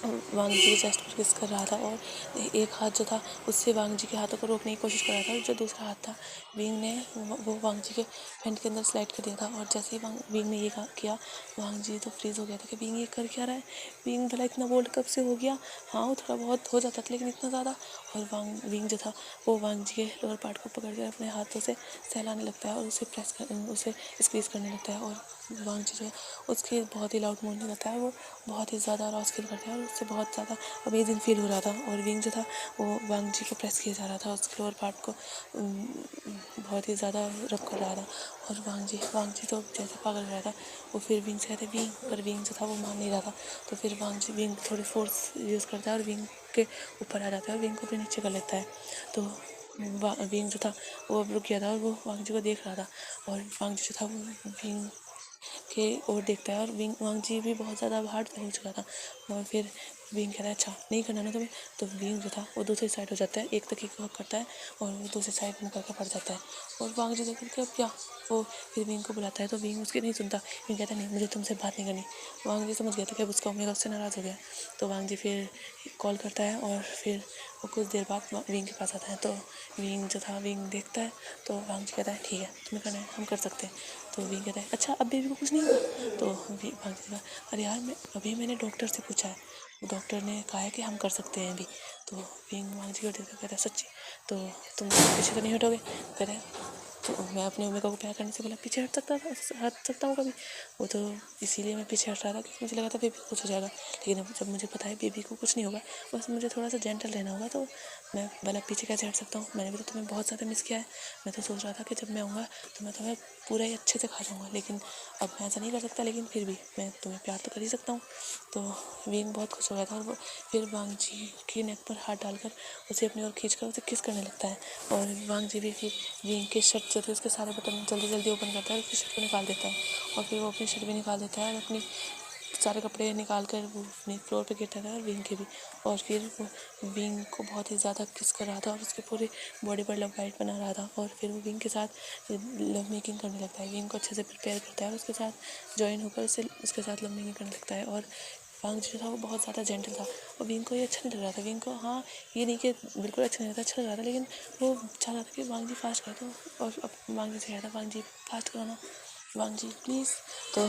Speaker 1: वांग जी के चेस्ट पर किस कर रहा था और एक हाथ जो था उससे वांग जी के हाथों को रोकने की कोशिश कर रहा था और जो दूसरा हाथ था विंग ने वो वांग जी के पैंट के अंदर स्लाइड कर दिया था। और जैसे ही विंग ने ये किया वांग जी तो फ्रीज हो गया था कि विंग ये कर क्या रहा है, विंग भला इतना बोल्ड कब से हो गया। हाँ वो थोड़ा बहुत हो जाता था लेकिन इतना ज़्यादा। और विंग जो था वो वांग जी के लोअर पार्ट को पकड़ कर अपने हाथों से सहलाने लगता है और उसे स्क्वीज़ करने लगता है और वांग जी जो है उसकी बहुत ही लाउड मोर्निंग होता है, वो बहुत ही ज़्यादा आवाज़ फील करता है और उससे बहुत ज़्यादा अमेजिंग फील हो रहा था। और विंग जो था वो वांग जी को प्रेस किया जा रहा था, उसके लोअर पार्ट को बहुत ही ज़्यादा रब कर रहा था और वांग जी तो जैसे पागल रहा था। वो फिर विंग से कहते विंग, पर विंग जो था वो मान नहीं रहा था। तो फिर विंग थोड़ी फोर्स यूज़ करता है और विंग के ऊपर आ जाता है और विंग को भी नीचे कर लेता है। तो विंग जो था वो अब रुक गया था और वो वांग जी को देख रहा था और वांग जी जो था वो विंग के और देखता है और वांग जी भी बहुत ज़्यादा हार्ड हो चुका था। और फिर विंग कहता है अच्छा नहीं करना ना तुम्हें। तो विंग जो था वो दूसरी साइड हो जाता है, एक तक को हक करता है और वो दूसरी साइड मुकर के पड़ जाता है। और वांग जी देखकर के अब क्या, वो फिर विंग को बुलाता है तो विंग उसकी नहीं सुनता। विंग कहता है नहीं मुझे तुमसे बात नहीं करनी। वांग जी समझ गया था कि अब उसका ओमेगा उससे नाराज़ हो गया। तो वांग जी फिर कॉल करता है और फिर वो कुछ देर बाद विंग के पास आता है। तो विंग जो था विंग देखता है तो वांग जी कहता है ठीक है तुम्हें करना है हम कर सकते हैं। तो विंग कहता है अच्छा अब बेबी को कुछ नहीं होगा। तो वांग जी कहता है अरे यार मैंने डॉक्टर से पूछा है, डॉक्टर ने कहा है कि हम कर सकते हैं अभी। तो विंग वांग जी को देखकर कहता है सच्ची, तो तुम पीछे तो नहीं हटोगे। कह रहे तो मैं अपने ओमेगा को प्यार करने से बोला पीछे हट सकता हूँ कभी। वो तो इसीलिए मैं पीछे हट रहा था क्योंकि मुझे लगा था बेबी को कुछ हो जाएगा, लेकिन अब जब मुझे पता है बेबी को कुछ नहीं होगा बस मुझे थोड़ा सा जेंटल रहना होगा तो मैं भला पीछे कैसे हट सकता हूँ। मैंने भी तो तुम्हें बहुत ज़्यादा मिस किया है। मैं तो सोच रहा था कि जब मैं आऊँगा तो मैं तुम्हें पूरा ही अच्छे से खा जाऊँगा, लेकिन अब मैं ऐसा नहीं कर सकता, लेकिन फिर भी मैं तुम्हें प्यार तो कर ही सकता हूँ। तो विंग बहुत खुश हो गया था और वो फिर वांग जी के नेक पर हाथ डालकर उसे अपनी ओर खींचकर उसे किस करने लगता है। और वांग जी भी फिर विंग के शर्ट जो थे उसके सारे बटन जल्दी जल्दी ओपन करता है और उसकी शर्ट को निकाल देता है और फिर वो अपनी शर्ट भी निकाल देता है और अपनी सारे कपड़े निकाल कर वो अपने फ्लोर पे गिरता था और विंग के भी। और फिर वो विंग को बहुत ही ज़्यादा किस कर रहा था और उसके पूरे बॉडी पर लव बाइट बना रहा था और फिर वो विंग के साथ लव मेकिंग करने लगता है। विंग को अच्छे से प्रिपेयर करता है और उसके साथ ज्वाइन होकर उसके साथ लव मेकिंग करने लगता है। और वांग जो था वो बहुत ज़्यादा जेंटल था और विंग को ये अच्छा नहीं लग रहा था। विंग को हाँ ये नहीं कि बिल्कुल अच्छा नहीं लग रहा था, अच्छा लग रहा था, लेकिन वो चाह रहा था कि वांग जी फास्ट कर दो। और अब वांग जी से कहा था वांग जी फास्ट करो ना वांग जी प्लीज़। तो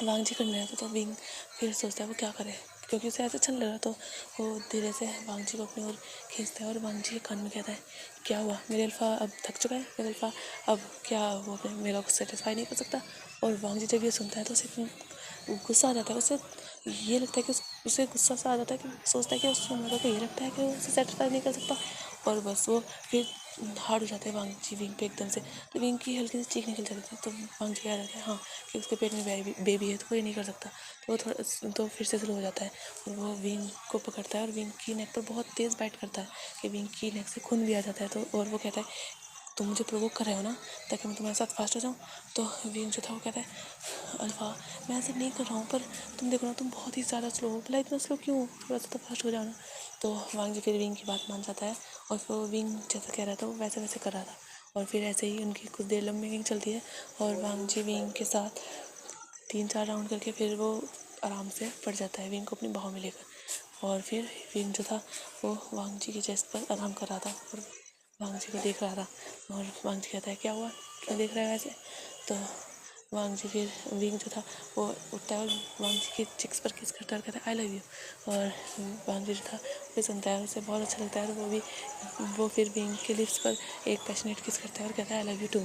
Speaker 1: वांग जी करने लगा तो विंग फिर सोचता है वो क्या करे क्योंकि उसे ऐसा अच्छा नहीं लग रहा। तो वो धीरे से वांग जी को अपनी ओर खींचता है और वांग जी के कान में कहता है क्या हुआ, मेरे अल्फा अब थक चुका है, मेरे अल्फा अब क्या वो अपने मेरा को सेटिस्फाई नहीं कर सकता। और वांग जी जब ये सुनता है तो उसे गुस्सा आ जाता है। उसे ये लगता है कि उसे गुस्सा सा आ जाता है कि सोचता है कि उसके मेरे को ये लगता है कि वो उसे सेटिस्फाई नहीं कर सकता। और बस वो फिर हार्ड हो जाता है वांग जी विंग पे एकदम से, तो विंग की हल्की सी चीख निकल जाती है। तो वांग जी कह जाता है हाँ कि उसके पेट में बेबी है, तो कोई नहीं कर सकता। तो वो थोड़ा तो फिर से स्लो हो जाता है और वो विंग को पकड़ता है और विंग की नेक पर बहुत तेज़ बाइट करता है कि विंग की नेक से खून भी आ जाता है। तो और वो कहता है तुम मुझे प्रोवोक कर रहे हो ना ताकि मैं तुम्हारे साथ फास्ट हो जाऊँ। तो विंग जो था वो कहता है अल्फा मैं ऐसा नहीं कर रहा हूँ, पर तुम देखो ना तुम बहुत ही ज़्यादा स्लो हो, भला इतना स्लो क्यों हो, थोड़ा सा तो फास्ट हो जाओ ना। तो वांग जी फिर विंग की बात मान जाता है और फिर वो विंग जैसा कह रहा था वो वैसे वैसे कर रहा था। और फिर ऐसे ही उनकी कुछ देर लंबी विंग चलती है और वांग जी विंग के साथ 3-4 राउंड करके फिर वो आराम से पड़ जाता है विंग को अपनी बाहों में लेकर। और फिर विंग जो था वो वांग जी के चेस्ट पर आराम कर रहा था और वांग जी को देख रहा था। और वांग जी कहता है क्या हुआ, क्यों देख रहा है वैसे। तो वांग जी फिर विंग जो था वो उठता है और वांग जी के चिक्स पर किस करता है और कहता है आई लव यू। और वांग जी जो था वो सुनता है, उसे बहुत अच्छा लगता है। तो वो फिर विंग के लिप्स पर एक पैशनेट किस करता है और कहता है आई लव यू टू।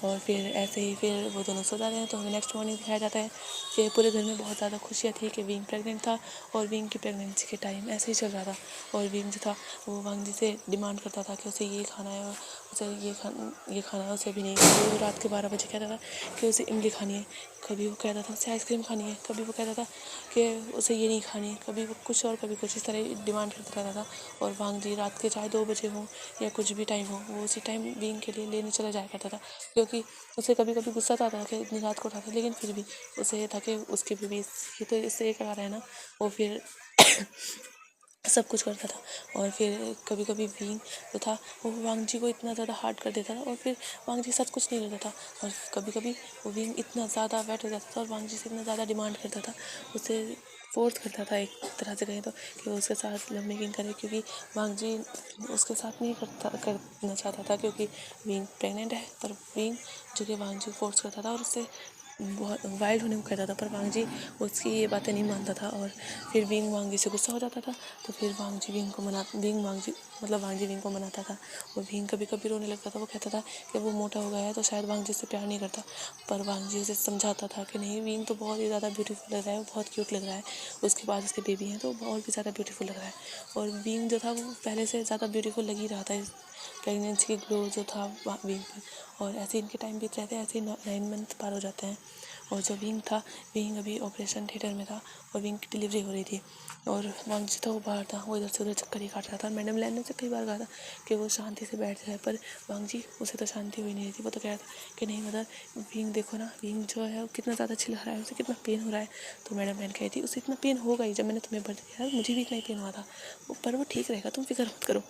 Speaker 1: और फिर ऐसे ही फिर वो दोनों सो जाते हैं। तो हमें नेक्स्ट मॉर्निंग दिखाया जाता है कि पूरे घर में बहुत ज़्यादा खुशियाँ थी कि विंग प्रेग्नेंट था और विंग की प्रेगनेंसी के टाइम ऐसे ही चल रहा था। और विंग जो था वो वांग जी से डिमांड करता था कि उसे ये खाना है, उसे ये खाना है, उसे भी नहीं। कभी वो रात के 12 बजे कहता था कि उसे इमली खानी है, कभी वो कहता था उसे आइसक्रीम खानी है, कभी वो कहता था कि उसे ये नहीं खानी, कभी वो कुछ और कभी कुछ, इस तरह डिमांड करता रहता था। और वांग जी रात के चाहे 2 बजे हो या कुछ भी टाइम हो वो उसी टाइम विंग के लिए लेने चला जाया करता था, क्योंकि उसे कभी कभी गुस्सा आता था कि इतनी रात को उठाता, लेकिन फिर भी उसे ये था कि उसके भी ये तो इससे एक है ना। वो फिर सब कुछ करता था। और फिर कभी कभी विंग जो था वो वांग जी को इतना ज़्यादा हार्ड कर देता था और फिर वांग जी सच कुछ नहीं करता था। और कभी कभी वो विंग इतना ज़्यादा वेट हो जाता था और वांग जी से इतना ज़्यादा डिमांड करता था, उसे फोर्स करता था एक तरह से कहें तो कि वो उसके साथ लव मेकिंग करे, क्योंकि वांग जी उसके साथ नहीं करना चाहता था क्योंकि विंग प्रेग्नेंट है। पर विंग जो कि वांग जी फोर्स करता था और उससे बहुत वाइल्ड होने को कहता था, पर वांग जी उसकी ये बातें नहीं मानता था। और फिर विंग वांग जी से गुस्सा हो जाता था, तो फिर वांग जी वांग जी विंग को मनाता था। और विंग कभी कभी रोने लगता था, वो कहता था कि वो मोटा हो गया है तो शायद वांग जी से प्यार नहीं करता। पर वांग जी उसे समझाता था कि नहीं, विंग तो बहुत ही ज़्यादा ब्यूटीफुल लग रहा है, वो बहुत क्यूट लग रहा है, उसके बाद उसके बेबी हैं तो और भी ज़्यादा ब्यूटीफुल लग रहा है। और विंग जो था वो पहले से ज़्यादा ब्यूटीफुल लग ही रहा था, प्रेगनेंसी की ग्लो जो था विंग पर। और ऐसे इनके टाइम बीत रहे थे, ऐसे ही 9 मंथ पार हो जाते हैं। और जो विंग था, विंग अभी ऑपरेशन थिएटर में था और विंग की डिलीवरी हो रही थी। और वांग जी था वो बाहर था, वो इधर से उधर चक्कर ही काट रहा था। मैडम लैन ने उसे कई बार कहा था कि वो शांति से बैठ जाए, पर वांग जी उसे तो शांति हुई नहीं रही थी। वो तो कह रहा था कि नहीं मदर, विंग देखो ना, विंग जो है वो कितना ज़्यादा चिल्ला रहा है, उसे कितना पेन हो रहा है। तो मैडम लैन कही थी उसे इतना पेन होगा ही, जब मैंने तुम्हें बर्थ दिया मुझे भी इतना ही पेन हुआ था, पर वो ठीक रहेगा, तुम फिक्र मत करो।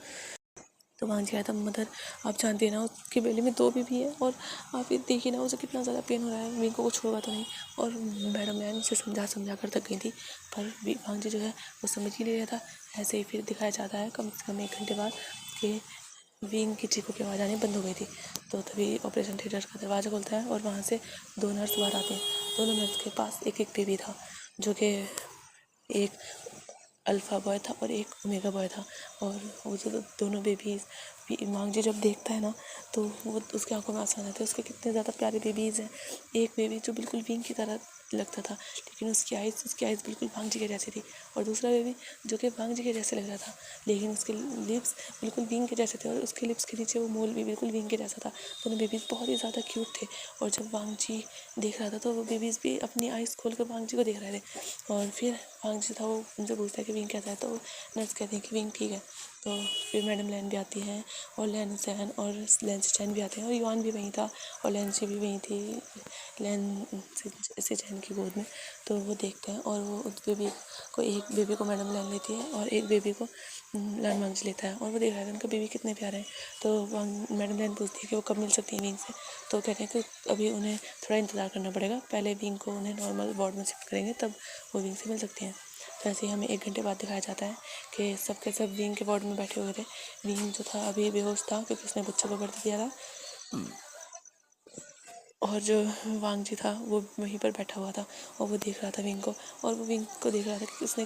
Speaker 1: तो वांग जी आया था, मदर आप जानती है ना उसकी बेली में 2 बेबी है और आप ये देखिए ना उसे कितना ज़्यादा पेन हो रहा है, विंग को कुछ होगा तो नहीं। और मैडम मैन उसे समझा कर थक गई थी, पर वांग जी जो है वो समझ ही नहीं रहा था। ऐसे ही फिर दिखाया जाता है कम से कम 1 घंटे बाद कि विंग की चीखों की आवाज़ आनी बंद हो गई थी। तो तभी ऑपरेशन थिएटर का दरवाज़ा खुलता है और वहाँ से 2 नर्स बाहर आते हैं। दोनों नर्स के पास एक एक बेबी था, जो कि एक अल्फ़ा बॉय था और एक ओमेगा बॉय था। और वो जो दोनों बेबीज़ वांग जी जब देखता है ना तो वो उसकी आंखों में आंसू आ जाते हैं। उसके कितने ज़्यादा प्यारे बेबीज़ हैं। एक बेबी जो बिल्कुल विंग की तरह लगता था, लेकिन उसकी आइज़ बिल्कुल वांग जी के जैसी थी। और दूसरा बेबी जो कि वांग जी के जैसे लग रहा था, लेकिन उसके लिप्स बिल्कुल विंग के जैसे थे और उसके लिप्स के नीचे वो मोल भी बिल्कुल विंग के जैसा था। दोनों बेबीज़ बहुत ही ज़्यादा क्यूट थे। और जब वांग जी देख रहा था तो वो बेबीज़ भी अपनी आइज़ खोल कर वांग जी को देख रहे थे। और फिर वांग जी था वो उनसे पूछता है कि विंग कैसा है, तो नर्स कहती हैं कि विंग ठीक है। तो फिर मैडम लैन भी आती हैं और लैन सैन और लैन से चैन भी आते हैं और युवान भी वहीं था और लैन सी भी वहीं थी लैन से चैन की गोद में। तो वो देखते हैं और वो उस एक बेबी को मैडम लैन लेती है और एक बेबी को लैन वांग जी लेता है। और वो देख रहा है उनका बेबी कितने प्यारे हैं। तो मैडम लैन पूछती है कि वो कब मिल सकती है विंग से। तो कहते हैं कि अभी उन्हें थोड़ा इंतज़ार करना पड़ेगा, पहले विंग को उन्हें नॉर्मल वार्ड में शिफ्ट करेंगे तब वो विंग से मिल सकती हैं। तो ऐसे ही हमें 1 घंटे बाद दिखाया जाता है कि सब के सब विंग के वार्ड में बैठे हुए थे। विंग जो था अभी बेहोश था क्योंकि उसने बच्चों को बर्थ दिया था। और जो वांग जी था वो वहीं पर बैठा हुआ था और वो देख रहा था विंग को। और वो विंग को देख रहा था कि उसने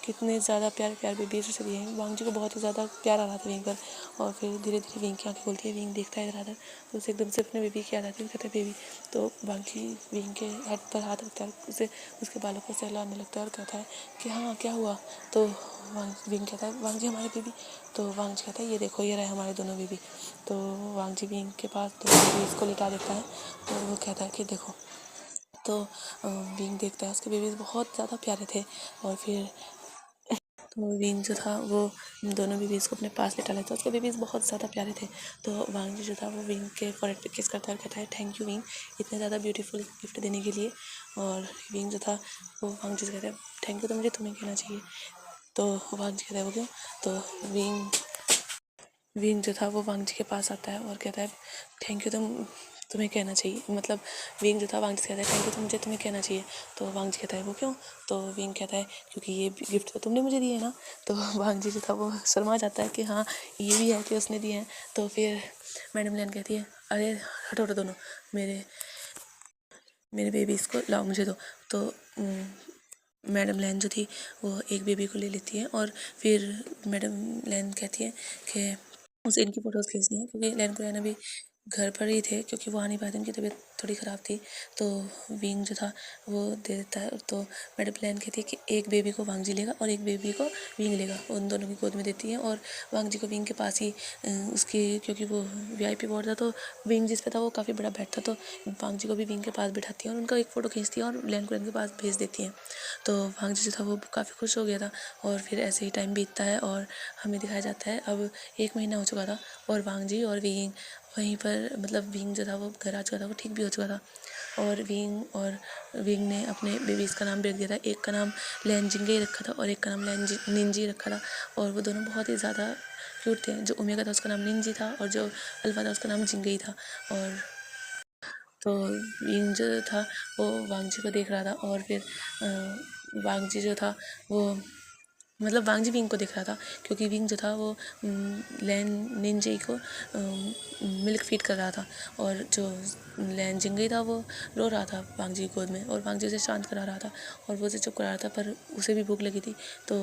Speaker 1: कितने ज़्यादा प्यारे प्यारे बेबीज उसे दिए हैं। वांग जी को बहुत ही ज़्यादा प्यार आ रहा था विंग पर। और फिर धीरे धीरे विंग की आँखें खुलती है, विंग देखता है इधर उधर, तो उसे एकदम से अपने बेबी की याद आती है। कहता है बेबी, तो वांग जी विंग के हेड पर हाथ रखता है, उसे उसके बालों को सहलाने लगता है और कहता है कि हाँ क्या हुआ। तो विंग कहता है वांग जी हमारे बेबी। तो वांग जी कहता है ये देखो ये रहे हमारे दोनों बेबी। तो वांग जी विंग के पास दोनों बेबीज़ को लिटा देता है और वो कहता है कि देखो। तो विंग देखता है उसके बेबीज़ बहुत ज़्यादा प्यारे थे। और फिर तो विंग जो था वो दोनों बेबीज़ को अपने पास लिटा लेता है, उसके बेबीज़ बहुत ज़्यादा प्यारे थे। तो वांग जी जो था वो विंग के फॉरहेड पे किस करता है और कहता है थैंक यू विंग इतने ज़्यादा ब्यूटीफुल गिफ्ट देने के लिए। और विंग जो था वो वांग जी से कहता है थैंक यू तो मुझे तुम्हें कहना चाहिए। तो वांग जी कहता है वो क्यों। तो विंग जो था वो वांग जी के पास आता है और कहता है थैंक यू तुम्हें कहना चाहिए। मतलब विंग जो था वांग जी से कहता है थैंक यू तो मुझे तुम्हें कहना चाहिए। तो वांग जी कहता है वो क्यों। तो विंग कहता है क्योंकि ये गिफ्ट तो तुमने मुझे दिए ना। तो वांग जी जो था वो शर्मा जाता है कि हाँ ये भी है कि उसने दिए हैं। तो फिर मैडम लैन कहती है अरे हटो हटो दोनों, मेरे बेबी इसको लाओ मुझे दो। तो मैडम लैन जो थी वो एक बेबी को ले लेती है और फिर मैडम लैन कहती है कि उसे इनकी फ़ोटोज़ खींचनी है, क्योंकि लैन कुरैन अभी घर पर ही थे क्योंकि वो आ नहीं पाए थे, उनकी तबीयत थोड़ी ख़राब थी। तो विंग जो था वो दे देता है। तो मैडम लैन कहती है कि एक बेबी को वांग जी लेगा और एक बेबी को विंग लेगा, उन दोनों की गोद में देती है। और वांग जी को विंग के पास ही उसकी, क्योंकि वो VIP वार्ड था तो विंग जिस पे था वो काफ़ी बड़ा बेड था, तो वांग जी को भी विंग के पास बिठाती है और उनका एक फ़ोटो खींचती है और लैन कुरैन के पास भेज देती हैं। तो वांग जी जो था वो काफ़ी खुश हो गया था। और फिर ऐसे ही टाइम बीतता है और हमें दिखाया जाता है अब 1 महीना हो चुका था और वांग जी और विंग वहीं पर, मतलब विंग जो था वो घर आ चुका था, वो ठीक भी हो चुका था। और विंग ने अपने बेबीज़ का नाम भी रख दिया था। एक का नाम लैन जिंगे रखा था और एक का नाम लैन निंजी रखा था। और वो दोनों बहुत ही ज़्यादा क्यूट थे। जो ओमेगा था उसका नाम निंजी था और जो अल्फा था उसका नाम जिंगे था। और तो विंग जो था वो वांग जी को देख रहा था और फिर वांग जी जो था वो, मतलब वांग जी विंग को देख रहा था क्योंकि विंग जो था वो लैन निंजे को मिल्क फीड कर रहा था। और जो लैन जिंगई था वो रो रहा था वांग जी की गोद में और वांग जी उसे शांत करा रहा था और वो उसे चुप करा रहा था, पर उसे भी भूख लगी थी। तो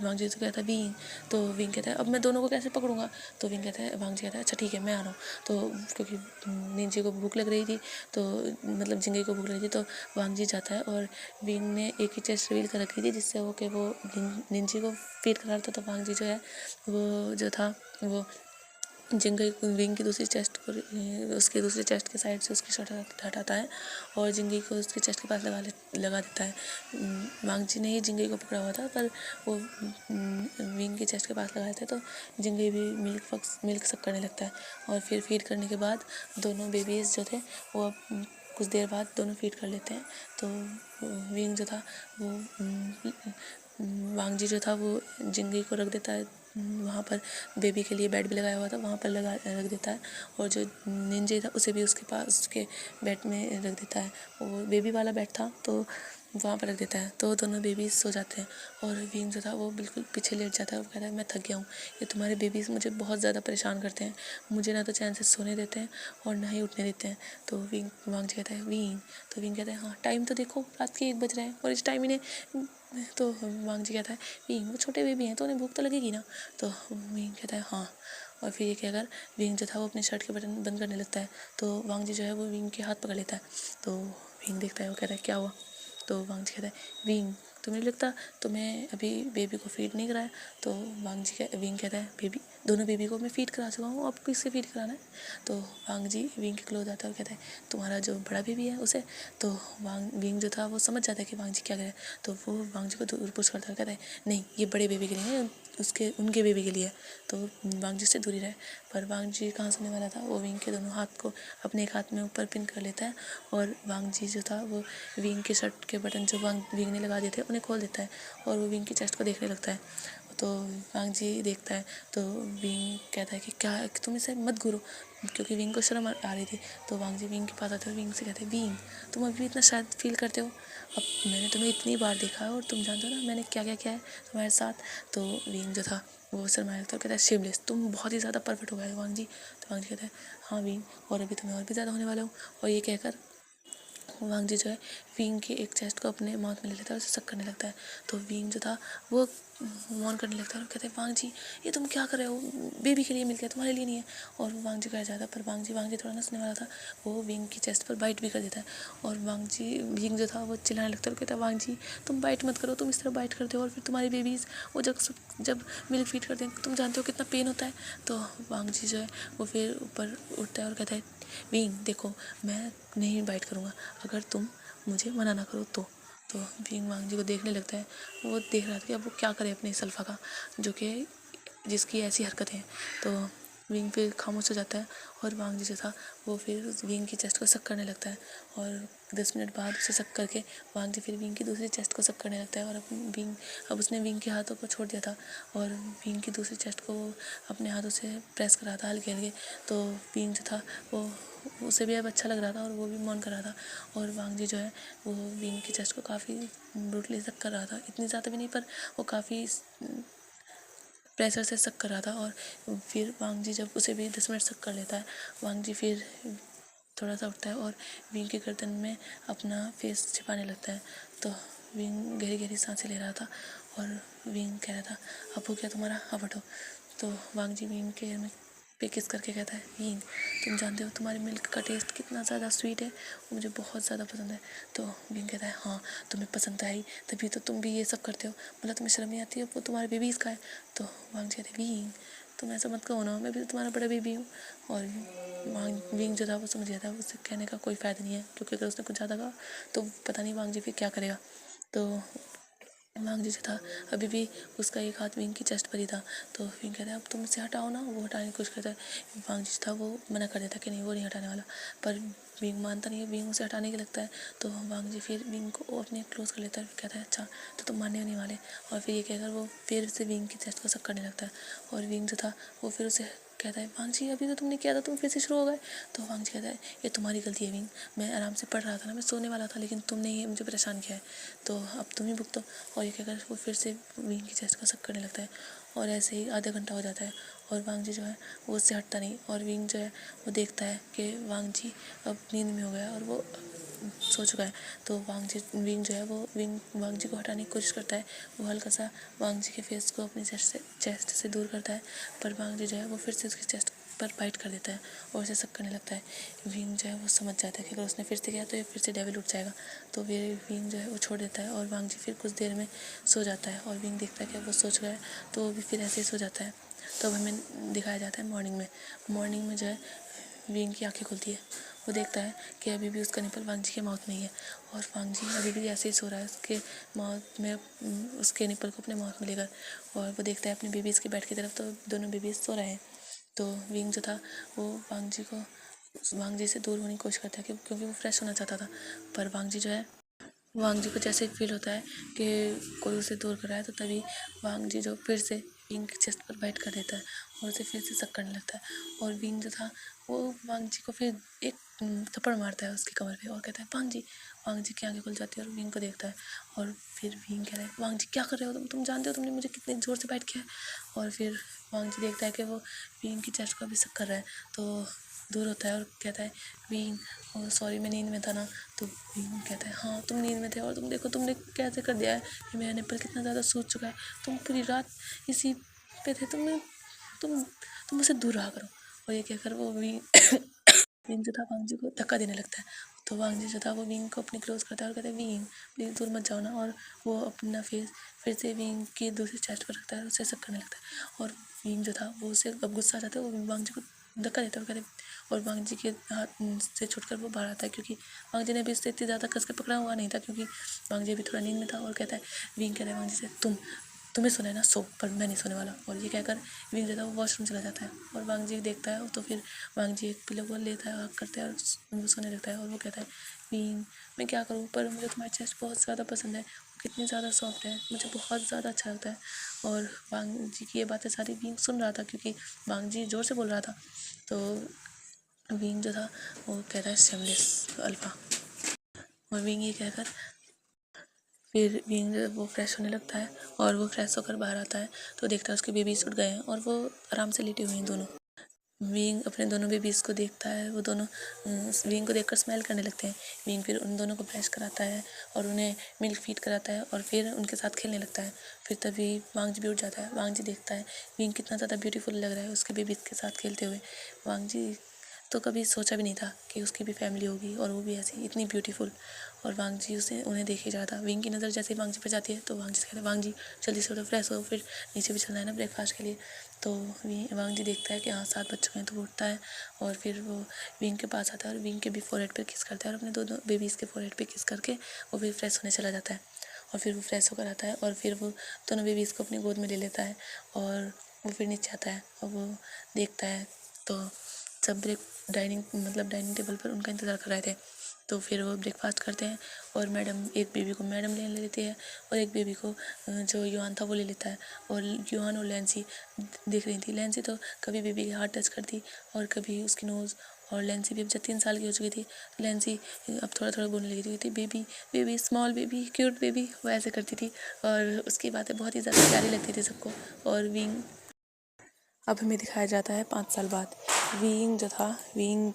Speaker 1: वांग जी से कहता है विंग। तो विंग कहता है अब मैं दोनों को कैसे पकड़ूंगा। तो विंग कहता है, वांग जी कहता है अच्छा ठीक है मैं आ रहा हूँ। तो क्योंकि निंजे को भूख लग रही थी, तो मतलब जिंगई को भूख लगी थी, तो वांग जी जाता है और विंग ने एक ही चेस्ट रिवील कर रखी थी जिससे वो कि वो निंजी को फीड करा रहा था। तो वांग जी जो है वो जो था वो जिंगई विंग की दूसरी चेस्ट को, उसके दूसरी चेस्ट के साइड से उसकी शर्ट हटाता है और जिंगई को उसके चेस्ट के पास लगा देता है। वांग जी ने ही जिंगई को पकड़ा हुआ था, पर वो विंग की चेस्ट के पास लगा देता है तो जिंगई भी मिल्क सक करने लगता है। और फिर फीड करने के बाद दोनों बेबीज़ जो थे वो कुछ देर बाद दोनों फीड कर लेते हैं। तो विंग जो था वो वांग जी जो था वो जिंगई को रख देता है वहाँ पर, बेबी के लिए बेड भी लगाया हुआ था वहाँ पर रख देता है। और जो निंजे था उसे भी उसके पास उसके बेड में रख देता है। वो बेबी वाला बेड था तो वहाँ पर रख देता है। तो दोनों बेबीज़ सो जाते हैं और विंग जो था वो बिल्कुल पीछे लेट जाता है। वो कहता है मैं थक गया हूँ, ये तुम्हारे बेबीज़ मुझे बहुत ज़्यादा परेशान करते हैं, मुझे ना तो चैन से सोने देते हैं और ना ही उठने देते हैं। तो वांग जी कहता है विंग। तो विंग कहता है हाँ टाइम तो देखो रात के 1 बज रहे हैं और इस टाइम इन्हें। तो वांग जी कहता है विंग वो छोटे बेबी हैं तो उन्हें भूख तो लगेगी ना। तो विंग कहता है हाँ। और फिर ये कहकर विंग जो था वो अपने शर्ट के बटन बंद करने लगता है। तो वांग जी जो है वो विंग के हाथ पकड़ लेता है। तो विंग देखता है, वो कहता है क्या हुआ। तो वांग जी कहता है विंग तुम्हें नहीं लगता तुम्हें अभी बेबी को फीड नहीं कराया। तो विंग कहता है बेबी दोनों बेबी को मैं फ़ीड करा चुका हूँ, अब किससे फ़ीड कराना है। तो वांग जी विंग के क्लोज आता है और कहता है तुम्हारा जो बड़ा बेबी है उसे। तो विंग जो था वो समझ जाता है कि वांग जी क्या करे। तो वो वांग जी को दूर पुश करता है, कहता है नहीं ये बड़े बेबी के लिए है, उनके बेबी के लिए है। तो वांग जी से दूरी रहे। पर वांग जी कहाँ सुनने वाला था, वो विंग के दोनों हाथ को अपने एक हाथ में ऊपर पिन कर लेता है और वांग जी जो था वो विंग के शर्ट के बटन जो विंग ने लगा दिए थे उन्हें खोल देता है और वो विंग की चेस्ट को देखने लगता है। तो वांग जी देखता है तो विंग कहता है कि क्या तुम इसे मत घूरो, क्योंकि विंग को शर्म आ रही थी। तो वांग जी विंग के पास आते हैं, विंग से कहते हैं विंग तुम अभी भी इतना शायद फील करते हो, अब मैंने तुम्हें इतनी बार देखा है और तुम जानते हो ना मैंने क्या क्या किया है तुम्हारे साथ। तो विंग जो था वो शर्माया तो कहता है शेमलेस तुम बहुत ही ज़्यादा परफेक्ट हो गए वांग जी। तो वांग जी कहता है हाँ विंग और अभी तुम्हें और भी ज़्यादा होने वाला हूँ। और ये कहकर वांग जी जो है विंग के एक चेस्ट को अपने माउथ में ले लेता है और उसे सक करने लगता है। तो विंग जो था वो मौन करने लगता है और कहते हैं वांग जी ये तुम क्या कर रहे हो, बेबी के लिए मिल गया, तुम्हारे लिए नहीं है। और वांग जी कह जाता है, पर वांग जी थोड़ा ना सुनने वाला था, वो विंग की चेस्ट पर बाइट भी कर देता है। और विंग जो था वो चिल्लाने लगता है और कहता है वांग जी तुम बाइट मत करो, तुम इस तरह बाइट करते हो और फिर तुम्हारी बेबीज़ वो जब मिल्क फीड करते हैं तुम जानते हो कितना पेन होता है। तो वांग जी जो है वो फिर ऊपर उठता है और कहता है विंग देखो मैं नहीं बाइट करूँगा अगर तुम मुझे मना ना करो तो विंग वांग जी को देखने लगता है। वो देख रहा था कि अब वो क्या करे अपने सल्फा का, जो कि जिसकी ऐसी हरकतें हैं। तो विंग फिर खामोश हो जाता है और वांग जी जो था वो फिर उस विंग की चेस्ट को सक करने लगता है। और 10 मिनट बाद उसे सक करके वांग जी फिर विंग की दूसरी चेस्ट को सक करने लगता है। और अब उसने विंग के हाथों को छोड़ दिया था और विंग की दूसरी चेस्ट को वो अपने हाथों से प्रेस कर रहा था हल्के हल्के। तो विंग जो था वो उसे भी अब अच्छा लग रहा था और वो भी मौन कर रहा था। और वांग जी जो है वो विंग की चेस्ट को काफ़ी ब्रूटली सक कर रहा था, इतनी ज़्यादा भी नहीं पर वो काफ़ी प्रेशर से सक कर रहा था। और फिर वांग जी जब उसे भी 10 मिनट सक कर लेता है, वांग जी फिर थोड़ा सा उठता है और विंग के गर्दन में अपना फेस छिपाने लगता है। तो विंग गहरी गहरी सांसें ले रहा था और विंग कह रहा था अब हो गया तुम्हारा, अब हटो। तो वांग जी विंग के पे किस करके कहता है विंग तुम जानते हो तुम्हारे मिल्क का टेस्ट कितना ज़्यादा स्वीट है, वो मुझे बहुत ज़्यादा पसंद है। तो विंग कहता है हाँ तुम्हें पसंद तो है ही, तभी तो तुम भी ये सब करते हो, मतलब तुम्हें शर्म नहीं आती है, वो तुम्हारे बेबीज़ का है। तो वांग जी कहते हैं विंग तुम ऐसा मत कहो ना, मैं भी तो तुम्हारा बड़ा बेबी हूँ। और विंग जो था वो समझ गया था उसे कहने का कोई फ़ायदा नहीं है, क्योंकि अगर उसने कुछ ज़्यादा कहा तो पता नहीं वांग जी फिर क्या करेगा। तो वांग जी जो था अभी भी उसका एक हाथ विंग की चेस्ट पर ही था। तो विंग कहता है अब तुम इसे हटाओ ना, वो हटाने की कोशिश करता है। वांग जी था वो मना कर देता कि नहीं वो नहीं हटाने वाला, पर विंग मानता नहीं है, विंग उसे हटाने के लगता है। तो वांग जी फिर विंग को अपने क्लोज कर लेता है, कहता है अच्छा तो तुम मानने नहीं वाले। और फिर ये कहकर वो फिर से विंग की चेस्ट को सक करने लगता है। और विंग जो था वो फिर उसे कहता है वांग जी अभी तो तुमने किया था, तुम फिर से शुरू हो गए। तो वांग जी कहता है ये तुम्हारी गलती है विंग, मैं आराम से पढ़ रहा था ना, मैं सोने वाला था, लेकिन तुमने ही मुझे परेशान किया है, तो अब तुम ही भुगतो। और ये कहकर वो फिर से विंग की चेस्ट को सक करने लगता है। और ऐसे ही आधा घंटा हो जाता है और वांग जी जो है वो उससे हटता नहीं। और विंग जो है वो देखता है कि वांग जी अब नींद में हो गया और वो सो चुका है। तो विंग जो है वो वांग जी को हटाने की कोशिश करता है। वो हल्का सा वांग जी के फेस को अपनी चेस्ट से दूर करता है, पर वांग जी जो है वो फिर से उसकी चेस्ट पर बाइट कर देता है और उसे सक करने लगता है। विंग जो है वो समझ जाता है कि अगर उसने फिर से किया तो ये फिर से डेविल उठ जाएगा। तो फिर विंग जो है वो छोड़ देता है और वांग जी फिर कुछ देर में सो जाता है। और विंग देखता है कि वो सोच गया है, तो वो भी फिर ऐसे ही सो जाता है। तो अब हमें दिखाया जाता है मॉर्निंग में जो है विंग की आंखें खुलती है। वो देखता है कि अभी भी उसका निपल वांग जी के माउथ में ही है और वांग जी अभी भी ऐसे ही सो रहा है उसके माउथ में, उसके निपल को अपने माउथ में लेकर। और वो देखता है अपने बेबीज़ के बेड की तरफ, तो दोनों बेबीज़ सो रहे हैं। तो विंग जो था वो वांग जी से दूर होने की कोशिश करता है क्योंकि वो फ्रेश होना चाहता था। पर वांग जी को जैसे फील होता है कि कोई उसे दूर कर रहा है, तो तभी वांग जी जो फिर से विंग की चेस्ट पर बाइट कर देता है और उसे फिर से सक करने लगता है। और विंग जो था वो वांग जी को फिर एक थप्पड़ मारता है उसकी कमर पे और कहता है वांग जी की आंखें खुल जाती है और विंग को देखता है। और फिर विंग कह रहा है वांग जी क्या कर रहे हो तुम जानते हो तुमने मुझे कितने ज़ोर से बाइट किया है। और फिर वांग जी देखता है कि वो विंग की चेस्ट को भी सक कर रहा है, तो दूर होता है और कहता है विंग और सॉरी मैं नींद में था ना। तो विंग कहता है हाँ तुम नींद में थे और तुम देखो तुमने कैसे कर दिया है कि मेरा निप्पल कितना ज़्यादा सूज चुका है, तुम पूरी रात इसी पे थे, तुम मुझसे दूर रहा करो। और ये कहकर वो विंग जो था वांग जी को धक्का देने लगता है। तो वांग जी जो था वो विंग को अपनी क्लोज करता है और कहता है विंग प्लीज़ दूर मत जाओ ना। और वो अपना फेस फिर से विंग की दूसरी चेस्ट पर रखता है और उसे सक करने लगता है। और विंग जो था वो उसे अब गुस्सा आ जाता है, वो वांग जी को धक्का देता है और कहते और वांग जी के हाथ से छुटकर वो बाहर आता है, क्योंकि वांग जी ने भी उससे इतनी ज़्यादा कस के पकड़ा हुआ नहीं था, क्योंकि वांग जी भी थोड़ा नींद में था। और विंग कहता है वांग जी से तुम्हें सोना है ना सो, पर मैं नहीं सोने वाला। और ये कहकर विंग जो था वो वॉशरूम चला जाता है और वांग जी देखता है, तो फिर वांग जी एक पिलो को लेता है, हक करता है और वो सोने लगता है। और वो कहता है विंग मैं क्या करूँ, पर मुझे तुम्हारी चेस्ट बहुत ज़्यादा पसंद है, वो कितनी ज़्यादा सॉफ्ट है, मुझे बहुत ज़्यादा अच्छा लगता है। और वांग जी की ये बातें सारी विंग सुन रहा था, क्योंकि वांग जी ज़ोर से बोल रहा था। तो विंग जो था वो कहता है सेमलेस अल्फ़ा। और विंग ये कहकर फिर विंग वो फ्रेश होने लगता है और वो फ्रेश होकर बाहर आता है, तो देखता है उसके बेबीज उठ गए हैं और वो आराम से लेटे हुए हैं दोनों। विंग अपने दोनों बेबीज़ को देखता है। वो दोनों विंग को देखकर स्माइल करने लगते हैं। विंग फिर उन दोनों को ब्रश कराता है और उन्हें मिल्क फीड कराता है और फिर उनके साथ खेलने लगता है। फिर तभी वांगजी भी उठ जाता है। वांगजी देखता है विंग कितना ज़्यादा ब्यूटीफुल लग रहा है उसके बेबीज़ के साथ खेलते हुए। वांगजी तो कभी सोचा भी नहीं था कि उसकी भी फैमिली होगी और वो भी ऐसी इतनी ब्यूटीफुल। और वांगजी उन्हें देखे जा रहा था। विंग की नज़र जैसे ही वांगजी पर जाती है तो वांगजी से कहता है, वांगजी जल्दी से उठो, फ्रेश हो, फिर नीचे भी चलना है ना ब्रेकफास्ट के लिए। तो वांगजी देखता है कि हाँ 7 बज चुके हैं, तो वो उठता है और फिर वो विंग के पास आता है और विंग के भी फोरहेड पर किस करता है और अपने दोनों बेबीज़ के फोरहेड पर किस करके वो फिर फ्रेश होने चला जाता है। और फिर वो फ्रेश होकर आता है और फिर वो दोनों बेबीज़ को अपनी गोद में ले लेता है और वो फिर नीचे आता है और वो देखता है तो सब डाइनिंग टेबल पर उनका इंतज़ार कर रहे थे। तो फिर वो ब्रेकफास्ट करते हैं और एक बेबी को मैडम ले लेती है और एक बेबी को जो युआन था वो ले लेता है। और युआन और लैंसी देख रही थी। लैंसी तो कभी बेबी के हाथ टच करती और कभी उसकी नोज़। और लैंसी भी अब जब 3 साल की हो चुकी थी, लैंसी अब थोड़ा थोड़ा बोलने लगी थी, baby baby small baby cute baby, वो ऐसे करती थी और उसकी बातें बहुत ही ज़्यादा प्यारी लगती थी सबको। और विंग अब हमें दिखाया जाता है 5 साल बाद। विंग जो था, विंग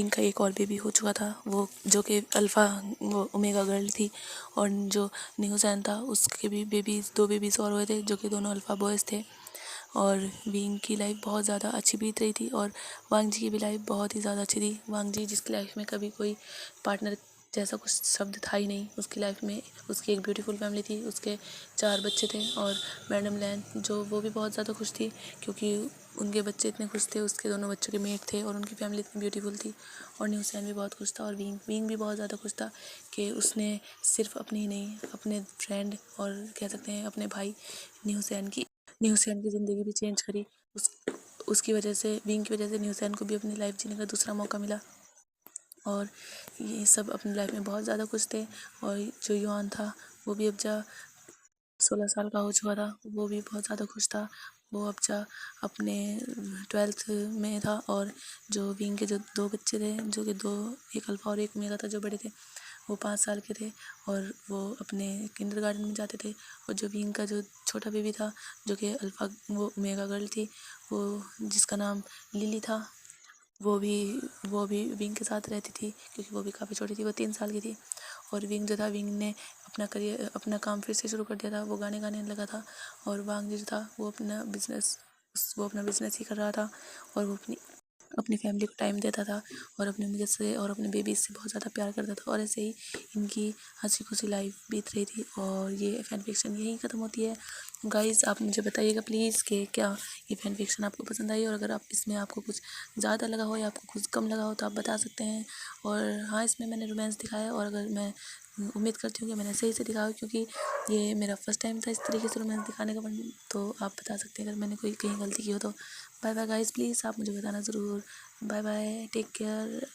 Speaker 1: का एक और बेबी हो चुका था, वो जो कि अल्फ़ा वो ओमेगा गर्ल थी। और जो न्यूज़ैन था उसके भी दो बेबीज़ और हुए थे जो कि दोनों अल्फ़ा बॉयज़ थे। और विंग की लाइफ बहुत ज़्यादा अच्छी बीत रही थी और वांगजी की भी लाइफ बहुत ही ज़्यादा अच्छी थी। वांगजी जिसकी लाइफ में कभी कोई पार्टनर जैसा कुछ शब्द था ही नहीं, उसकी लाइफ में उसकी एक ब्यूटीफुल फैमिली थी, उसके 4 बच्चे थे। और मैडम लैन जो वो भी बहुत ज़्यादा खुश थी क्योंकि उनके बच्चे इतने खुश थे, उसके दोनों बच्चों के मेट थे और उनकी फैमिली इतनी ब्यूटीफुल थी। और न्यूसैन भी बहुत खुश था और विंग भी बहुत ज़्यादा खुश था कि उसने सिर्फ अपनी ही नहीं, अपने फ्रेंड और कह सकते हैं अपने भाई न्यूसैन की ज़िंदगी भी चेंज करी। उसकी वजह से, विंग की वजह से न्यूसैन को भी अपनी लाइफ जीने का दूसरा मौका मिला। और ये सब अपनी लाइफ में बहुत ज़्यादा खुश थे। और जो युआन था वो भी अब जा 16 साल का हो चुका था, वो भी बहुत ज़्यादा खुश था। वो अब जा अपने 12th में था। और जो विंग के जो 2 बच्चे थे, जो कि एक अल्फ़ा और एक ओमेगा था, जो बड़े थे, वो 5 साल के थे और वो अपने किंडरगार्टन में जाते थे। और जो विंग का जो छोटा बेबी था, जो कि वो ओमेगा गर्ल थी, वो जिसका नाम लिली था, वो भी विंग के साथ रहती थी क्योंकि वो भी काफ़ी छोटी थी, वो 3 साल की थी। और विंग जो था, विंग ने अपना काम फिर से शुरू कर दिया था, वो गाने गाने लगा था। और वांग जो था वो अपना बिजनेस ही कर रहा था और वो अपनी फैमिली को टाइम देता था और अपने मदर से और अपने बेबी से बहुत ज़्यादा प्यार करता था। और ऐसे ही इनकी हंसी खुशी लाइफ बीत रही थी। और ये फैन फिक्शन यहीं ख़त्म होती है। गाइस आप मुझे बताइएगा प्लीज़ कि क्या ये फैन फिक्शन आपको पसंद आई, और अगर आप इसमें आपको कुछ ज़्यादा लगा हो या आपको कुछ कम लगा हो तो आप बता सकते हैं। और हाँ, इसमें मैंने रोमांस दिखाया और अगर मैं उम्मीद करती हूँ कि मैंने सही से दिखाया, क्योंकि ये मेरा फर्स्ट टाइम था इस तरीके से रोमांस दिखाने का। तो आप बता सकते हैं अगर मैंने कोई कहीं गलती की हो तो। बाय बाय गाइस, प्लीज़ आप मुझे बताना ज़रूर। Bye bye, take care.